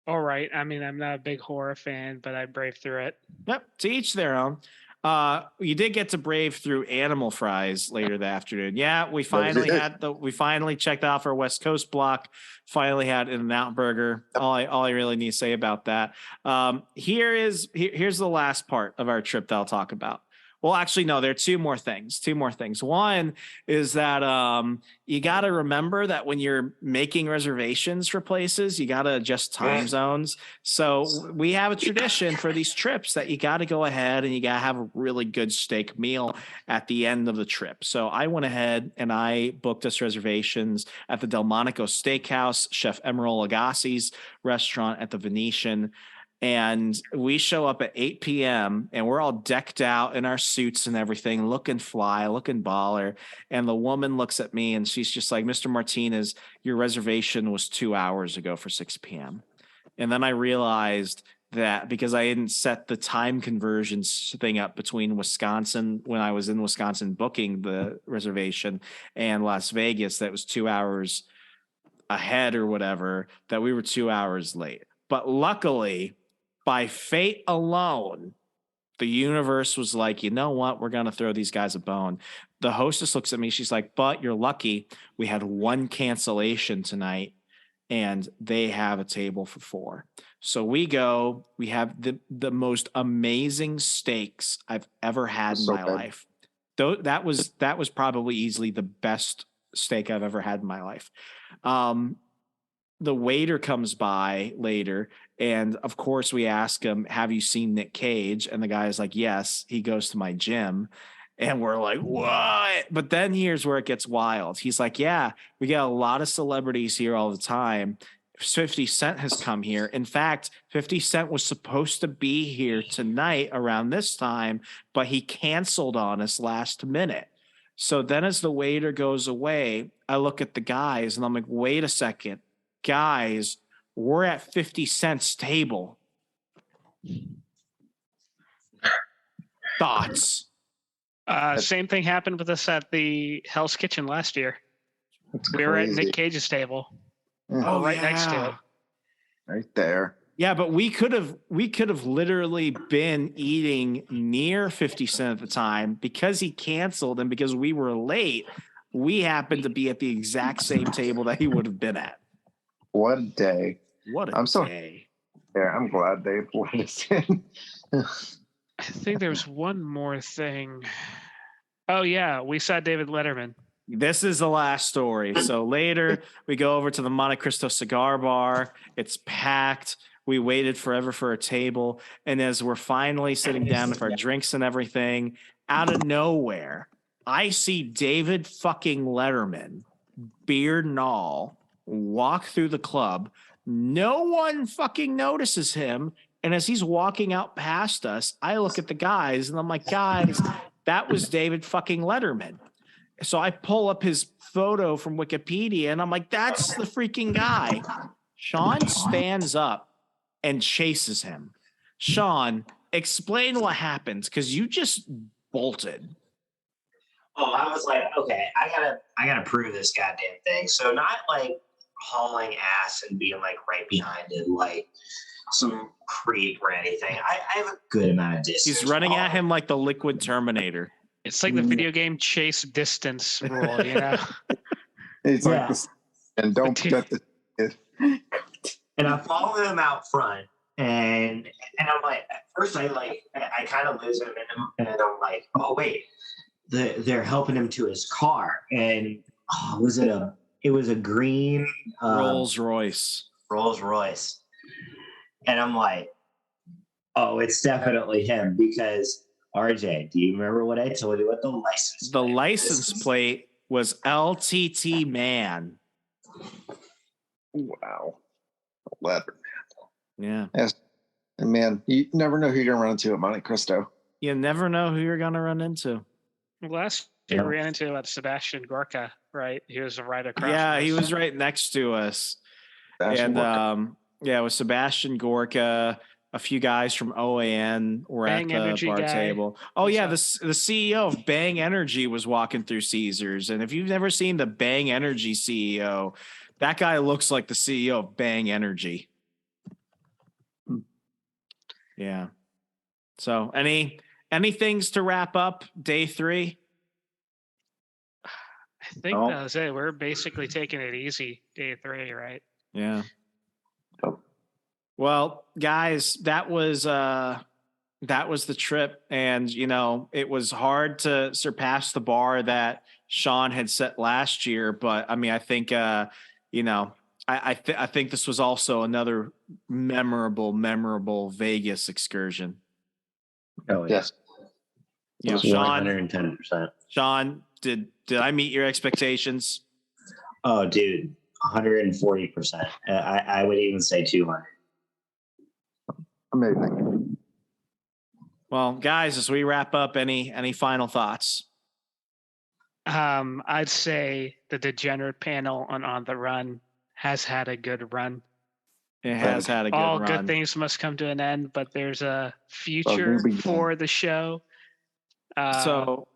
All right. I mean, I'm not a big horror fan, but I braved through it. Yep. To each their own. You did get to brave through animal fries later that afternoon. Yeah, we finally checked off our West Coast block. Finally had In-N-Out Burger. All I really need to say about that. Here's the last part of our trip that I'll talk about. Well, actually, no, there are two more things. One is that you got to remember that when you're making reservations for places, you got to adjust time zones. So we have a tradition for these trips that you got to go ahead and you got to have a really good steak meal at the end of the trip. So I went ahead and I booked us reservations at the Delmonico Steakhouse, Chef Emeril Lagasse's restaurant at the Venetian. And we show up at 8 p.m. and we're all decked out in our suits and everything, looking fly, looking baller. And the woman looks at me and she's just like, Mr. Martinez, your reservation was 2 hours ago for 6 p.m. And then I realized that because I hadn't set the time conversions thing up between Wisconsin, when I was in Wisconsin booking the reservation, and Las Vegas, that was 2 hours ahead or whatever, that we were 2 hours late. But luckily, by fate alone, the universe was like, you know what? We're going to throw these guys a bone. The hostess looks at me. She's like, but you're lucky. We had one cancellation tonight and they have a table for 4. So we have the most amazing steaks I've ever had in my life. That was probably easily the best steak I've ever had in my life. The waiter comes by later, and of course we ask him, have you seen Nick Cage? And the guy is like, yes, he goes to my gym. And we're like, what? But then here's where it gets wild. He's like, yeah, we get a lot of celebrities here all the time. 50 Cent has come here. In fact, 50 Cent was supposed to be here tonight around this time, but he canceled on us last minute. So then as the waiter goes away, I look at the guys and I'm like, wait a second. Guys, we're at 50 Cent's table. Thoughts? Same thing happened with us at the Hell's Kitchen last year. We were at Nick Cage's table. Right next to it. Right there. Yeah, but we could have literally been eating near 50 Cent at the time because he canceled and because we were late. We happened to be at the exact same table that he would have been at. What a day. What a day. Yeah, I'm glad they let us in. I think there's one more thing. Oh, yeah. We saw David Letterman. This is the last story. So later, we go over to the Monte Cristo Cigar Bar. It's packed. We waited forever for a table. And as we're finally sitting down with our drinks and everything, out of nowhere, I see David fucking Letterman, beard and all, walk through the club. No one fucking notices him. And as he's walking out past us, I look at the guys and I'm like, guys, that was David fucking Letterman. So I pull up his photo from Wikipedia and I'm like, that's the freaking guy. Sean stands up and chases him. Sean, explain what happens because you just bolted. Oh, I was like, okay, I gotta prove this goddamn thing. So not like hauling ass and being like right behind it, like some creep or anything. I have a good amount of distance. He's running at him like the Liquid Terminator. It's like the video game chase distance rule, you know? It's like this, and don't forget the. And I follow him out front, and I'm like, at first I kind of lose him, and I'm like, oh wait, they're helping him to his car, and it was a green Rolls Royce, and I'm like, oh, it's definitely him because. RJ, do you remember what I told you what the license plate? The license plate was LTT Man. Wow. Letterman. Yeah. Yes. And man, you never know who you're going to run into at Monte Cristo. You never know who you're going to run into. Last year we ran into Sebastian Gorka, right? He was right across. Yeah, he was right next to us. It was Sebastian Gorka. A few guys from OAN were Bang at the Energy bar guy. table. Oh, yeah. The CEO of Bang Energy was walking through Caesars. And if you've never seen the Bang Energy CEO, that guy looks like the CEO of Bang Energy. Yeah. So any Any things to wrap up day 3? I think that was it. We're basically taking it easy day 3, right? Yeah. Well, guys, that was the trip, and it was hard to surpass the bar that Sean had set last year. But I mean, I think I think this was also another memorable Vegas excursion. Oh Yes. Yeah, Sean. 110%. Sean, did I meet your expectations? Oh, dude, 140%. I would even say 200. Amazing. Well, guys, as we wrap up, any final thoughts? I'd say the Degenerate Panel on the Run has had a good run. It has had a good All run. good things must come to an end, but there's a future for the show. So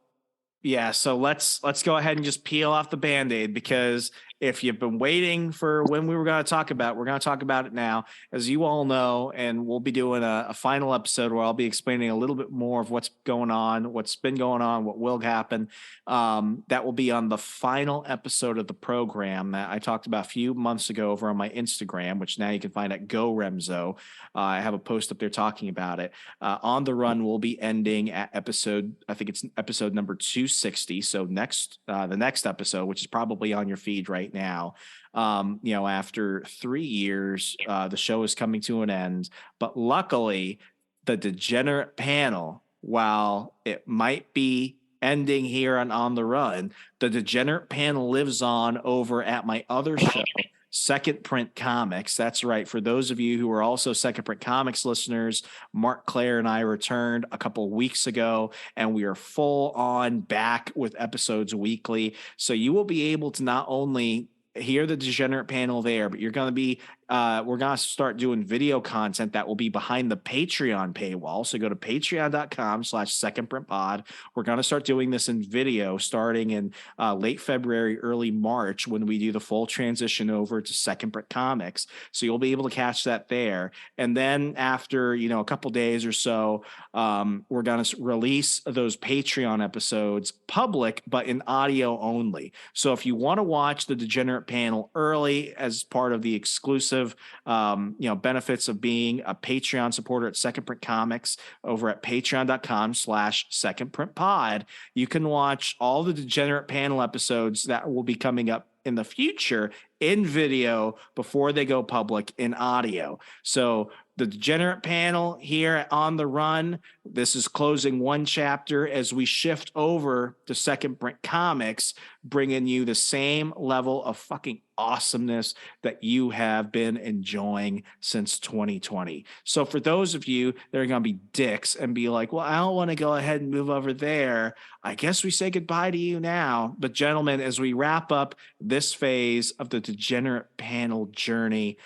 let's go ahead and just peel off the Band-Aid, because if you've been waiting for when we were going to talk about it, we're going to talk about it now. As you all know, and we'll be doing a final episode where I'll be explaining a little bit more of what's going on, what's been going on, what will happen. That will be on the final episode of the program that I talked about a few months ago over on my Instagram, which now you can find at Go Remzo. I have a post up there talking about it. On the Run will be ending at episode number 260. So the next episode, which is probably on your feed right now. After 3 years, the show is coming to an end. But luckily, the Degenerate Panel, while it might be ending here on the Run, the Degenerate Panel lives on over at my other show, Second Print Comics. That's right. For those of you who are also Second Print Comics listeners, Mark Claire and I returned a couple of weeks ago, and we are full on back with episodes weekly. So you will be able to not only hear the Degenerate Panel there, but you're going to be we're going to start doing video content that will be behind the Patreon paywall. So go to patreon.com/secondprintpod. We're going to start doing this in video starting in late February, early March, when we do the full transition over to Second Print Comics. So you'll be able to catch that there. And then after, a couple days or so, we're going to release those Patreon episodes public, but in audio only. So if you want to watch the Degenerate Panel early as part of the exclusive benefits of being a Patreon supporter at Second Print Comics over at patreon.com/secondprintpod, you can watch all the Degenerate Panel episodes that will be coming up in the future in video before they go public in audio. So the Degenerate Panel here on the Run, this is closing one chapter as we shift over to Second Print Comics, bringing you the same level of fucking awesomeness that you have been enjoying since 2020. So for those of you that are going to be dicks and be like, well, I don't want to go ahead and move over there, I guess we say goodbye to you now. But gentlemen, as we wrap up this phase of the Degenerate Panel journey,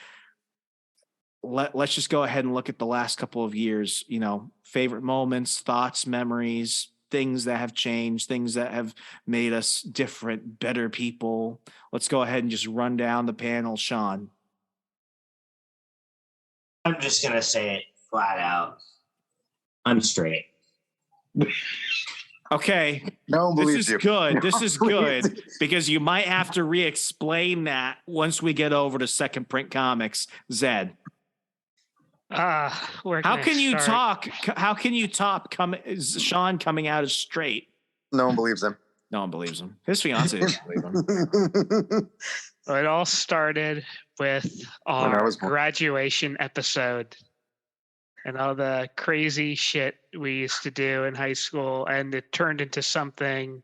let's just go ahead and look at the last couple of years, favorite moments, thoughts, memories, things that have changed, things that have made us different, better people. Let's go ahead and just run down the panel. Sean. I'm just going to say it flat out. I'm straight. Okay. No one believes you. Good. This is good because you might have to re-explain that once we get over to Second Print Comics. Zed. How can you talk? How can you talk? Sean coming out as straight. No one believes him. No one believes him. His fiance doesn't believe him. It all started with our graduation episode and all the crazy shit we used to do in high school, and it turned into something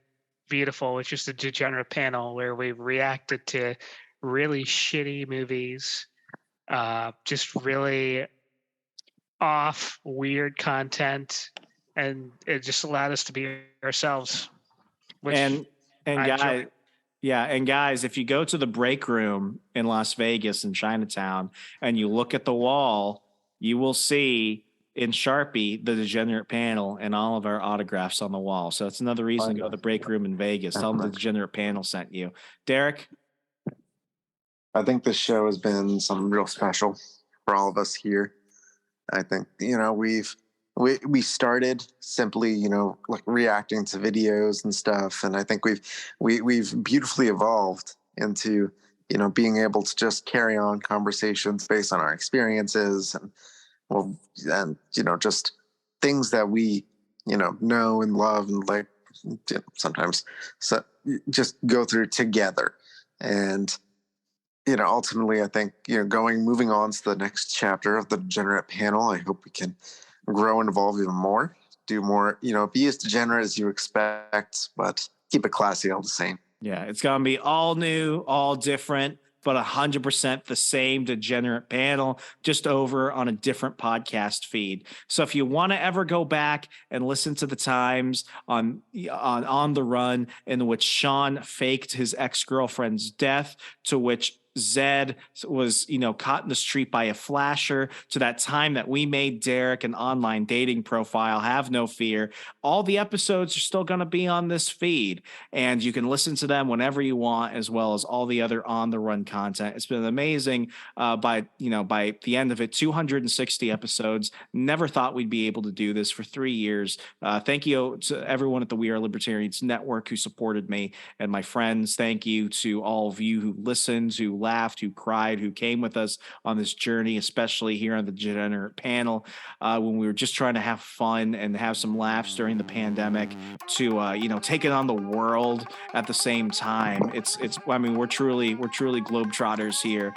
beautiful, which is the Degenerate Panel, where we reacted to really shitty movies, just really off, weird content, and it just allowed us to be ourselves. And guys, if you go to the break room in Las Vegas in Chinatown and you look at the wall, you will see in Sharpie the Degenerate Panel and all of our autographs on the wall. So it's another reason to go to the break room in Vegas. Tell them the Degenerate Panel sent you. Derek? I think this show has been something real special for all of us here. I think, we've we started simply, like reacting to videos and stuff, and I think we've beautifully evolved into, being able to just carry on conversations based on our experiences and just things that we know and love and like sometimes so just go through together. And ultimately I think moving on to the next chapter of the Degenerate Panel, I hope we can grow and evolve even more, do more, be as degenerate as you expect, but keep it classy all the same. Yeah, it's gonna be all new, all different, but 100% the same Degenerate Panel, just over on a different podcast feed. So if you want to ever go back and listen to the times on the Run in which Sean faked his ex-girlfriend's death, to which Zed was, caught in the street by a flasher, to that time that we made Derek an online dating profile, have no fear. All the episodes are still going to be on this feed, and you can listen to them whenever you want, as well as all the other On the Run content. It's been amazing. By the end of it, 260 episodes. Never thought we'd be able to do this for 3 years. Thank you to everyone at the We Are Libertarians Network who supported me and my friends. Thank you to all of you who listened, who laughed, who cried, who came with us on this journey, especially here on the Degenerate Panel, when we were just trying to have fun and have some laughs during the pandemic, to take it on the world at the same time. We're truly globetrotters here,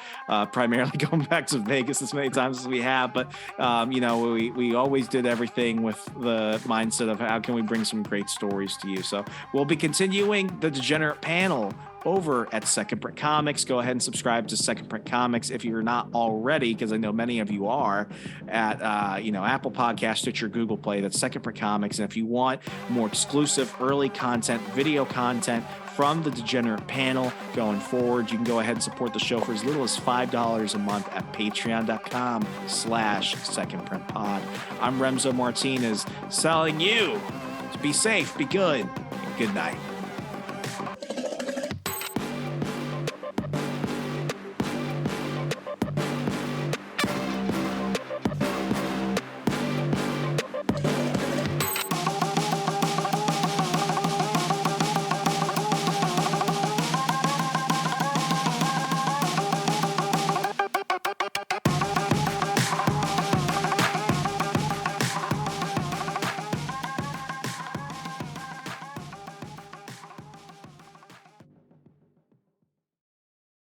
primarily going back to Vegas as many times as we have, but we always did everything with the mindset of how can we bring some great stories to you. So we'll be continuing the Degenerate Panel over at Second Print Comics. Go ahead and subscribe to Second Print Comics if you're not already, because I know many of you are, at Apple Podcasts, Stitcher, Google Play. That's Second Print Comics. And if you want more exclusive early content, video content from the Degenerate Panel going forward, you can go ahead and support the show for as little as $5 a month at patreon.com/secondprintpod. I'm Remzo Martinez, telling you to be safe, be good, and good night.